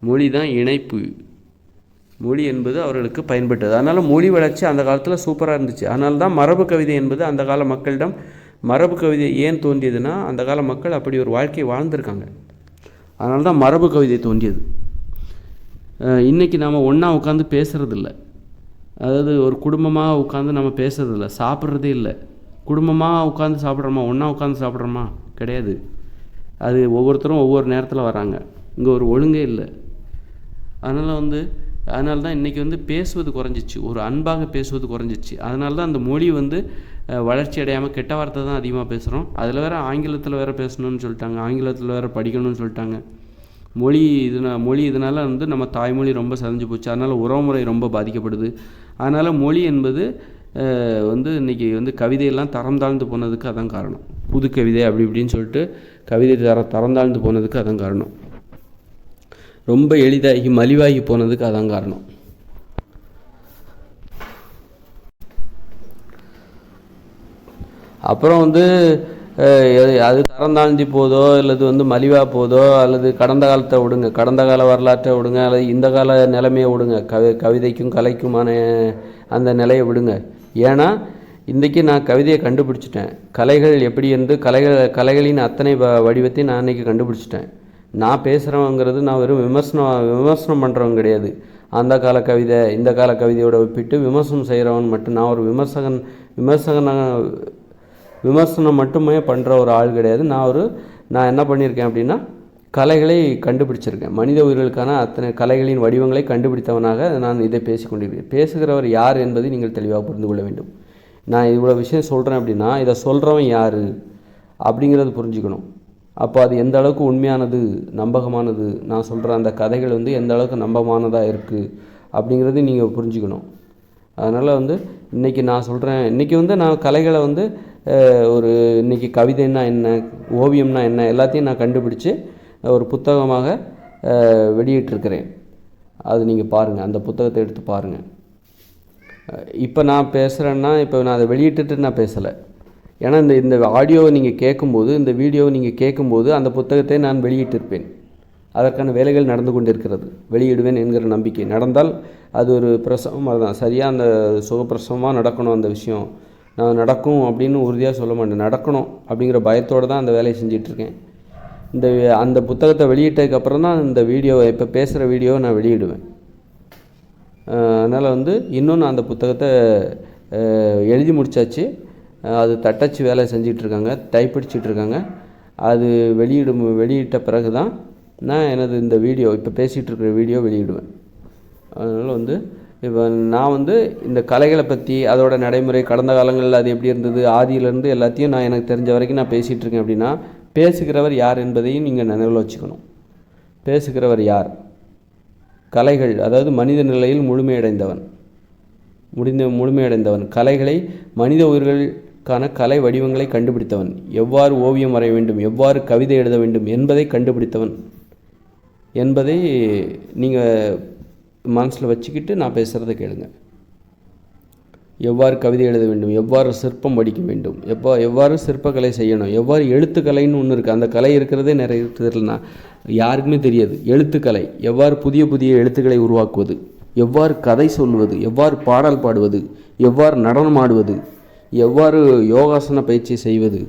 Speaker 1: மொழி தான் இணைப்பு. மொழி என்பது அவர்களுக்கு பயன்பட்டது. அதனால் மொழி வளர்ச்சி அந்த காலத்தில் சூப்பராக இருந்துச்சு. அதனால தான் மரபு கவிதை என்பது அந்த கால மக்களிடம், மரபு கவிதை ஏன் தோன்றியதுன்னா, அந்த கால மக்கள் அப்படி ஒரு வாழ்க்கையை வாழ்ந்திருக்காங்க. அதனால தான் மரபு கவிதை தோன்றியது. இன்றைக்கி நாம் ஒன்றா உட்காந்து பேசுகிறதில்ல. அதாவது ஒரு குடும்பமாக உட்காந்து நம்ம பேசுறதில்ல, சாப்பிட்றதே இல்லை. குடும்பமாக உட்காந்து சாப்பிட்றோமா, ஒன்றா உட்காந்து சாப்பிட்றோமா? கிடையாது. அது ஒவ்வொருத்தரும் ஒவ்வொரு நேரத்தில் வராங்க. இங்கே ஒரு ஒழுங்கே இல்லை. அதனால தான் இன்றைக்கி வந்து பேசுவது குறைஞ்சிச்சு, ஒரு அன்பாக பேசுவது குறைஞ்சிச்சு. அதனால தான் அந்த மொழி வந்து வளர்ச்சி அடையாமல் கெட்ட வார்த்தை தான் அதிகமாக பேசுகிறோம். அதில் வேறு ஆங்கிலத்தில் வேறு பேசணும்னு சொல்லிட்டாங்க, ஆங்கிலத்தில் வேறு படிக்கணும்னு சொல்லிட்டாங்க. மொழி இதனால் வந்து நம்ம தாய்மொழி ரொம்ப சரிஞ்சு போச்சு. அதனால் உறவுமுறை ரொம்ப பாதிக்கப்படுது. அதனால் மொழி என்பது வந்து இன்றைக்கி வந்து கவிதையெல்லாம் தரம் தாழ்ந்து போனதுக்கு அதான் காரணம். புது கவிதை அப்படி இப்படின்னு சொல்லிட்டு கவிதை தரம் தாழ்ந்து போனதுக்கு அதான் காரணம். ரொம்ப எளிதாகி மலிவாகி போனதுக்கு அதான் காரணம். அப்புறம் வந்து அது தரம் தாழ்ந்தி போதோ, அல்லது வந்து மலிவாக போதோ, அல்லது கடந்த காலத்தை விடுங்க, கடந்த கால வரலாற்றை விடுங்க, அல்லது இந்த கால நிலைமையை விடுங்க, கவிதைக்கும் கலைக்குமான அந்த நிலையை விடுங்க. ஏன்னா இன்றைக்கி நான் கவிதையை கண்டுபிடிச்சிட்டேன். கலைகள் எப்படி என்று கலைகளின் அத்தனை வடிவத்தையும் நான் இன்றைக்கி கண்டுபிடிச்சிட்டேன். நான் பேசுகிறவங்கிறது நான் வெறும் விமர்சனம் பண்ணுறவங்க கிடையாது. அந்த கால கவிதை இந்த கால கவிதையோட ஒப்பிட்டு விமர்சனம் செய்கிறவன் மட்டும். நான் ஒரு விமர்சனம் மட்டுமே பண்ணுற ஒரு ஆள் கிடையாது. நான் என்ன பண்ணியிருக்கேன் அப்படின்னா, கலைகளை கண்டுபிடிச்சிருக்கேன். மனித உயிர்களுக்கான அத்தனை கலைகளின் வடிவங்களை கண்டுபிடித்தவனாக நான் இதை பேசிக்கொண்டிருக்கிறேன். பேசுகிறவர் யார் என்பதை நீங்கள் தெளிவாக புரிந்து கொள்ள வேண்டும். நான் இவ்வளோ விஷயம் சொல்கிறேன் அப்படின்னா இதை சொல்கிறவன் யார் அப்படிங்கிறது புரிஞ்சுக்கணும். அப்போ அது எந்த அளவுக்கு உண்மையானது, நம்பகமானது, நான் சொல்கிற அந்த கதைகள் எந்த அளவுக்கு நம்பகமானதாக இருக்குது அப்படிங்கிறது நீங்கள் புரிஞ்சுக்கணும். அதனால் இன்றைக்கி நான் சொல்கிறேன், இன்றைக்கி நான் கலைகளை ஒரு இன்றைக்கி கவிதைன்னா என்ன, ஓவியம்னா என்ன, எல்லாத்தையும் நான் கண்டுபிடிச்சி ஒரு புத்தகமாக வெளியிட்டிருக்கிறேன். அது நீங்கள் பாருங்கள், அந்த புத்தகத்தை எடுத்து பாருங்கள். இப்போ நான் பேசுகிறேன்னா இப்போ நான் அதை வெளியிட்டுட்டு நான் பேசலை. ஏன்னா இந்த ஆடியோவை நீங்கள் கேட்கும்போது, இந்த வீடியோவை நீங்கள் கேட்கும்போது அந்த புத்தகத்தை நான் வெளியிட்டிருப்பேன். அதற்கான வேலைகள் நடந்து கொண்டிருக்கிறது. வெளியிடுவேன் என்கிற நம்பிக்கை. நடந்தால் அது ஒரு பிரசவமாக தான், சரியாக அந்த சுகப்பிரசவமாக நடக்கணும். அந்த விஷயம் நான் நடக்கும் அப்படின்னு உறுதியாக சொல்ல மாட்டேன். நடக்கணும் அப்படிங்கிற பயத்தோடு தான் அந்த வேலையை செஞ்சிட்ருக்கேன். அந்த புத்தகத்தை வெளியிட்டதுக்கப்புறம் தான் இந்த வீடியோவை, இப்போ பேசுகிற வீடியோவை நான் வெளியிடுவேன். அதனால் இன்னும் நான் அந்த புத்தகத்தை எழுதி முடித்தாச்சு. அது தட்டச்சு வேலை செஞ்சிட்ருக்காங்க, டைப் அடிச்சிட்ருக்காங்க. அது வெளியிட்ட பிறகு தான் நான் எனது இந்த வீடியோ, இப்போ பேசிகிட்டு இருக்கிற வீடியோ வெளியிடுவேன். அதனால் இப்போ நான் இந்த கலைகளை பற்றி, அதோட நடைமுறை, கடந்த காலங்களில் அது எப்படி இருந்தது, ஆதியிலேருந்து எல்லாத்தையும் நான் எனக்கு தெரிஞ்ச வரைக்கும் நான் பேசிகிட்டு இருக்கேன். அப்படின்னா பேசுகிறவர் யார் என்பதையும் நீங்கள் நினைவில் வச்சுக்கணும். பேசுகிறவர் யார்? கலைகள், அதாவது மனித நிலையில் முழுமையடைந்தவன், கலைகளை, மனித உயிர்களுக்கான கலை வடிவங்களை கண்டுபிடித்தவன், எவ்வாறு ஓவியம் வரைய வேண்டும், எவ்வாறு கவிதை எழுத வேண்டும் என்பதை கண்டுபிடித்தவன் என்பதை நீங்கள் மனசில் வச்சுக்கிட்டு நான் பேசுகிறத கேளுங்க. எவ்வாறு கவிதை எழுத வேண்டும், எவ்வாறு சிற்பம் வடிக்க வேண்டும், எவ்வாறு சிற்பக்கலை செய்யணும், எவ்வாறு எழுத்துக்கலைன்னு ஒன்று இருக்குது. அந்த கலை இருக்கிறதே நிறைய தெரியலனா யாருக்குமே தெரியாது. எழுத்துக்கலை, எவ்வாறு புதிய புதிய எழுத்துக்களை உருவாக்குவது, எவ்வாறு கதை சொல்வது, எவ்வாறு பாடல் பாடுவது, எவ்வாறு நடனம் ஆடுவது, எவ்வாறு யோகாசன பயிற்சி செய்வது,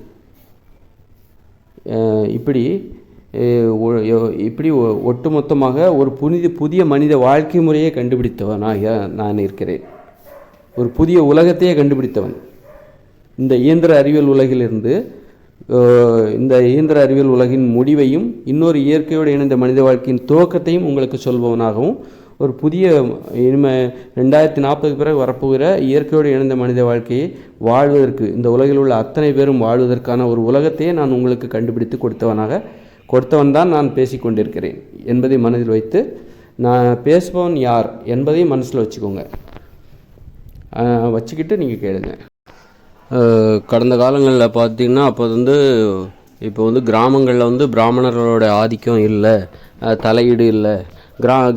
Speaker 1: இப்படி ஒட்டுமொத்தமாக ஒரு புதிய மனித வாழ்க்கை முறையை கண்டுபிடித்தவனாக நான் இருக்கிறேன். ஒரு புதிய உலகத்தையே கண்டுபிடித்தவன். இந்த இயந்திர அறிவியல் உலகிலிருந்து இந்த இயந்திர அறிவியல் உலகின் முடிவையும் இன்னொரு இயற்கையோடு இணைந்த மனித வாழ்க்கையின் துவக்கத்தையும் உங்களுக்கு சொல்பவனாகவும், ஒரு புதிய 2040 பிறகு வரப்போகிற இயற்கையோடு இணைந்த மனித வாழ்க்கையை வாழ்வதற்கு, இந்த உலகில் உள்ள அத்தனை பேரும் வாழ்வதற்கான ஒரு உலகத்தையே நான் உங்களுக்கு கண்டுபிடித்து கொடுத்தவன் தான் நான் பேசிக்கொண்டிருக்கிறேன் என்பதை மனதில் வைத்து, நான் பேசுபவன் யார் என்பதையும் மனசில் வச்சுக்கோங்க. வச்சுக்கிட்டு நீங்கள் கேளுங்க. கடந்த காலங்களில் பார்த்திங்கன்னா அப்போ இப்போ கிராமங்களில் பிராமணர்களோட ஆதிக்கம் இல்லை, தலையீடு இல்லை.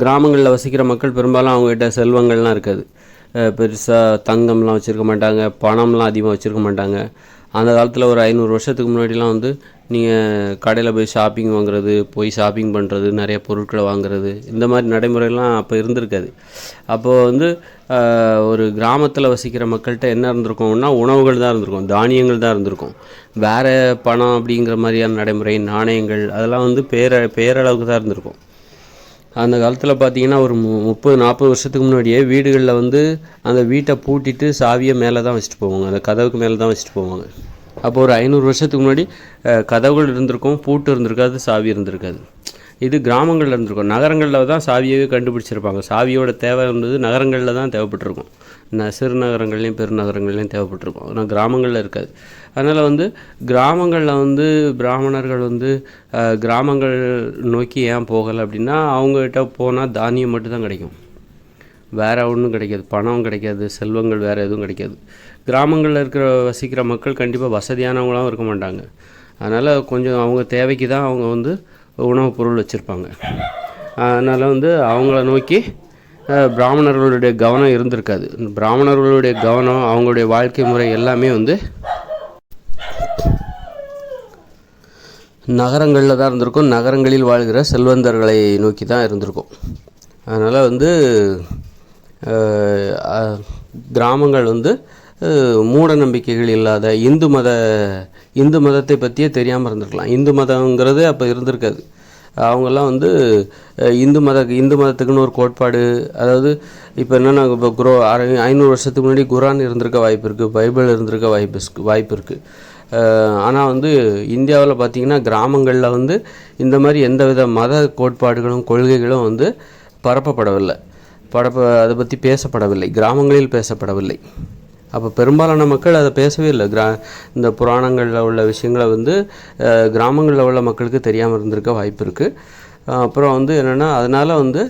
Speaker 1: கிராமங்களில் வசிக்கிற மக்கள் பெரும்பாலும் அவங்ககிட்ட செல்வங்கள்லாம் இருக்காது. பெருசாக தங்கம்லாம் வச்சுருக்க மாட்டாங்க, பணம்லாம் அதிகமாக வச்சுருக்க மாட்டாங்க. அந்த காலத்தில் ஒரு 500 வருஷத்துக்கு முன்னாடிலாம் நீங்கள் கடையில் போய் ஷாப்பிங் வாங்குறது, போய் ஷாப்பிங் பண்ணுறது, நிறைய பொருட்களை வாங்குறது, இந்த மாதிரி நடைமுறைலாம் அப்போ இருந்திருக்காது. அப்போது ஒரு கிராமத்தில் வசிக்கிற மக்கள்கிட்ட என்ன இருந்திருக்கும்னா உணவுகள் தான் இருந்திருக்கும், தானியங்கள் தான் இருந்திருக்கும். வேறு பணம் அப்படிங்கிற மாதிரியான நடைமுறை, நாணயங்கள், அதெல்லாம் பேரளவுக்கு தான் இருந்திருக்கும். அந்த காலத்தில் பார்த்திங்கன்னா ஒரு 30-40 வருஷத்துக்கு முன்னாடியே வீடுகளில் அந்த வீட்டை பூட்டிட்டு சாவியை மேலே தான் வச்சுட்டு போவாங்க, அந்த கதவுக்கு மேலே தான் வச்சுட்டு போவாங்க. அப்போ ஒரு 500 வருஷத்துக்கு முன்னாடி கதவுகள் இருந்திருக்கும், பூட்டு இருந்திருக்காது, சாவி இருந்திருக்காது. இது கிராமங்களில் இருந்திருக்கும். நகரங்களில் தான் சாவியவே கண்டுபிடிச்சிருப்பாங்க. சாவியோட தேவை நகரங்களில் தான் தேவைப்பட்டிருக்கும். சிறு நகரங்கள்லேயும் பெருநகரங்கள்லேயும் தேவைப்பட்டிருக்கும். ஆனால் கிராமங்களில் இருக்காது. அதனால் கிராமங்களில் பிராமணர்கள் கிராமங்கள் நோக்கி ஏன் போகலை அப்படின்னா, அவங்ககிட்ட போனால் தானியம் மட்டும்தான் கிடைக்கும், வேறு ஒன்றும் கிடைக்காது, பணம் கிடைக்காது, செல்வங்கள் வேறு எதுவும் கிடைக்காது. கிராமங்களில் வசிக்கிற மக்கள் கண்டிப்பாக வசதியானவங்களாகவும் இருக்க மாட்டாங்க. அதனால் கொஞ்சம் அவங்க தேவைக்கு தான் அவங்க உணவுப் பொருள் வச்சுருப்பாங்க. அதனால் அவங்கள நோக்கி பிராமணர்களுடைய கவனம் இருந்திருக்காது. பிராமணர்களுடைய கவனம், அவங்களுடைய வாழ்க்கை முறை எல்லாமே நகரங்களில் தான் இருந்திருக்கும். நகரங்களில் வாழ்கிற செல்வந்தர்களை நோக்கி தான் இருந்திருக்கும். அதனால் கிராமங்கள் மூட நம்பிக்கைகள் இல்லாத இந்து மதத்தை பற்றியே தெரியாமல் இருந்திருக்கலாம். இந்து மதங்கிறது அப்போ இருந்திருக்காது. அவங்கெல்லாம் இந்து மதத்துக்குன்னு ஒரு கோட்பாடு, அதாவது இப்போ என்னென்னா, இப்போ 500 வருஷத்துக்கு முன்னாடி குரான் இருந்திருக்க வாய்ப்பு இருக்குது, பைபிள் இருந்திருக்க வாய்ப்பு இருக்குது. ஆனால் வந்து இந்தியாவில் பார்த்திங்கன்னா கிராமங்களில் வந்து இந்த மாதிரி எந்தவித மத கோட்பாடுகளும் கொள்கைகளும் வந்து பரப்பப்படவில்லை, அதை பற்றி பேசப்படவில்லை, கிராமங்களில் பேசப்படவில்லை. அப்போ பெரும்பாலான மக்கள் அதை பேசவே இல்லை. இந்த புராணங்களில் உள்ள விஷயங்களை வந்து கிராமங்களில் உள்ள மக்களுக்கு தெரியாமல் இருந்திருக்க வாய்ப்பு இருக்குது. அப்புறம் வந்து என்னென்னா, அதனால் வந்து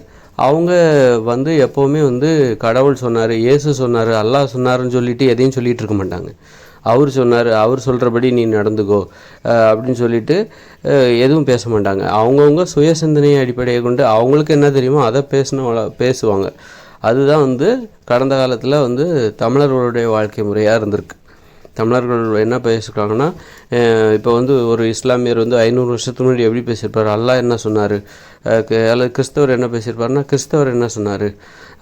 Speaker 1: அவங்க வந்து எப்போவுமே வந்து கடவுள் சொன்னார், இயேசு சொன்னார், அல்லாஹ் சொன்னார்னு சொல்லிட்டு எதையும் சொல்லிகிட்டு இருக்க மாட்டாங்க. அவர் சொன்னார், அவர் சொல்கிறபடி நீ நடந்துக்கோ அப்படின்னு சொல்லிட்டு எதுவும் பேச மாட்டாங்க. அவங்கவுங்க சுய சிந்தனையை அடிப்படையை கொண்டு அவங்களுக்கு என்ன தெரியுமோ அதை பேசுவாங்க. அதுதான் வந்து கடந்த காலத்தில் வந்து தமிழர்களுடைய வாழ்க்கை முறையாக இருந்திருக்கு. தமிழர்கள் என்ன பேசியிருக்காங்கன்னா, இப்போ வந்து ஒரு இஸ்லாமியர் வந்து 500 வருஷத்துக்கு முன்னாடி எப்படி பேசியிருப்பார், அல்லாஹ் என்ன சொன்னார், அல்லது கிறிஸ்தவர் என்ன பேசியிருப்பாருன்னா கிறிஸ்தவர் என்ன சொன்னார்,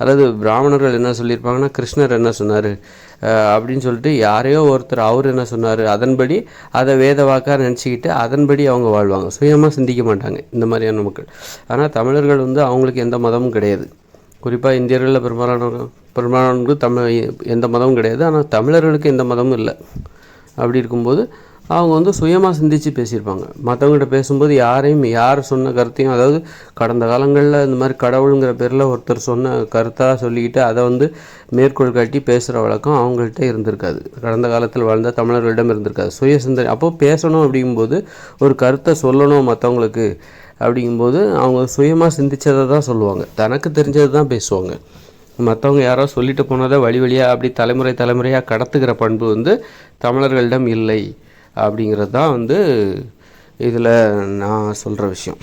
Speaker 1: அல்லது பிராமணர்கள் என்ன சொல்லியிருப்பாங்கன்னா கிருஷ்ணர் என்ன சொன்னார் அப்படின்னு சொல்லிட்டு யாரையோ ஒருத்தர் அவர் என்ன சொன்னார் அதன்படி அதை வேத வாக்காக நினச்சிக்கிட்டு அதன்படி அவங்க வாழ்வாங்க. சுயமாக சிந்திக்க மாட்டாங்க இந்த மாதிரியான மக்கள். ஆனால் தமிழர்கள் வந்து அவங்களுக்கு எந்த மதமும் கிடையாது. குறிப்பாக இந்தியர்களில் பெரும்பாலானவங்களுக்கு எந்த மதமும் கிடையாது. ஆனால் தமிழர்களுக்கு எந்த மதமும் இல்லை. அப்படி இருக்கும்போது அவங்க வந்து சுயமாக சிந்தித்து பேசியிருப்பாங்க. மற்றவங்கள்ட்ட பேசும்போது யார் சொன்ன கருத்தையும், அதாவது கடந்த காலங்களில் இந்த மாதிரி கடவுளுங்கிற பேரில் ஒருத்தர் சொன்ன கருத்தாக சொல்லிக்கிட்டு அதை வந்து மேற்கோள் காட்டி பேசுகிற வழக்கம் அவங்கள்ட்ட இருந்திருக்காது. கடந்த காலத்தில் வாழ்ந்த தமிழர்களிடம் இருந்திருக்காது. சுய சிந்தனை அப்போது பேசணும் அப்படிங்கும்போது ஒரு கருத்தை சொல்லணும் மற்றவங்களுக்கு அப்படிங்கும்போது அவங்க சுயமாக சிந்தித்ததை தான் சொல்லுவாங்க, தனக்கு தெரிஞ்சது தான் பேசுவாங்க. மற்றவங்க யாரோ சொல்லிட்டு போனதை வழியாக அப்படி தலைமுறையாக கடத்துக்கிற பண்பு வந்து தமிழர்களிடம் இல்லை அப்படிங்கிறது தான் வந்து இதில் நான் சொல்கிற விஷயம்.